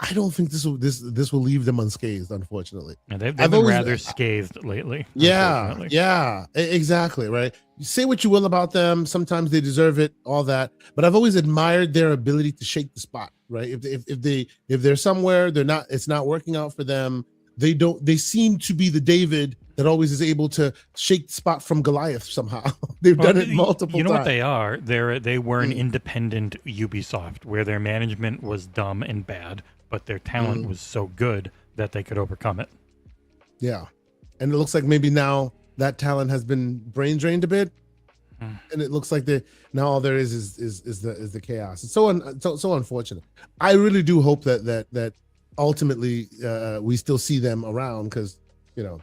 I don't think this will leave them unscathed, unfortunately. And they've been rather scathed lately. Yeah, exactly, right? You say what you will about them, sometimes they deserve it, all that, but I've always admired their ability to shake the spot, right? If they're somewhere, it's not working out for them, they seem to be the David that always is able to shake the spot from Goliath somehow. They've done it multiple times. You know what they are? They were an independent Ubisoft where their management was dumb and bad, but their talent was so good that they could overcome it. Yeah. And it looks like maybe now that talent has been brain drained a bit. And it looks like now all there is the chaos. It's so unfortunate. I really do hope that ultimately we still see them around, because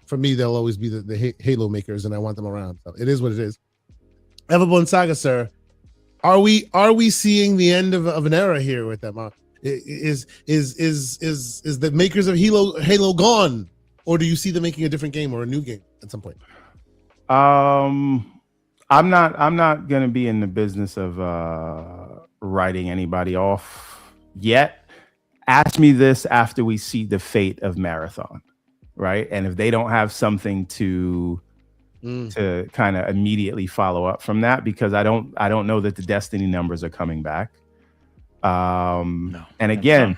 for me they'll always be the Halo makers, and I want them around. So it is what it is. Everborn Saga, sir. Are we seeing the end of an era here with them? Is the makers of Halo gone, or do you see them making a different game or a new game at some point? I'm not gonna be in the business of writing anybody off yet. Ask me this after we see the fate of Marathon, right? And if they don't have something to kind of immediately follow up from that, because I don't know that the Destiny numbers are coming back. No, and again,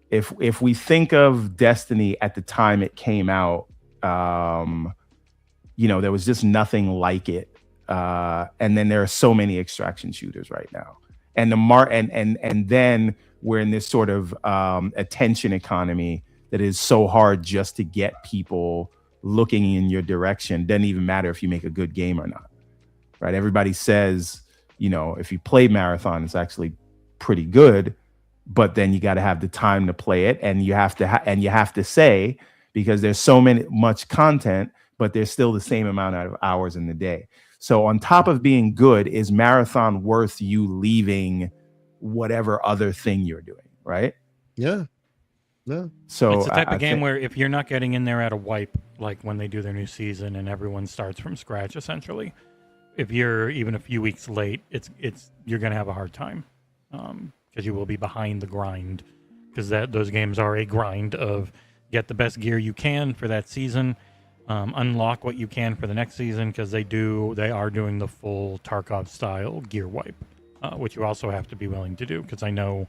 if we think of Destiny at the time it came out, there was just nothing like it. And then there are so many extraction shooters right now, and and then we're in this sort of attention economy that is so hard just to get people looking in your direction. Doesn't even matter if you make a good game or not, right? Everybody says, if you play Marathon, it's actually pretty good, but then you got to have the time to play it, and you have to say, because there's so much content, but there's still the same amount of hours in the day. So on top of being good, is Marathon worth you leaving whatever other thing you're doing, right? Yeah. No. So it's the type of game where if you're not getting in there at a wipe, like when they do their new season and everyone starts from scratch, essentially, if you're even a few weeks late, you're gonna have a hard time, because you will be behind the grind, because those games are a grind of get the best gear you can for that season, unlock what you can for the next season, because they are doing the full Tarkov style gear wipe, which you also have to be willing to do, because I know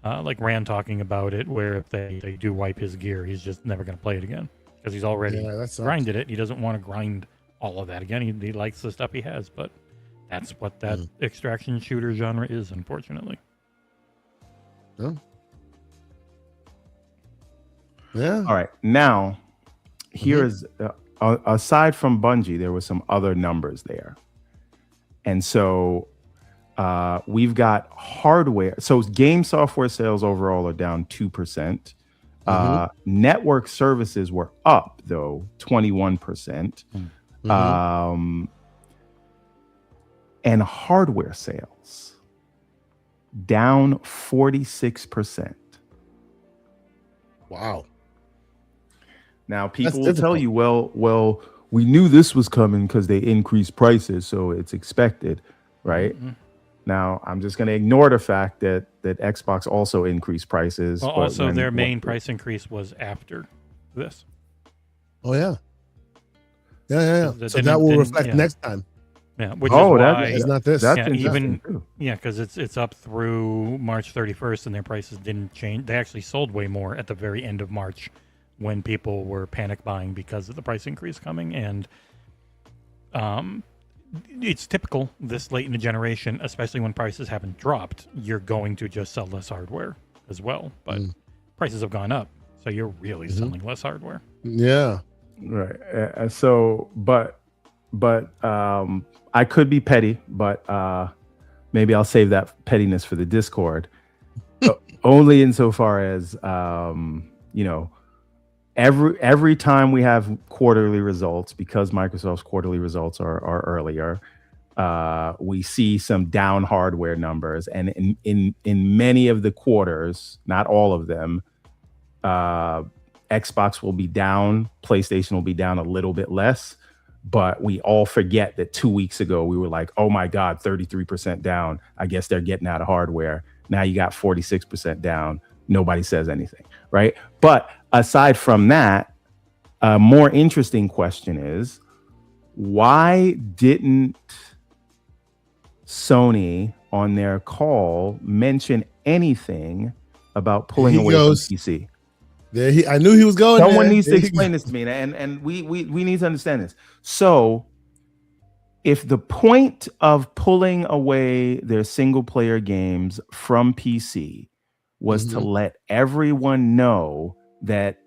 like Rand talking about it, where if they do wipe his gear, he's just never going to play it again, because he's already grinded it. He doesn't want to grind all of that again. He likes the stuff he has, but that's what that extraction shooter genre is, unfortunately. Oh. Yeah. All right. Now, here is aside from Bungie, there were some other numbers there, and so we've got hardware. So game software sales overall are down 2%. Network services were up though 21%. And hardware sales down 46%. Wow. Now people will tell you, well, we knew this was coming because they increased prices, so it's expected, right? Now I'm just going to ignore the fact that Xbox also increased prices. Well, also, their main price increase was after this. Oh yeah. So that will reflect next time. Yeah, which is why it's not this. Because it's up through March 31st, and their prices didn't change. They actually sold way more at the very end of March, when people were panic buying because of the price increase coming. And it's typical this late in the generation, especially when prices haven't dropped, you're going to just sell less hardware as well. But prices have gone up, so you're really selling less hardware. Yeah. Right. But I could be petty, but maybe I'll save that pettiness for the Discord. Only insofar as every time we have quarterly results, because Microsoft's quarterly results are earlier, we see some down hardware numbers, and in many of the quarters, not all of them, Xbox will be down, PlayStation will be down a little bit less, but we all forget that 2 weeks ago we were like, oh my God, 33% down. I guess they're getting out of hardware. Now you got 46% down. Nobody says anything, right? But aside from that, a more interesting question is, why didn't Sony on their call mention anything about pulling away from PC? I knew he was going. Someone needs to explain this to me, and we need to understand this. So, if the point of pulling away their single player games from PC was to let everyone know that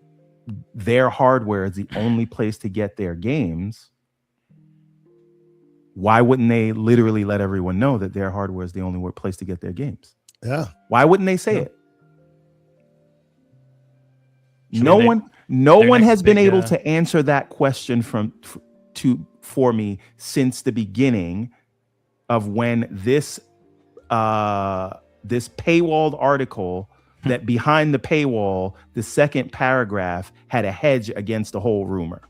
their hardware is the only place to get their games, why wouldn't they literally let everyone know that their hardware is the only place to get their games? Yeah. Why wouldn't they say it? No one has been able to answer that question for me since the beginning of when this paywalled article that behind the paywall, the second paragraph had a hedge against the whole rumor.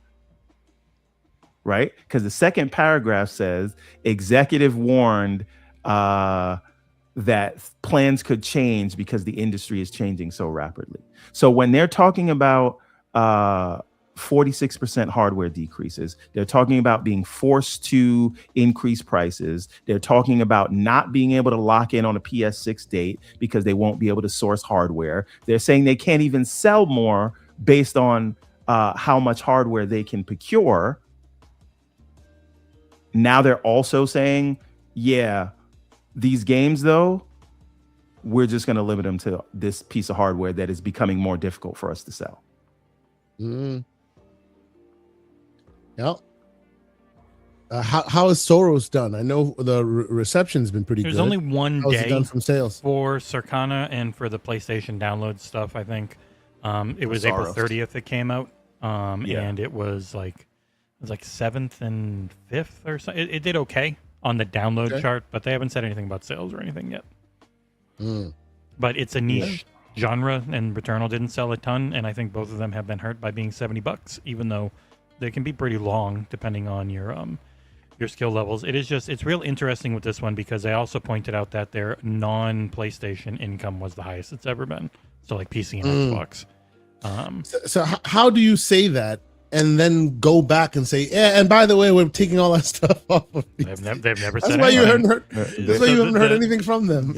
Right? Because the second paragraph says executive warned that plans could change because the industry is changing so rapidly. So when they're talking about 46% hardware decreases, they're talking about being forced to increase prices. They're talking about not being able to lock in on a PS6 date because they won't be able to source hardware. They're saying they can't even sell more based on how much hardware they can procure. Now they're also saying, yeah, these games, though, we're just going to limit them to this piece of hardware that is becoming more difficult for us to sell. Yep. How is Soros done? I know the reception's been pretty good. There's only one How's day it done from sales for Circana and for the PlayStation download stuff, I think. It was April 30th it came out. And it was like 7th and 5th or so. It did okay on the download chart, but they haven't said anything about sales or anything yet. But it's a niche genre, and Returnal didn't sell a ton, and I think both of them have been hurt by being $70, even though they can be pretty long depending on your skill levels. It's real interesting with this one because they also pointed out that their non-PlayStation income was the highest it's ever been. So like PC and Xbox. So how do you say that and then go back and say, yeah, and by the way, we're taking all that stuff off of PC? They've never That's said why anything. That's why you haven't heard anything from them.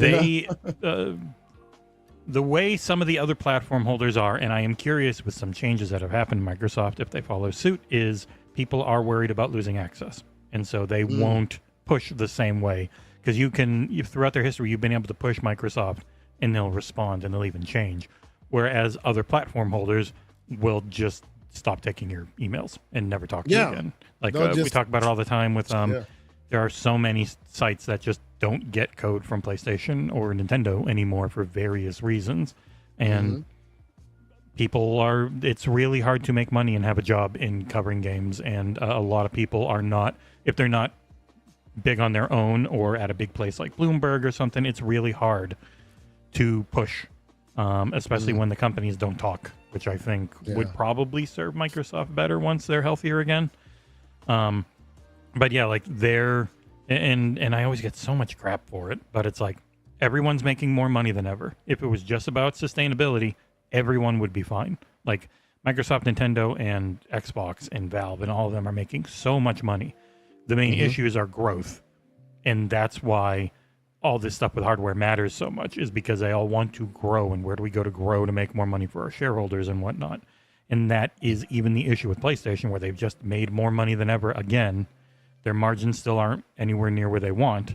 The way some of the other platform holders are, and I am curious with some changes that have happened in Microsoft if they follow suit, is people are worried about losing access. And so they won't push the same way. Because throughout their history, you've been able to push Microsoft and they'll respond and they'll even change. Whereas other platform holders will just stop taking your emails and never talk to you again. Like we talk about it all the time with there are so many sites that just don't get code from PlayStation or Nintendo anymore for various reasons. And it's really hard to make money and have a job in covering games. And a lot of people are not, if they're not big on their own or at a big place like Bloomberg or something, it's really hard to push, especially when the companies don't talk, which I think would probably serve Microsoft better once they're healthier again. But yeah, like and I always get so much crap for it, but it's like everyone's making more money than ever. If it was just about sustainability, everyone would be fine. Like Microsoft, Nintendo, and Xbox and Valve and all of them are making so much money. The main issues are growth. And that's why all this stuff with hardware matters so much, is because they all want to grow. And where do we go to grow to make more money for our shareholders and whatnot? And that is even the issue with PlayStation, where they've just made more money than ever again. Their margins still aren't anywhere near where they want,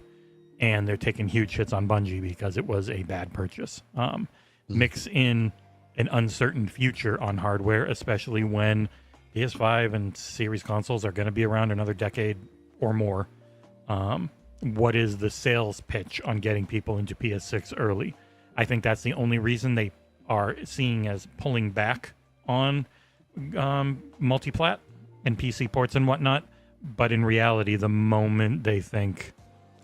and they're taking huge hits on Bungie because it was a bad purchase. Mix in an uncertain future on hardware, especially when PS5 and series consoles are going to be around another decade or more. What is the sales pitch on getting people into PS6 early? I think that's the only reason they are seeing as pulling back on multiplat and PC ports and whatnot. But in reality, the moment they think,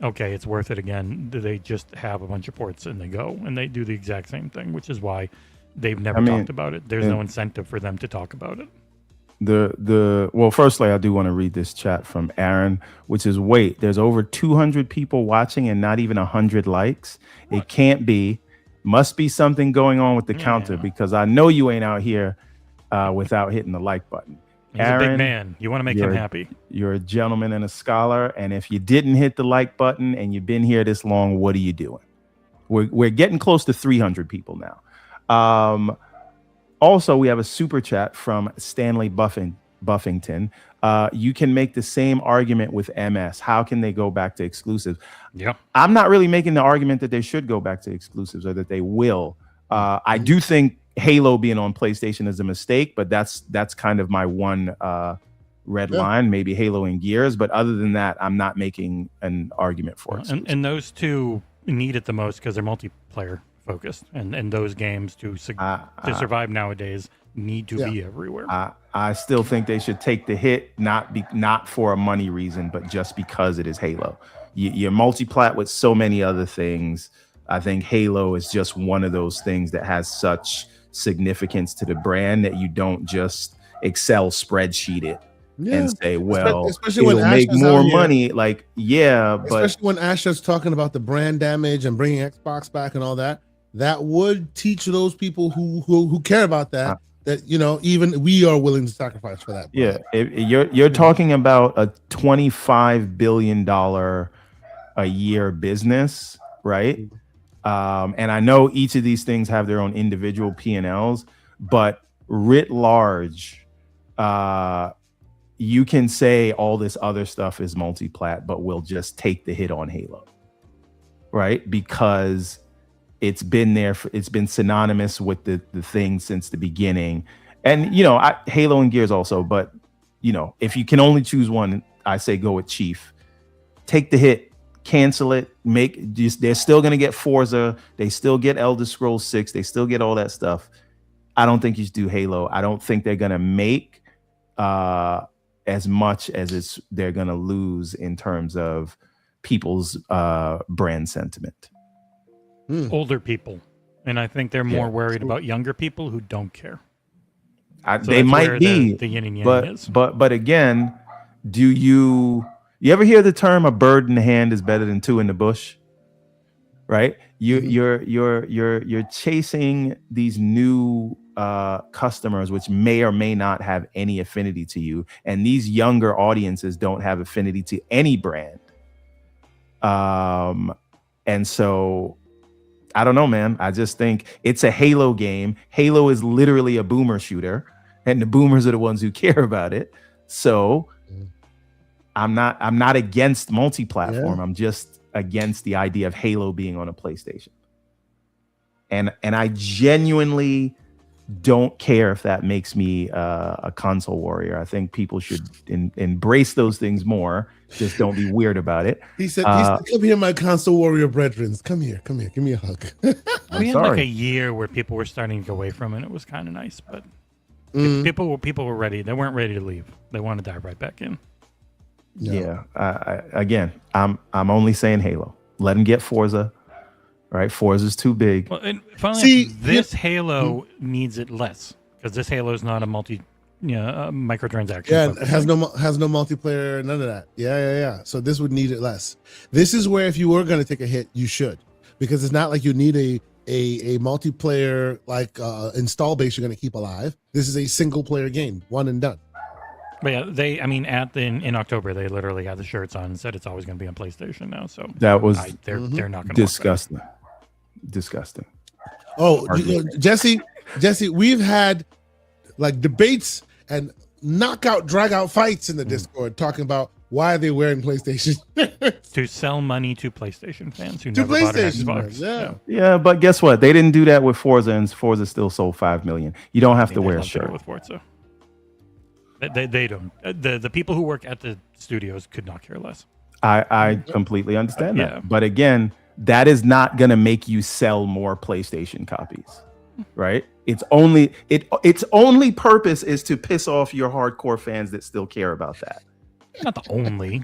okay, it's worth it again, they just have a bunch of ports and they go and they do the exact same thing, which is why they've never talked about it. There's no incentive for them to talk about it. Well, firstly, I do want to read this chat from Aaron, which is, wait, there's over 200 people watching and not even 100 likes. What? It can't be. Must be something going on with the counter, because I know you ain't out here without hitting the like button. He's Aaron, a big man. You want to make him happy. You're a gentleman and a scholar. And if you didn't hit the like button and you've been here this long, what are you doing? We're getting close to 300 people now. Also, we have a super chat from Stanley Buffington. You can make the same argument with MS. How can they go back to exclusives? Yeah, I'm not really making the argument that they should go back to exclusives or that they will. I do think Halo being on PlayStation is a mistake, but that's kind of my one red line. Maybe Halo and Gears, but other than that, I'm not making an argument for it. And those two need it the most because they're multiplayer focused, and those games to survive nowadays need to be everywhere. I still think they should take the hit, not for a money reason, but just because it is Halo. You're multi-plat with so many other things. I think Halo is just one of those things that has such significance to the brand that you don't just Excel spreadsheet it and say, well, especially when it'll make more money. Like, but especially when Asha's talking about the brand damage and bringing Xbox back and all that, that would teach those people who care about that, that, you know, even we are willing to sacrifice for that. Yeah, you're talking about a $25 billion a year business, right? And I know each of these things have their own individual P&Ls, but writ large, you can say all this other stuff is multi-plat, but we'll just take the hit on Halo, right? Because it's been there, it's been synonymous with the thing since the beginning. And, you know, Halo and Gears also, but, you know, if you can only choose one, I say go with Chief. Take the hit. Cancel it. They're still gonna get Forza. They still get Elder Scrolls 6. They still get all that stuff. I don't think you should do Halo. I don't think they're gonna make as much as they're gonna lose in terms of people's brand sentiment. Older people, and I think they're more worried about younger people who don't care. They might be the yin and yang is. But again, do you ever hear the term "a bird in the hand is better than two in the bush"? Right? You're chasing these new customers, which may or may not have any affinity to you, and these younger audiences don't have affinity to any brand. And so I don't know, man. I just think it's a Halo game. Halo is literally a boomer shooter, and the boomers are the ones who care about it. So I'm not against multi-platform. I'm just against the idea of Halo being on a PlayStation. And I genuinely don't care if that makes me a console warrior. I think people should embrace those things more. Just don't be weird about it. He said, come here, my console warrior brethren. Come here. Give me a hug. We had like a year where people were starting to go away from it. It was kind of nice, but people were ready. They weren't ready to leave. They want to dive right back in. Yeah. Again, I'm only saying Halo. Let them get Forza. Right, Forza's too big. Well, and finally, this Halo needs it less because this Halo is not a microtransaction. Yeah, it has no multiplayer, none of that. Yeah. So this would need it less. This is where if you were going to take a hit, you should, because it's not like you need a multiplayer like install base you're going to keep alive. This is a single player game, one and done. But yeah, in October they literally had the shirts on and said it's always going to be on PlayStation now. So that was they're not going to disgusting. Oh, Jesse, we've had like debates and drag out fights in the Discord talking about why are they wearing PlayStation to sell money to PlayStation fans who never bought an Xbox. Yeah, but guess what? They didn't do that with Forza, and Forza still sold 5 million. You don't have to wear a shirt with Forza. They don't. The people who work at the studios could not care less. I completely understand that. But again, that is not going to make you sell more PlayStation copies, right? Its only purpose is to piss off your hardcore fans that still care about that. Not the only.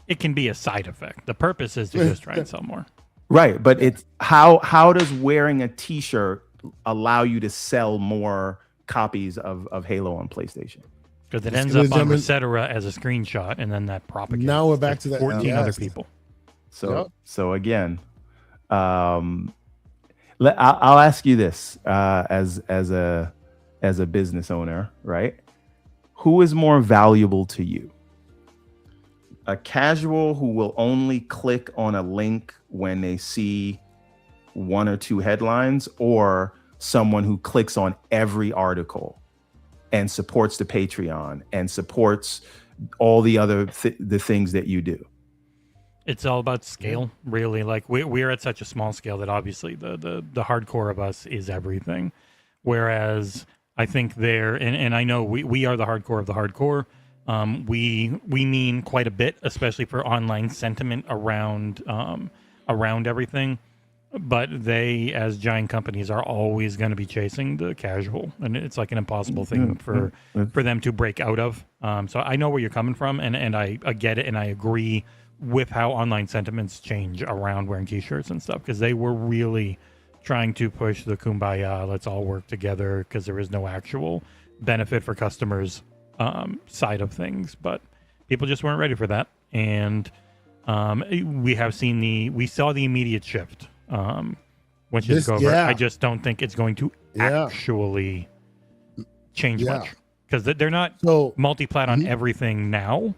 It can be a side effect. The purpose is to just try and sell more. Right, but it's how does wearing a T-shirt allow you to sell more copies of Halo on PlayStation? Because it ends up on Resetera as a screenshot, and then that propagates. Now we're back to that 14 other people. So again, I'll ask you this as a business owner, right? Who is more valuable to you? A casual who will only click on a link when they see one or two headlines, or someone who clicks on every article and supports the Patreon and supports all the other the things that you do? It's all about scale, really. Like we're at such a small scale that obviously the hardcore of us is everything. Whereas I think and I know we are the hardcore of the hardcore. We mean quite a bit, especially for online sentiment around everything. But they, as giant companies, are always going to be chasing the casual, and it's like an impossible thing for them to break out of. So I know where you're coming from, and I get it, and I agree with how online sentiments change around wearing T-shirts and stuff, because they were really trying to push the kumbaya, let's all work together, because there is no actual benefit for customers side of things. But people just weren't ready for that, and we saw the immediate shift. Which is over. I just don't think it's going to actually change much, because they're not multi-plat on everything now,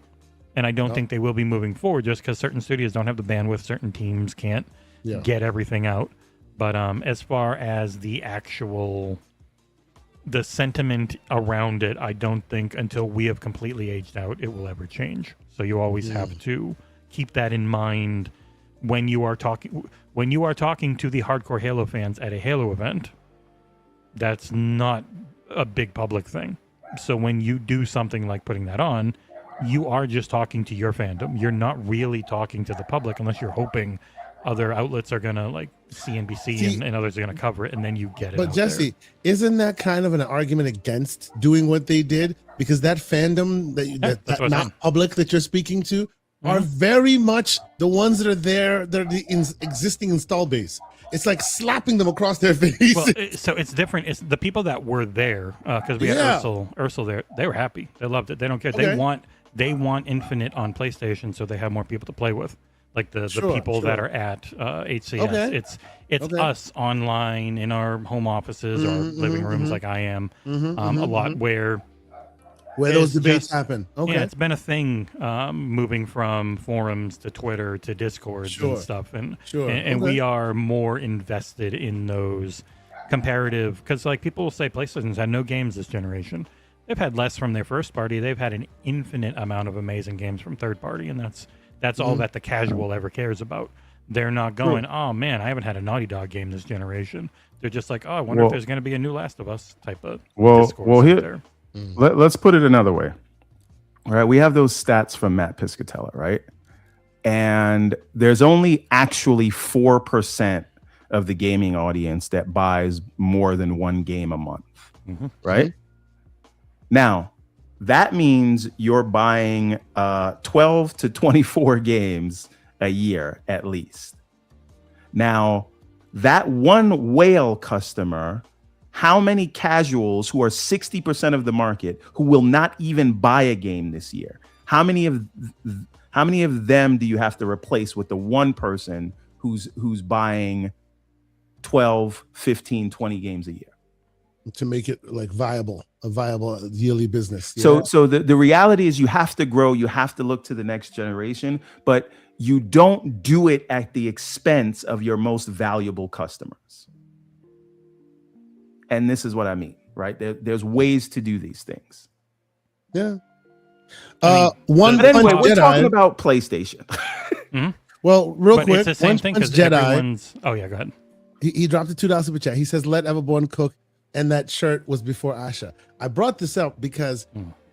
and I don't think they will be moving forward, just because certain studios don't have the bandwidth, certain teams can't get everything out. But as far as the sentiment around it, I don't think until we have completely aged out it will ever change. So you always have to keep that in mind when you are talking to the hardcore Halo fans at a Halo event. That's not a big public thing. So when you do something like putting that on, you are just talking to your fandom. You're not really talking to the public, unless you're hoping other outlets are gonna, like CNBC and others are gonna cover it, and then you get it. But Jesse, isn't that kind of an argument against doing what they did? Because that fandom that not public that you're speaking to are very much the ones that are there. They're the existing install base. It's like slapping them across their face. Well, so it's different. It's the people that were there, because we had Ursel there. They were happy. They loved it. They don't care. Okay. They want Infinite on PlayStation, so they have more people to play with. Like the people that are at HCS. Okay. It's us online in our home offices or living rooms, like I am, a lot where those debates happen. Okay. Yeah, it's been a thing, moving from forums to Twitter to Discords and stuff, and we are more invested in those comparative, because like people will say PlayStation's had no games this generation. They've had less from their first party. They've had an infinite amount of amazing games from third party, and that's all that the casual ever cares about. They're not going, oh man, I haven't had a Naughty Dog game this generation. They're just like, oh, I wonder if there's going to be a new Last of Us type of discourse there. Let's put it another way. All right, we have those stats from Matt Piscatella, right? And there's only actually 4% of the gaming audience that buys more than one game a month, right? Now, that means you're buying 12 to 24 games a year at least. Now, that one whale customer, how many casuals who are 60% of the market who will not even buy a game this year? How many of them do you have to replace with the one person who's buying 12, 15, 20 games a year? To make it like a viable yearly business. So the reality is you have to grow, you have to look to the next generation, but you don't do it at the expense of your most valuable customers. And this is what I mean, right? There's ways to do these things. Yeah. Anyway, we're talking about PlayStation. Well, real quick, it's the same thing because everyone's. Oh yeah, go ahead. He dropped a $2 super chat. He says, "Let Everborn cook," and that shirt was before Asha. I brought this up because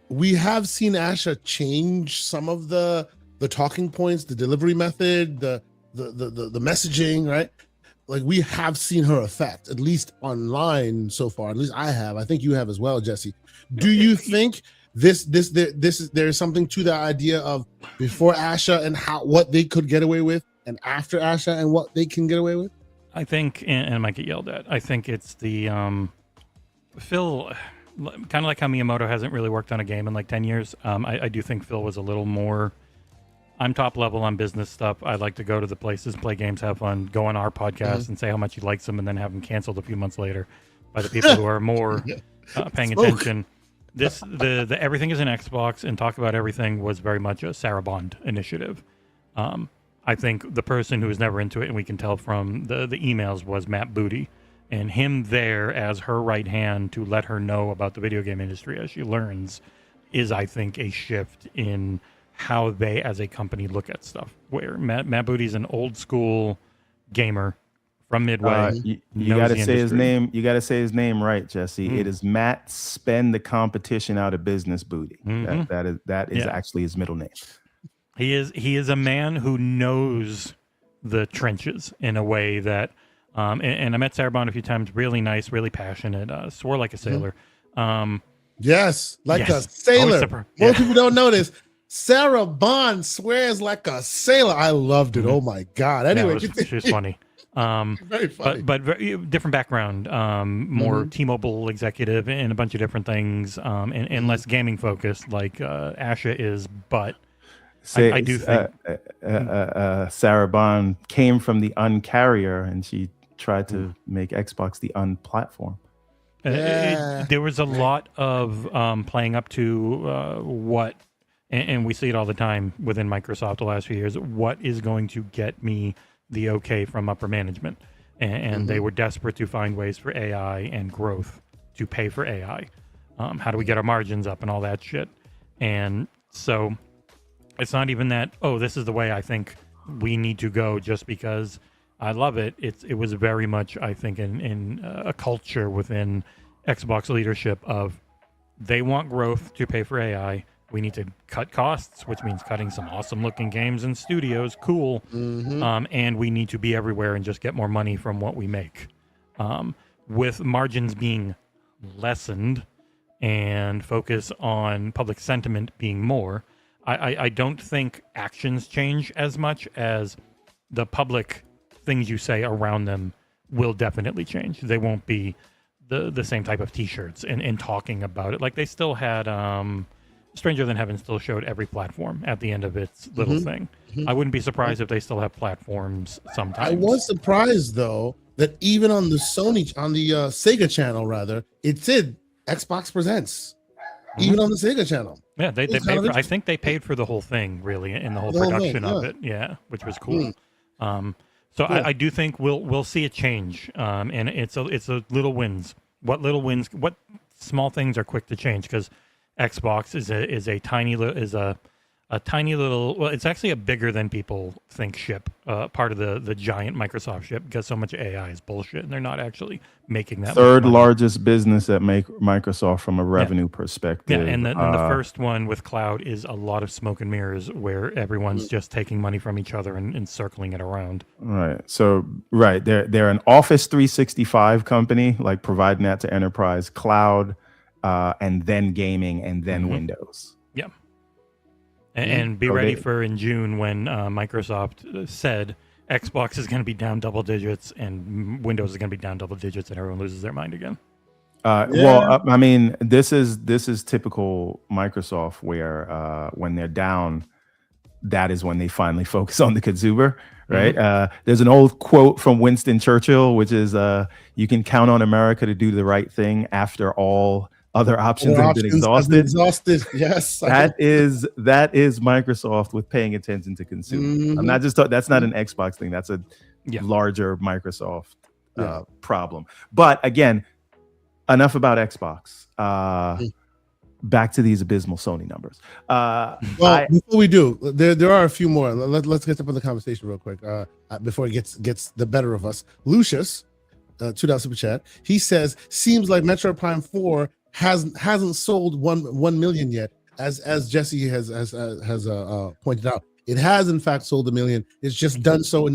we have seen Asha change some of the talking points, the delivery method, the messaging, right? Like we have seen her effect, at least online so far. At least I have. I think you have as well, Jesse. Do you think there's something to the idea of before Asha and what they could get away with, and after Asha and what they can get away with? I think, and I might get yelled at, I think it's the Phil, kind of like how Miyamoto hasn't really worked on a game in like 10 years. I do think Phil was a little more I'm top level on business stuff. I like to go to the places, play games, have fun, go on our podcast and say how much he likes them, and then have them canceled a few months later by the people who are more paying attention. The Everything is an Xbox and talk about everything was very much a Sarah Bond initiative. I think the person who was never into it, and we can tell from the emails, was Matt Booty. And him there as her right hand to let her know about the video game industry as she learns is, I think, a shift in how they as a company look at stuff. Where Matt Booty's an old school gamer from Midway. You got to say his name. You got to say his name right, Jesse. It is Matt Spend the Competition Out of Business Booty. That is actually his middle name. He is a man who knows the trenches in a way that, and I met Sarah Bond a few times. Really nice, really passionate. Swore like a sailor. Yes, like a sailor. Most people don't know this. Sarah Bond swears like a sailor. I loved it. Oh my God. Anyway, she was funny. Very funny. But very different background. More T-Mobile executive and a bunch of different things. And less gaming focused, like Asha is. But I do think Sarah Bond came from the Uncarrier, and she tried to make Xbox the Unplatform. There was a lot of playing up to what, and we see it all the time within Microsoft the last few years, what is going to get me the okay from upper management. And they were desperate to find ways for AI and growth to pay for AI. How do we get our margins up and all that shit? And so it's not even that, this is the way I think we need to go just because I love it. It was very much, I think, in a culture within Xbox leadership of they want growth to pay for AI. We need to cut costs, which means cutting some awesome looking games in studios. Cool. And we need to be everywhere and just get more money from what we make. With margins being lessened and focus on public sentiment being more, I don't think actions change as much as the public things you say around them will definitely change. They won't be the same type of t-shirts and talking about it. Like they still had Stranger Than Heaven still showed every platform at the end of its little thing. I wouldn't be surprised if they still have platforms sometimes. I was surprised though that even on the Sega channel rather, it said Xbox Presents. Even on the Sega channel. Yeah, they paid for, I think they paid for the whole thing really in the whole production of it. Yeah, which was cool. So I do think we'll see a change, and it's a little wins. What small things are quick to change? Because Xbox is a tiny little. Well, it's actually a bigger than people think ship. Part of the giant Microsoft ship because so much AI is bullshit, and they're not actually making that. Third largest business at Microsoft from a revenue perspective. Yeah, and the first one with cloud is a lot of smoke and mirrors where everyone's just taking money from each other and circling it around. Right. So they're an Office 365 company, like providing that to enterprise, cloud, and then gaming, and then Windows. Yeah. And be ready for in June when Microsoft said Xbox is going to be down double digits and Windows is going to be down double digits, and everyone loses their mind again. Well, I mean, this is typical Microsoft, where when they're down, that is when they finally focus on the consumer, right? There's an old quote from Winston Churchill, which is, "You can count on America to do the right thing after all other options have been exhausted." Yes, that is Microsoft with paying attention to consumers. I'm not just that's not an Xbox thing. That's a larger Microsoft problem. But again, enough about Xbox. Back to these abysmal Sony numbers. Well, before we do, there are a few more. Let's get up in the conversation real quick before it gets the better of us. Lucius, $2 super chat. He says, "Seems like Metroid Prime 4 hasn't sold 1 million yet, as Jesse has pointed out. It has in fact sold 1 million. It's just done so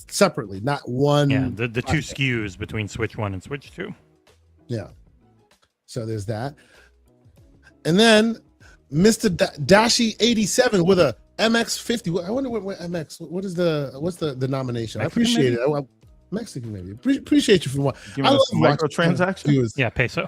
separately, not one. Yeah, the two SKUs between Switch 1 and Switch 2. Yeah. So there's that. And then Mr. Dashi 87 with a MX50. I wonder what MX. What's the nomination? Mexican, I appreciate it. Mexican maybe. Appreciate you for one. I love microtransactions. Yeah, peso.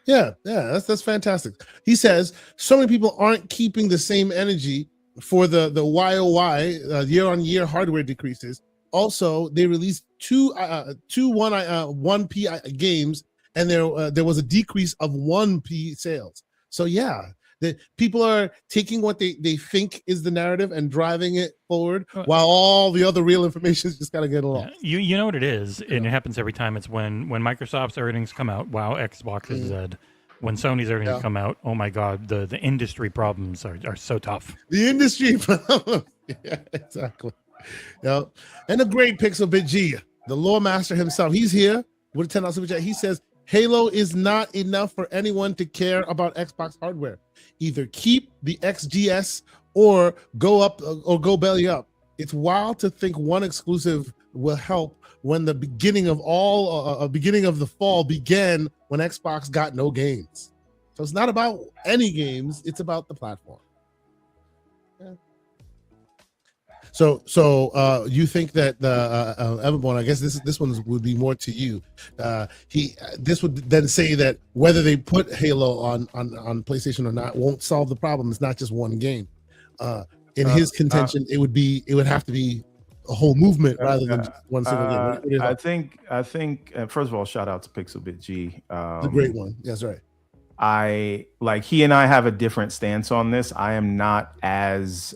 Yeah, that's fantastic. He says so many people aren't keeping the same energy for the YOY year-on-year hardware decreases. Also, they released two 1P games, and there was a decrease of 1P sales. So yeah, the people are taking what they think is the narrative and driving it forward, while all the other real information is just kind of getting lost. You know what it is, and it happens every time. It's when Microsoft's earnings come out. Wow, Xbox is dead. When Sony's earnings come out, oh my God, the industry problems are so tough. The industry problems, yeah, exactly. Yeah, and the great Pixel Bit G, the lore master himself, he's here with a $10 super chat. He says Halo is not enough for anyone to care about Xbox hardware. Either keep the XGS or go up or go belly up. It's wild to think one exclusive will help when the beginning of the fall began when Xbox got no games. So it's not about any games, it's about the platform. Yeah. So you think that Everborn, I guess this one would be more to you. This would then say that whether they put Halo on PlayStation or not won't solve the problem. It's not just one game. In his contention, it would have to be a whole movement rather than just one single game. I think first of all, shout out to Pixelbit G. The great one. That's right. He and I have a different stance on this. I am not as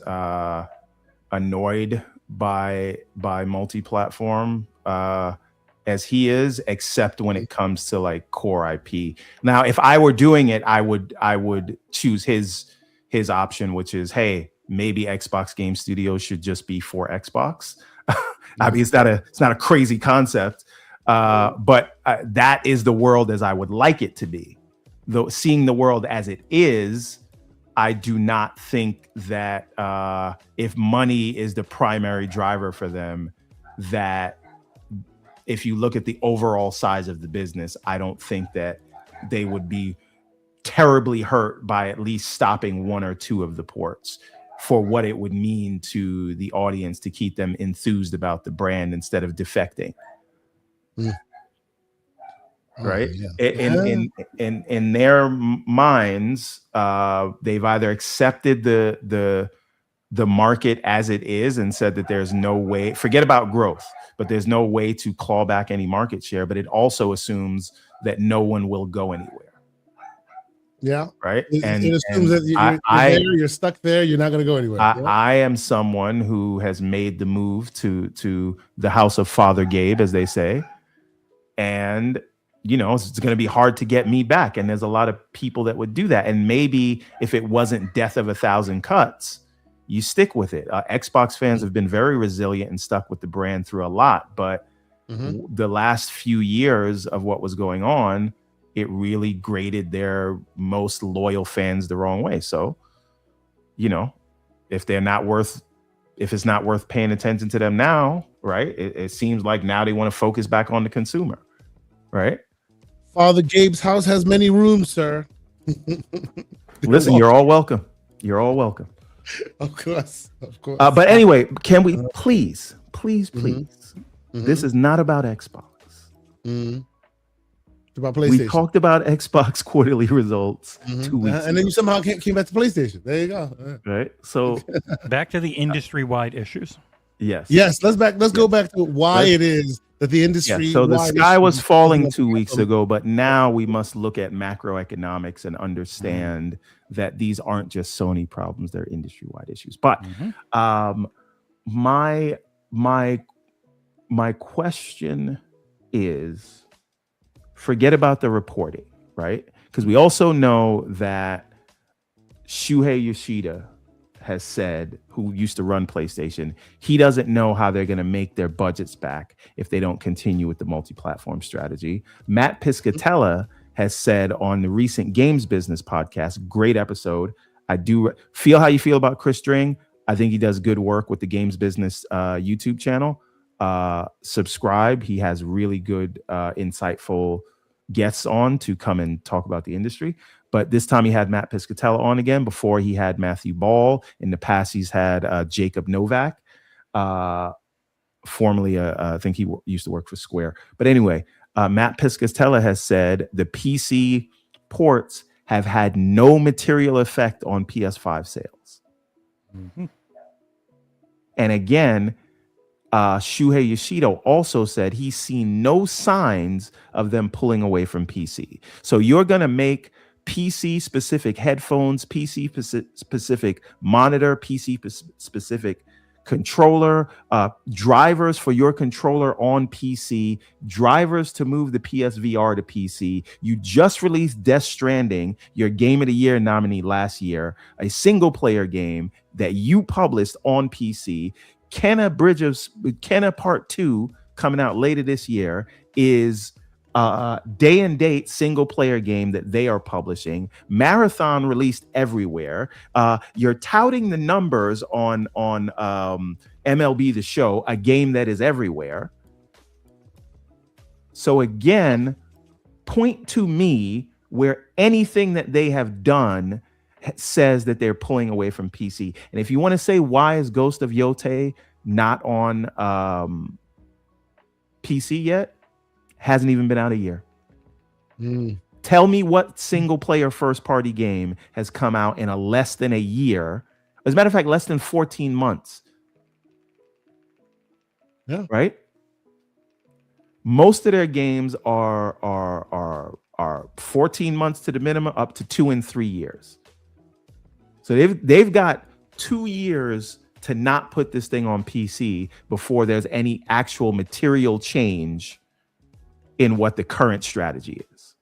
annoyed by multi-platform as he is, except when it comes to like core IP. Now, if I were doing it, I would choose his option, which is, hey, maybe Xbox Game Studios should just be for Xbox. I mean, it's not a crazy concept, but that is the world as I would like it to be. Though seeing the world as it is, I do not think that if money is the primary driver for them, that if you look at the overall size of the business, I don't think that they would be terribly hurt by at least stopping one or two of the ports for what it would mean to the audience to keep them enthused about the brand instead of defecting. Right? In their minds, they've either accepted the market as it is and said that there's no way, forget about growth, but there's no way to claw back any market share. But it also assumes that no one will go anywhere. Yeah. Right. It assumes that you're stuck there. You're not going to go anywhere. I am someone who has made the move to the house of Father Gabe, as they say. And, you know, it's going to be hard to get me back. And there's a lot of people that would do that. And maybe if it wasn't death of 1,000 cuts, you stick with it. Xbox fans have been very resilient and stuck with the brand through a lot. But the last few years of what was going on, it really graded their most loyal fans the wrong way. So, you know, if it's not worth paying attention to them now, right? It seems like now they want to focus back on the consumer, right? Father Gabe's house has many rooms, sir. Listen, you're all welcome. You're all welcome. Of course. But anyway, can we please? This is not about Xbox. About PlayStation. We talked about Xbox quarterly results 2 weeks ago. And then you somehow came back to PlayStation. There you go. Right. So back to the industry-wide issues. Yes. Let's go back to why it is that the industry. Yeah, so the sky was falling 2 weeks ago, but now we must look at macroeconomics and understand that these aren't just Sony problems; they're industry-wide issues. But my question is, forget about the reporting, right? Because we also know that Shuhei Yoshida has said, who used to run PlayStation, he doesn't know how they're going to make their budgets back if they don't continue with the multi-platform strategy. Matt Piscatella has said on the recent Games Business podcast, great episode. I do feel how you feel about Chris String. I think he does good work with the Games Business YouTube channel. Subscribe. He has really good, insightful guests on to come and talk about the industry. But this time he had Matt Piscatella on again. Before he had Matthew Ball. In the past, he's had Jacob Novak, formerly, I think he used to work for Square. But anyway, Matt Piscatella has said the PC ports have had no material effect on PS5 sales. Mm-hmm. And again, Shuhei Yoshida also said he's seen no signs of them pulling away from PC. So you're going to make PC specific headphones, PC specific monitor, PC specific controller, drivers for your controller on PC, drivers to move the PSVR to PC. You just released Death Stranding, your Game of the Year nominee last year, a single player game that you published on PC. Kenna Part 2 coming out later this year is day and date single player game that they are publishing. Marathon released everywhere. You're touting the numbers on MLB The Show, a game that is everywhere. So again, point to me where anything that they have done says that they're pulling away from PC. And if you want to say why is Ghost of Yotei not on PC yet, hasn't even been out a year. Tell me what single player first party game has come out in a less than a year. As a matter of fact, less than 14 months. Yeah. Right? Most of their games are 14 months to the minimum, up to 2 and 3 years. So they've got 2 years to not put this thing on PC before there's any actual material change in what the current strategy is.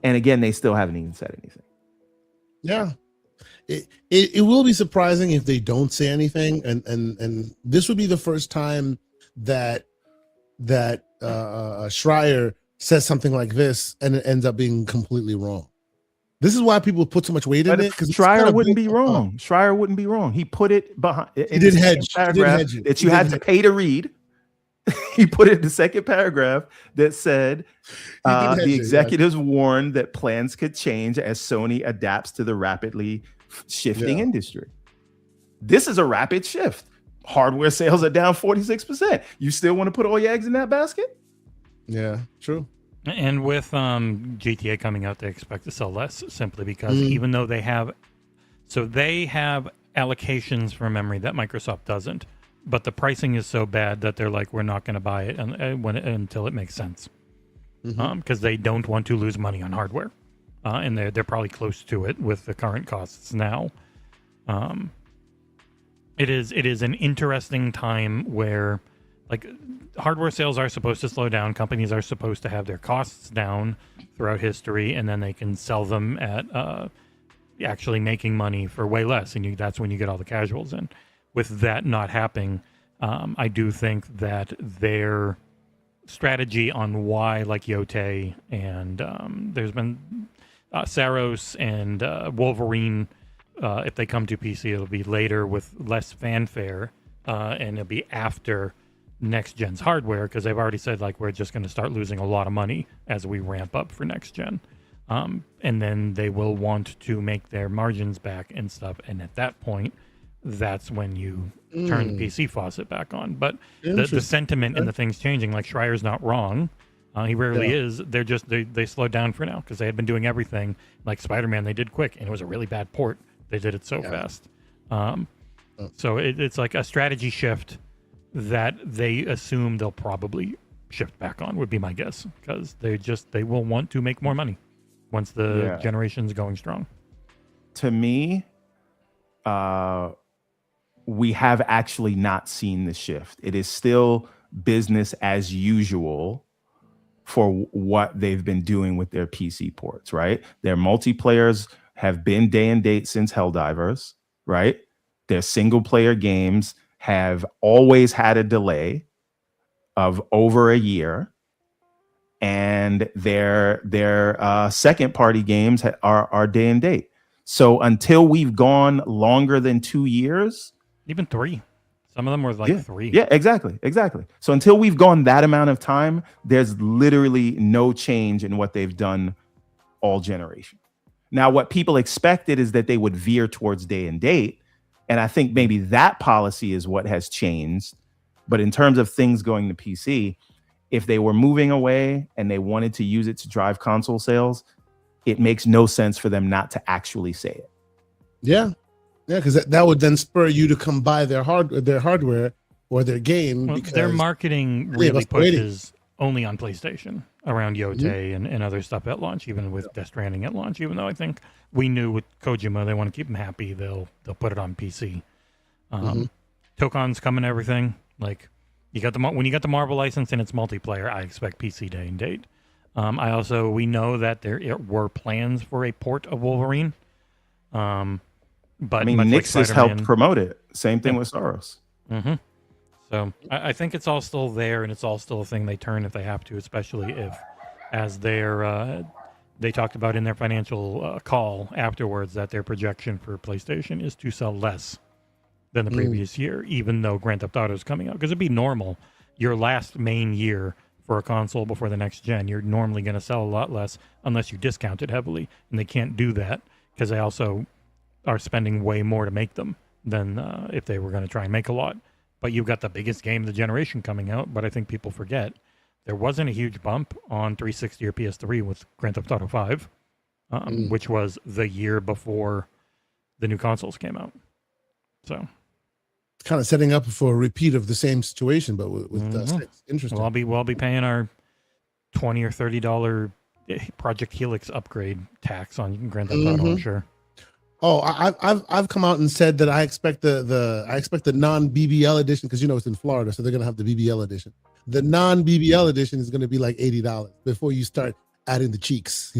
And again, they still haven't even said anything. Yeah. It will be surprising if they don't say anything, and this would be the first time that Schreier says something like this and it ends up being completely wrong. This is why people put so much weight in it, because Schreier wouldn't be wrong. Schreier wouldn't be wrong. He put it behind in the second paragraph that you had to pay to read. He put it in the second paragraph that said the executives warned that plans could change as Sony adapts to the rapidly shifting industry. This is a rapid shift. Hardware sales are down 46%. You still want to put all your eggs in that basket? Yeah, true. And with GTA coming out, they expect to sell less simply because even though they have allocations for memory that Microsoft doesn't, but the pricing is so bad that they're like, we're not going to buy it until it makes sense, because they don't want to lose money on hardware, and they're probably close to it with the current costs now. It is an interesting time where, like, hardware sales are supposed to slow down. Companies are supposed to have their costs down throughout history, and then they can sell them at actually making money for way less, and that's when you get all the casuals in. With that not happening, I do think that their strategy on why, like Yotei and there's been Saros and Wolverine, if they come to PC, it'll be later with less fanfare, and it'll be after next gen's hardware, because they've already said, like, we're just going to start losing a lot of money as we ramp up for next gen, and then they will want to make their margins back and stuff, and at that point, that's when you turn the PC faucet back on. But the sentiment and the things changing, like, Schreier's not wrong. He rarely is. They're just they slowed down for now because they had been doing everything. Like Spider-Man, they did quick, and it was a really bad port. They did it so fast. So it's like a strategy shift that they assume they'll probably shift back on, would be my guess, because they will want to make more money once the generation's going strong. To me, we have actually not seen the shift. It is still business as usual for what they've been doing with their PC ports, right? Their multiplayers have been day and date since Helldivers, right? Their single player games have always had a delay of over a year, and their second party games are day and date. So until we've gone longer than 2 years, even 3, some of them were like 3. Yeah, exactly. So until we've gone that amount of time, there's literally no change in what they've done all generation. Now, what people expected is that they would veer towards day and date. And I think maybe that policy is what has changed. But in terms of things going to PC, if they were moving away and they wanted to use it to drive console sales, it makes no sense for them not to actually say it. Yeah, because that would then spur you to come buy their hardware or their game. Well, because their marketing many of really us are waiting. pushes only on PlayStation around Yote and other stuff at launch, even with Death Stranding at launch. Even though I think we knew with Kojima they want to keep him happy, they'll put it on PC. Tokon's coming to everything. Like when you got the Marvel license and it's multiplayer, I expect PC day and date. We know that there were plans for a port of Wolverine. But I mean, Nixus helped promote it. Same thing with Soros. Mm-hmm. So I think it's all still there, and it's all still a thing they turn if they have to, especially if, as they talked about in their financial call afterwards, that their projection for PlayStation is to sell less than the previous year, even though Grand Theft Auto is coming out. Because it'd be normal, your last main year for a console before the next gen, you're normally going to sell a lot less unless you discount it heavily, and they can't do that because they also are spending way more to make them than if they were going to try and make a lot. But you've got the biggest game of the generation coming out, but I think people forget there wasn't a huge bump on 360 or PS3 with Grand Theft Auto 5, which was the year before the new consoles came out. So kind of setting up for a repeat of the same situation, but with interesting. Well, I'll be paying our $20 or $30 Project Helix upgrade tax on Grand Theft Auto, I'm sure. Oh, I've come out and said that I expect the non BBL edition, because it's in Florida, so they're gonna have the BBL edition. The non BBL edition is gonna be like $80 before you start adding the cheeks,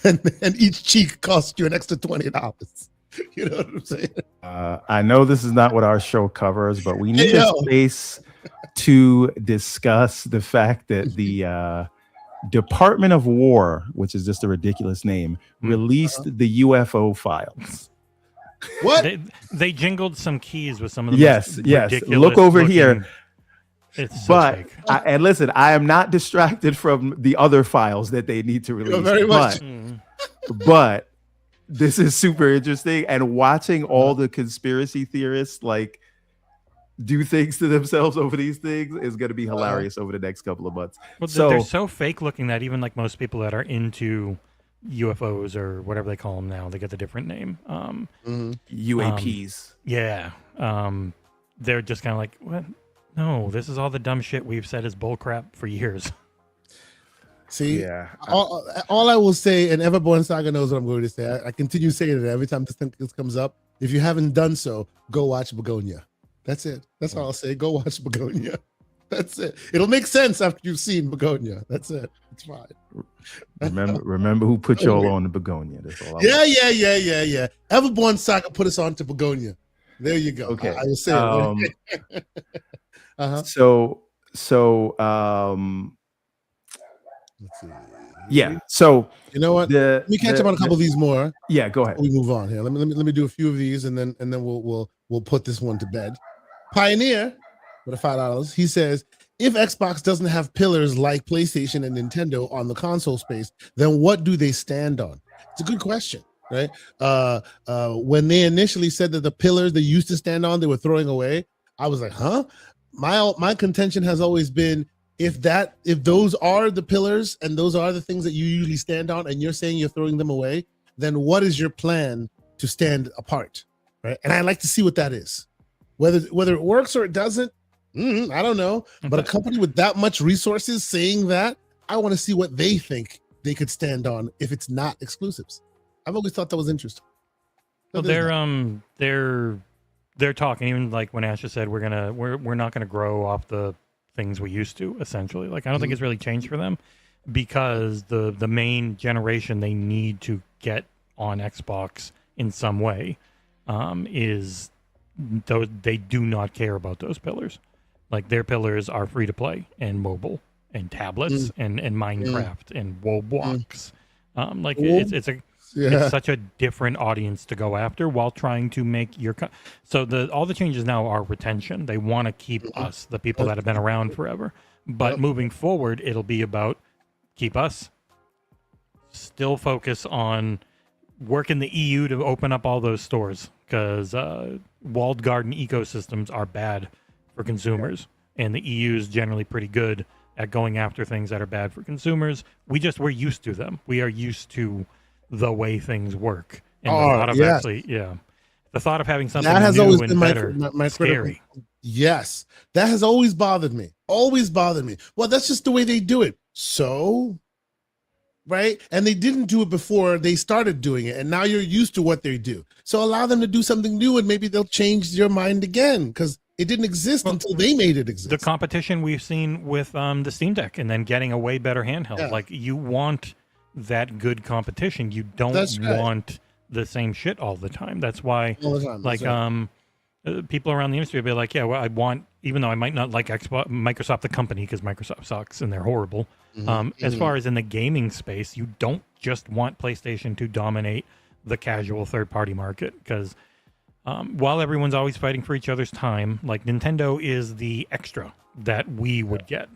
and each cheek costs you an extra $20. You know what I'm saying? I know this is not what our show covers, but we need a space to discuss the fact that the Department of War, which is just a ridiculous name, released the UFO files. What? They jingled some keys with some of the yes. Look over here. It's so fake. And listen, I am not distracted from the other files that they need to release. Very much. But this is super interesting, and watching all the conspiracy theorists do things to themselves over these things is going to be hilarious over the next couple of months. Well, they're so fake looking that even like most people that are into UFOs or whatever they call them now, they get the different name. UAPs. They're just kind of like, what? No, this is all the dumb shit we've said is bullcrap for years. See, all I will say, and Everborn Saga knows what I'm going to say. I continue saying it every time this comes up. If you haven't done so, go watch Begonia. That's it. That's all I'll say. Go watch Begonia. That's it. It'll make sense after you've seen Begonia. That's it. It's fine. Remember who put y'all on the Begonia. That's all. Yeah. Everborn Saga put us on to Begonia. There you go. Okay. I will say it. So let's see. Yeah. So you know what? Let me catch up on a couple of these more. Yeah, go ahead. We move on here. Let me do a few of these, and then we'll put this one to bed. Pioneer with $5. He says, if Xbox doesn't have pillars like PlayStation and Nintendo on the console space, then what do they stand on? It's a good question, right? When they initially said that the pillars they used to stand on, they were throwing away, I was like, huh? My contention has always been, if those are the pillars and those are the things that you usually stand on, and you're saying you're throwing them away, then what is your plan to stand apart, right? And I'd like to see what that is. Whether it works or it doesn't, I don't know. But a company with that much resources saying that, I want to see what they think they could stand on if it's not exclusives. I've always thought that was interesting. Well, they're talking, even like when Asha said we're not gonna grow off the things we used to, essentially. Like, I don't think it's really changed for them, because the main generation they need to get on Xbox in some way is those. They do not care about those pillars. Like, their pillars are free to play and mobile and tablets and Minecraft and Roblox. It's such a different audience to go after while trying to make your all the changes now are retention. They want to keep us, the people that have been around forever. But moving forward, it'll be about keep us, still focus on work in the EU to open up all those stores, because walled garden ecosystems are bad for consumers, and the EU is generally pretty good at going after things that are bad for consumers. We're used to them. We are used to the way things work. And The thought of having something that has new always and been better, my scary. critical. Yes, that has always bothered me. Always bothered me. Well, that's just the way they do it. So, right? And they didn't do it before they started doing it, and now you're used to what they do. So allow them to do something new, and maybe they'll change your mind again because it didn't exist until they made it exist. The competition we've seen with the Steam Deck and then getting a way better handheld. Yeah. Like, you want that good competition. You don't want the same shit all the time. That's why, all the time. like, people around the industry will be like, yeah, well, I want, even though I might not like Microsoft, the company, because Microsoft sucks and they're horrible. As far as in the gaming space, you don't just want PlayStation to dominate the casual third-party market, because while everyone's always fighting for each other's time, like, Nintendo is the extra that we would get.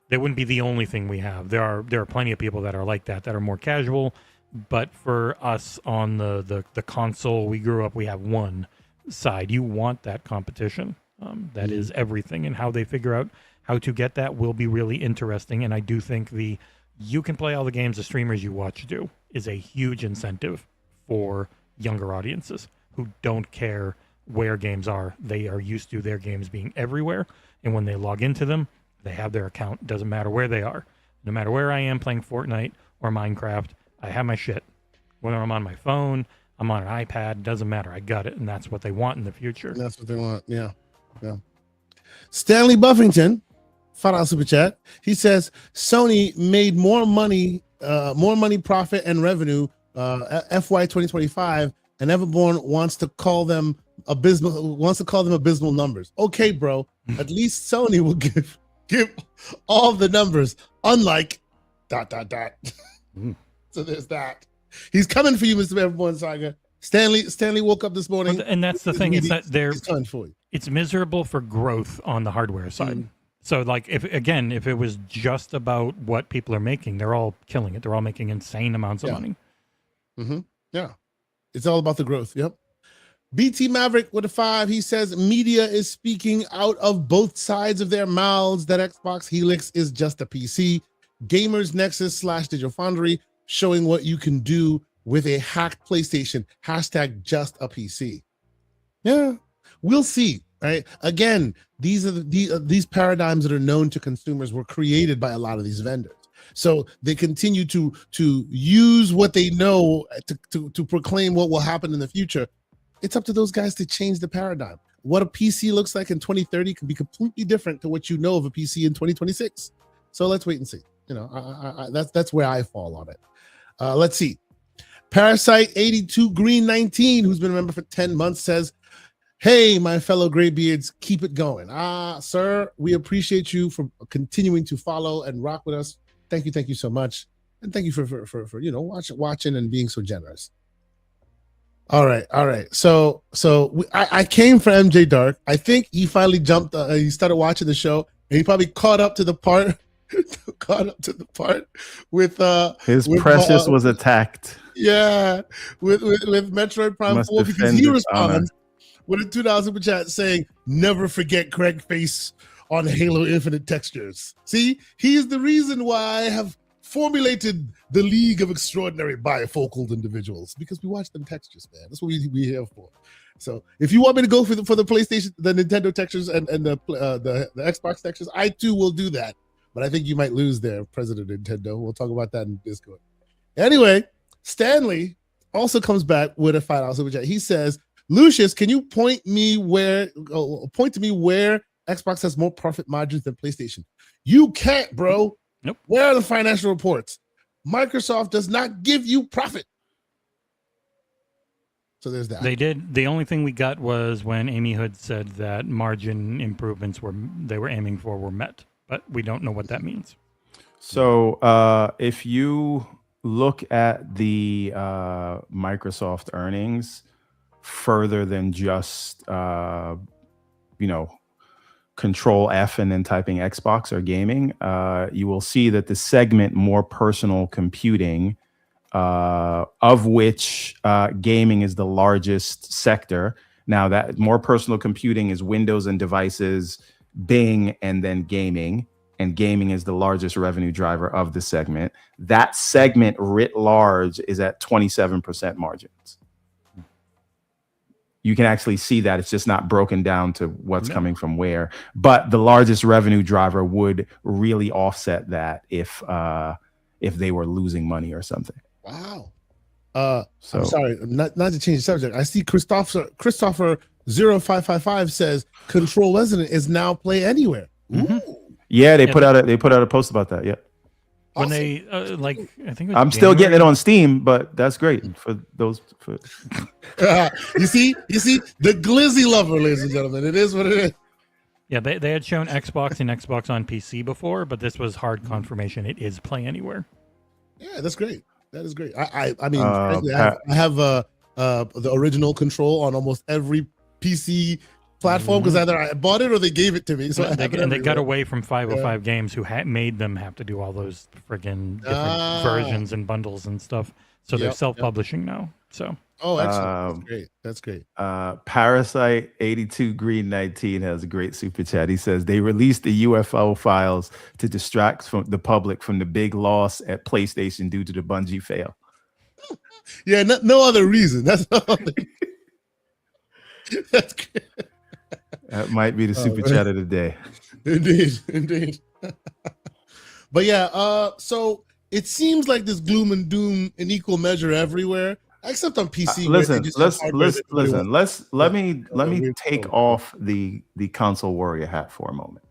They wouldn't be the only thing we have. There are plenty of people that are like that are more casual, but for us on the console we grew up, we have one side. You want that competition. That is everything, and how they figure out how to get that will be really interesting. And I do think you can play all the games the streamers you watch do is a huge incentive for younger audiences who don't care where games are. They are used to their games being everywhere, and when they log into them, they have their account. Doesn't matter where they are. No matter where I am playing Fortnite or Minecraft, I have my shit. Whether I'm on my phone, I'm on an iPad, doesn't matter. I got it, and that's what they want in the future. That's what they want. Yeah. Stanley Buffington, $5 super chat. He says Sony made more money profit and revenue FY 2025, and Everborn wants to call them abysmal numbers. Okay, bro. At least Sony will give all the numbers, unlike ... So there's that. He's coming for you, Mr. Everborn Saga. Stanley woke up this morning, and that's the thing. It's that he's coming for you. It's miserable for growth on the hardware side. So, like, if it was just about what people are making, they're all killing it. They're all making insane amounts of money. Yeah, it's all about the growth. Yep. BT Maverick with a 5. He says media is speaking out of both sides of their mouths that Xbox Helix is just a PC. Gamers Nexus / Digital Foundry showing what you can do with a hacked PlayStation. # just a PC. Yeah, we'll see. Right. Again, these are these paradigms that are known to consumers were created by a lot of these vendors. So they continue to use what they know to proclaim what will happen in the future. It's up to those guys to change the paradigm. What a PC looks like in 2030 can be completely different to what you know of a PC in 2026. So let's wait and see. You know, that's where I fall on it. Let's see. Parasite 82 Green 19, who's been a member for 10 months, says, "Hey, my fellow graybeards, keep it going." Sir, we appreciate you for continuing to follow and rock with us. Thank you so much, and thank you for you know watching and being so generous. All right. So I came for MJ Dark. I think he finally jumped. He started watching the show, and he probably caught up to the part. With his precious was attacked. Yeah, with Metroid Prime 4, because he responds with a $2 super chat saying, "Never forget Craig Face on Halo Infinite textures." See, he's the reason why I have formulated the League of Extraordinary Bifocal Individuals, because we watch them textures, man. That's what we here for. So if you want me to go for the PlayStation, the Nintendo textures, and the Xbox textures, I too will do that. But I think you might lose there, President Nintendo. We'll talk about that in Discord. Anyway, Stanley also comes back with a $5 super chat. He says, "Lucius, can you point to me where Xbox has more profit margins than PlayStation?" You can't, bro. Nope. Where are the financial reports? Microsoft does not give you profit. So there's that. They did. The only thing we got was when Amy Hood said that margin improvements they were aiming for were met, but we don't know what that means. So if you look at the Microsoft earnings further than just Control F and then typing Xbox or gaming, you will see that the segment more personal computing, of which gaming is the largest sector. Now that more personal computing is Windows and devices, Bing, and then gaming. And gaming is the largest revenue driver of the segment. That segment writ large is at 27% margins. you can actually see that it's just not broken down to what's coming from where. But the largest revenue driver would really offset that if they were losing money or something. Wow. So I'm sorry, not to change the subject. I see Christopher 0555 says Control Resident is now play anywhere. Yeah, they put out a post about that. Yeah. When Awesome. they I think it was I'm still getting it January. on Steam, but that's great for those. You see the glizzy lover, ladies and gentlemen. It is what it is. Yeah, they had shown Xbox and Xbox on PC before, but this was hard confirmation. It is Play Anywhere. Yeah, that's great. That is great. I mean, frankly, I have the original Control on almost every PC platform because either I bought it or they gave it to me. So they got away from 505 Games, who made them have to do all those friggin' different versions and bundles and stuff. So they're self-publishing now. So excellent. That's great. Parasite 82 Green 19 has a great super chat. He says they released the UFO files to distract from the public from the big loss at PlayStation due to the Bungie fail. Yeah, no other reason. That's that's good. That might be the super chat of the day. Indeed. But yeah, so it seems like there's gloom and doom in equal measure everywhere, except on PC. Let me take off the console warrior hat for a moment,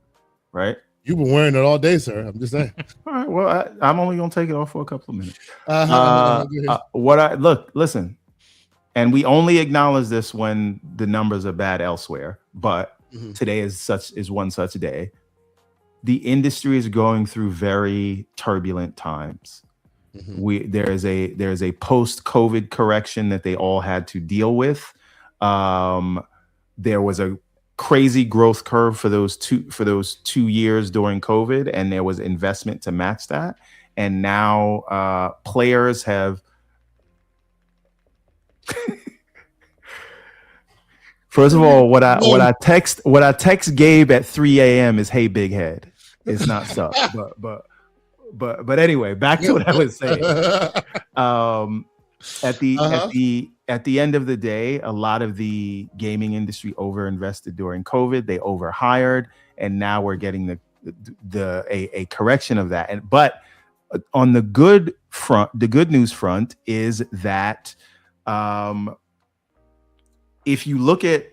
right? You've been wearing it all day, sir. I'm just saying. All right. Well, I'm only gonna take it off for a couple of minutes. Listen, and we only acknowledge this when the numbers are bad elsewhere, but today is one such day. The industry is going through very turbulent times. There is a post-COVID correction that they all had to deal with. There was a crazy growth curve for those 2 years during COVID, and there was investment to match that. And now players have. First of all, what I text Gabe at 3 a.m. is "Hey, big head." It's not stuff, but anyway, back to what I was saying. At the end of the day, a lot of the gaming industry overinvested during COVID. They overhired, and now we're getting a correction of that. But on the good news front is that if you look at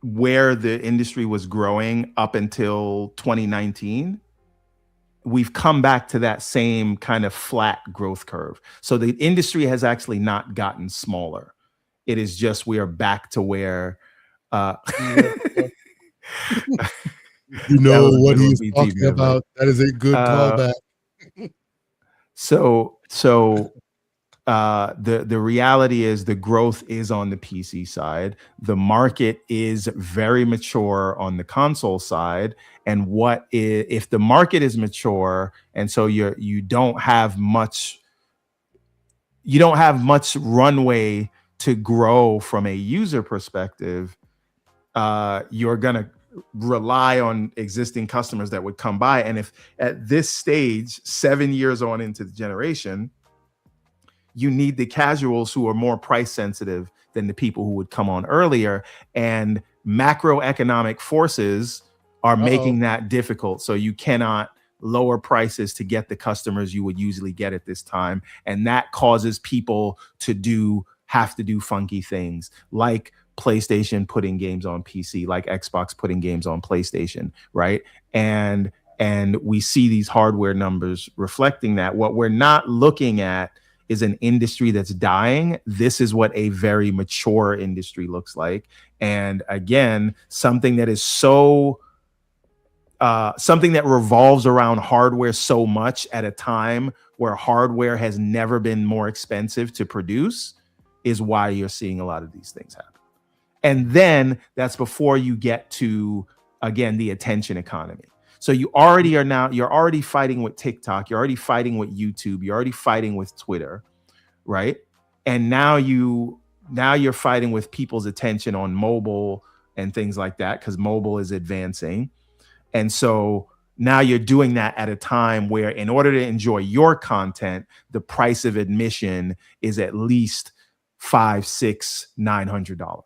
where the industry was growing up until 2019, we've come back to that same kind of flat growth curve. So the industry has actually not gotten smaller. It is just we are back to where you know what he's talking about. That is a good callback. So the reality is the growth is on the PC side. The market is very mature on the console side. And if the market is mature, and so you don't have much runway to grow from a user perspective, you're gonna rely on existing customers that would come by. And if at this stage, 7 years on into the generation, you need the casuals who are more price sensitive than the people who would come on earlier, and macroeconomic forces are making that difficult. So you cannot lower prices to get the customers you would usually get at this time. And that causes people to have to do funky things, like PlayStation putting games on PC, like Xbox putting games on PlayStation, right? And we see these hardware numbers reflecting that. What we're not looking at is an industry that's dying. This is what a very mature industry looks like. And again, something that is something that revolves around hardware so much at a time where hardware has never been more expensive to produce is why you're seeing a lot of these things happen. And then that's before you get to, again, the attention economy. So you're already fighting with TikTok, you're already fighting with YouTube, you're already fighting with Twitter, right? And now you're fighting with people's attention on mobile and things like that, because mobile is advancing. And so now you're doing that at a time where, in order to enjoy your content, the price of admission is at least $500, $600, $900.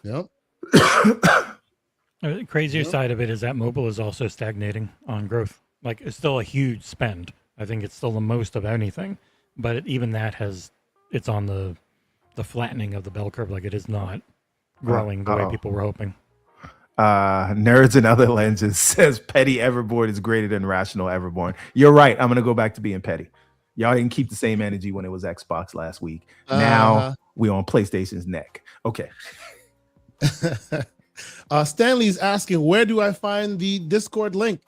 Yep. The crazier side of it is that mobile is also stagnating on growth. Like, it's still a huge spend. I think it's still the most of anything, but even that it's on the flattening of the bell curve. Like, it is not growing the way people were hoping. Nerds and Other Lenses says petty Everborn is greater than rational Everborn. You're right. I'm gonna go back to being petty. Y'all didn't keep the same energy when it was Xbox last week. Now we on PlayStation's neck. Okay. Stanley's asking, where do I find the Discord link?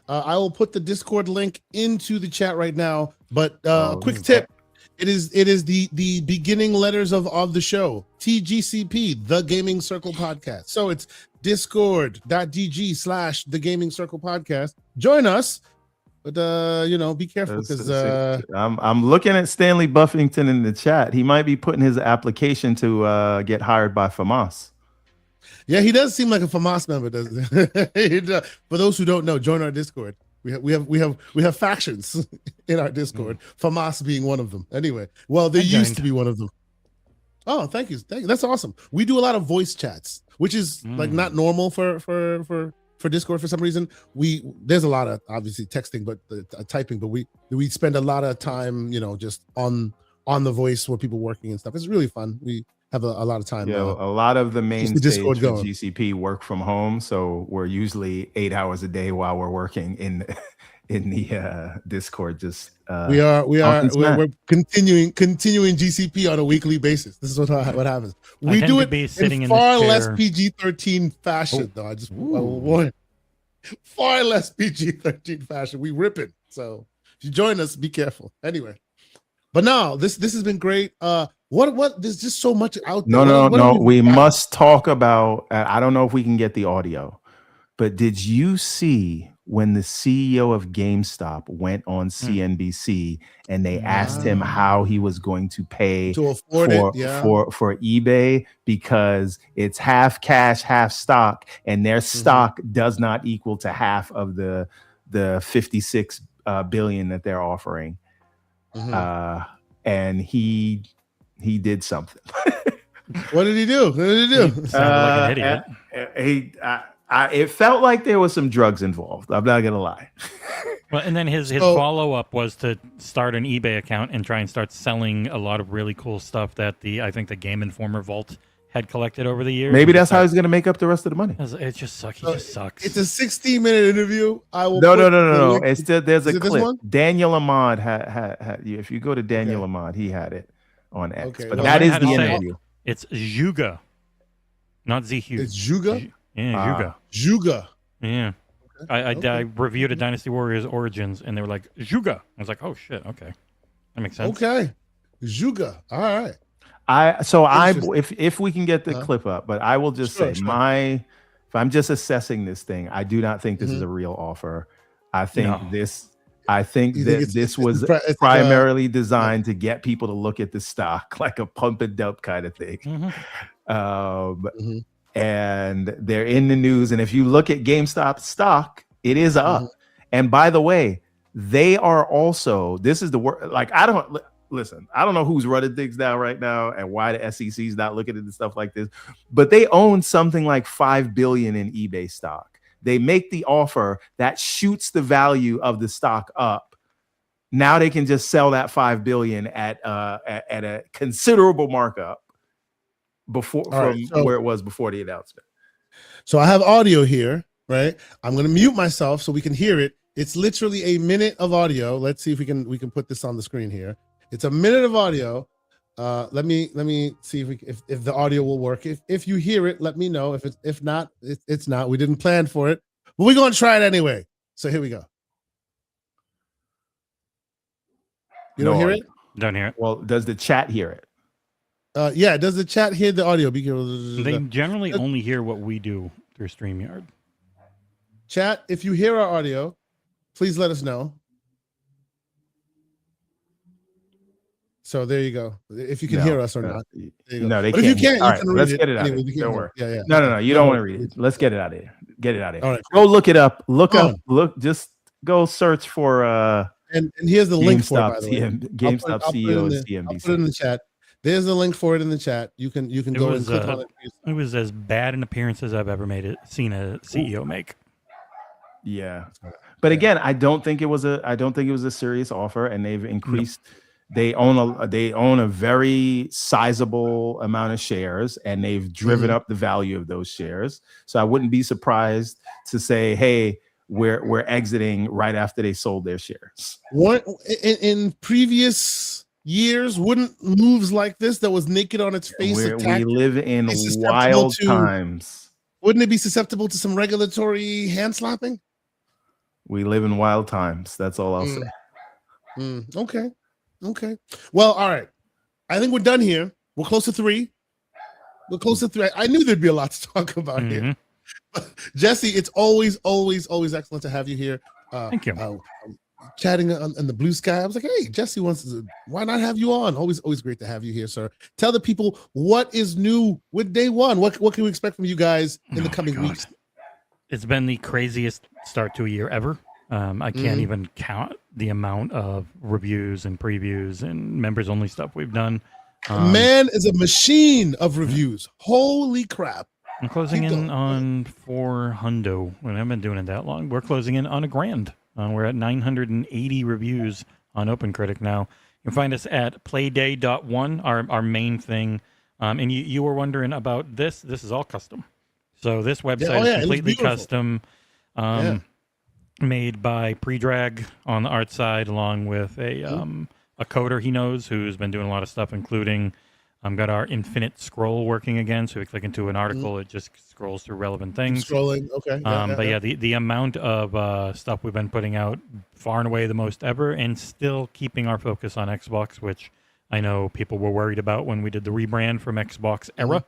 I will put the Discord link into the chat right now. But quick tip: it is the beginning letters of the show. TGCP, the Gaming Circle Podcast. So it's discord.gg/the Gaming Circle Podcast. Join us, but be careful because I'm looking at Stanley Buffington in the chat. He might be putting his application to get hired by FAMAS. Yeah, he does seem like a FAMAS member, doesn't he? For those who don't know, join our Discord. We have factions in our Discord. FAMAS being one of them. Anyway, well, they used to be one of them. Oh, thank you. That's awesome. We do a lot of voice chats, which is like not normal for Discord for some reason. There's a lot of obviously texting, but typing, but we spend a lot of time, just on the voice where people working and stuff. It's really fun. We have a lot of time. Yeah, a lot of the main stage for going. GCP work from home, so we're usually 8 hours a day while we're working in the Discord. Just we're continuing GCP on a weekly basis. This is what happens. We do it in far less PG-13 fashion, though. I warn, far less PG-13 fashion. We rip it. So if you join us, be careful. Anyway, but no, this has been great. What? There's just so much out there. No. We must talk about. I don't know if we can get the audio, but did you see when the CEO of GameStop went on CNBC and they asked him how he was going to pay to afford for eBay because it's half cash, half stock, and their stock does not equal to half of the 56 billion that they're offering. And he did something. What did he do? Sounded like an idiot. It felt like there was some drugs involved. I'm not gonna lie. Well, and then his follow-up was to start an eBay account and try and start selling a lot of really cool stuff that I think the Game Informer vault had collected over the years. Maybe that's how he's gonna make up the rest of the money. It just sucks. He just sucks. It's a 16-minute interview. I will. No. There's a clip. Daniel Ahmad had. If you go to Daniel Ahmad, he had it on X. Okay, but that is the interview. It's Juga, not Zhu. It's Juga. Yeah, Juga. Yeah. Okay. I reviewed a Dynasty Warriors Origins, and they were like, Juga. I was like, oh, shit, okay. That makes sense. Okay. Juga. All right. If we can get the clip up, but I will just say, if I'm just assessing this thing, I do not think this is a real offer. I think this was primarily designed to get people to look at the stock like a pump and dump kind of thing. And they're in the news. And if you look at GameStop stock, it is up. And by the way, they are also, this is the word, like, I don't know who's running things down right now and why the SEC is not looking at stuff like this, but they own something like 5 billion in eBay stock. They make the offer that shoots the value of the stock up. Now they can just sell that 5 billion at a considerable markup where it was before the announcement. So I have audio here, right? I'm going to mute myself so we can hear it. It's literally a minute of audio. Let's see if we can put this on the screen here. It's a minute of audio. Let me see if the audio will work. If you hear it, let me know. If not, it's not. We didn't plan for it, but we're going to try it anyway. So here we go. You don't hear it? Don't hear it. Well, does the chat hear it? Yeah, does the chat hear the audio? They generally only hear what we do through StreamYard. Chat, if you hear our audio, please let us know. So there you go. If you can hear us or not. No, they can't. If you can't, you can read let's get it out. Don't worry. Yeah. No. You don't want to read it. Let's get it out of here. Get it out of here. All right. Go look it up. Just go search for and here's the link for it, by the way. GameStop CEO and CNBC. I'll put it in the chat. There's a link for it in the chat. You can go and click on it. It was as bad an appearance as I've ever seen a CEO make. Yeah, but again, I don't think it was a serious offer, and they've increased. No. They own a very sizable amount of shares, and they've driven up the value of those shares. So I wouldn't be surprised to say, hey, we're exiting right after they sold their shares. What in previous years, wouldn't moves like this that was naked on its face we live in wild times. Wouldn't it be susceptible to some regulatory hand slapping? We live in wild times. That's all I'll say. Okay. Well, all right. I think we're done here. We're close to 3. I knew there'd be a lot to talk about here. Jesse, it's always excellent to have you here. Thank you. Chatting on the blue sky. I was like, hey, Jesse why not have you on? Always great to have you here, sir. Tell the people what is new with day one. What can we expect from you guys in the coming weeks? It's been the craziest start to a year ever. I can't even count the amount of reviews and previews and members only stuff we've done. Man is a machine of reviews. Holy crap. I'm closing in on 400. I haven't been doing it that long. We're closing in on $1,000. We're at 980 reviews on OpenCritic now. You can find us at playday.one, our main thing. And you were wondering about this. This is all custom. So this website is completely custom, made by Predrag on the art side, along with a coder he knows who's been doing a lot of stuff, including got our infinite scroll working again. So we click into an article, it just scrolls through relevant things. Scrolling, okay. But the amount of stuff we've been putting out, far and away the most ever, and still keeping our focus on Xbox, which I know people were worried about when we did the rebrand from Xbox era.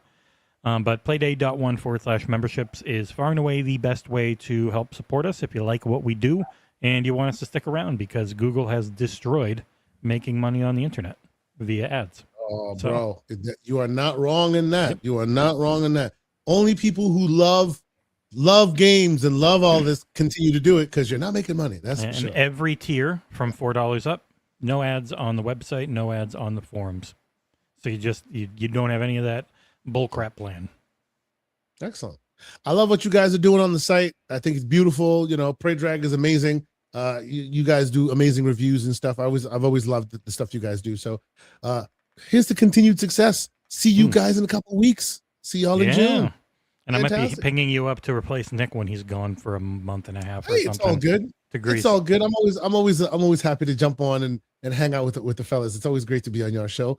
But playday.one/memberships is far and away the best way to help support us if you like what we do and you want us to stick around, because Google has destroyed making money on the internet via ads. Oh, bro, you are not wrong in that. Yep. You are not wrong in that. Only people who love games and love all this continue to do it because you're not making money. That's for sure. Every tier from $4 up, no ads on the website, no ads on the forums. So you don't have any of that bullcrap plan. Excellent. I love what you guys are doing on the site. I think it's beautiful. You know, Predrag is amazing. You guys do amazing reviews and stuff. I've always loved the stuff you guys do. So here's the continued success. See you guys in a couple of weeks. See y'all in June. And Fantastic. I might be pinging you up to replace Nick when he's gone for a month and a half or something. It's all good. It's all good. I'm always happy to jump on and hang out with the fellas. It's always great to be on your show.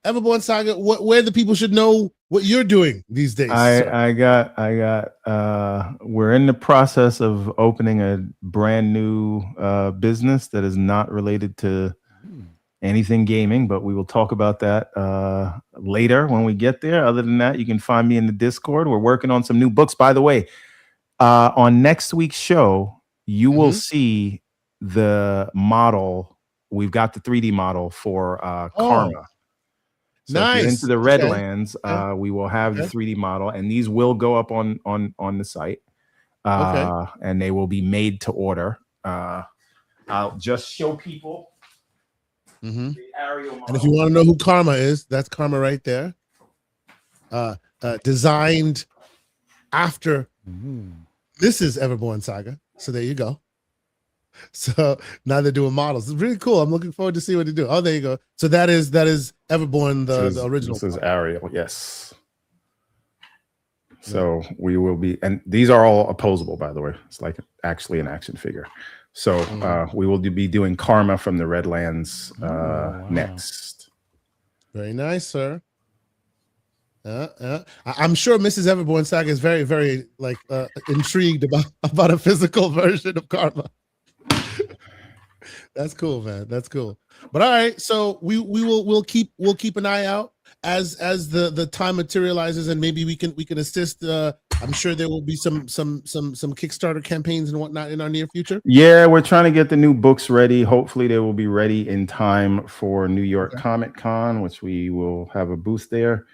Everborn Saga, where the people should know what you're doing these days. I got we're in the process of opening a brand new business that is not related to anything gaming, but we will talk about that later when we get there. Other than that, you can find me in the Discord. We're working on some new books. By the way, on next week's show, you will see the model. We've got the 3D model for Karma. So nice. If you're into the Redlands, we will have the 3D model, and these will go up on the site, and they will be made to order. I'll just show people the aerial model. And if you want to know who Karma is, that's Karma right there. Designed after this is Everborn Saga. So there you go. So now they're doing models. It's really cool. I'm looking forward to see what they do. Oh, there you go. So that is Everborn, the original. This is Ariel, yes. So we will be, and these are all opposable, by the way. It's like actually an action figure. So we will be doing Karma from the Redlands next. Very nice, sir. I'm sure Mrs. Everborn Saga is very, very intrigued about a physical version of Karma. That's cool, man. That's cool. But all right, so we'll keep an eye out as the time materializes, and maybe we can assist. I'm sure there will be some Kickstarter campaigns and whatnot in our near future. Yeah, we're trying to get the new books ready. Hopefully, they will be ready in time for New York Comic Con, which we will have a booth there.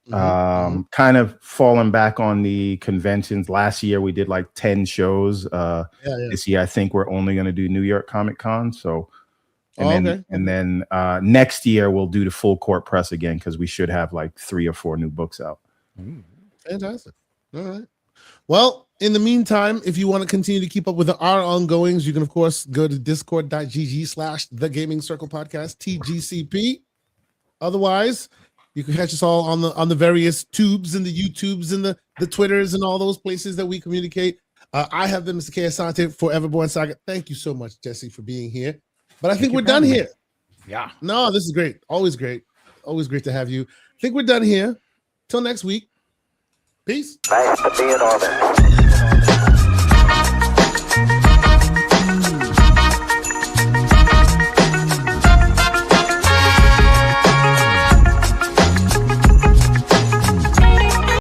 Kind of falling back on the conventions. Last year we did like 10 shows. This year I think we're only going to do New York Comic Con. So And then next year we'll do the full court press again because we should have like 3 or 4 new books out. Fantastic. All right. Well, in the meantime, if you want to continue to keep up with our ongoings, you can of course go to discord.gg/The Gaming Circle Podcast, TGCP. Otherwise, you can catch us all on the various tubes and the YouTubes and the Twitters and all those places that we communicate. I have been Mr. K. Asante for Everborn Saga. Thank you so much, Jesse, for being here. But I think we're done here. Yeah. No, this is great. Always great. Always great to have you. I think we're done here. Till next week. Peace. Nice to be in orbit.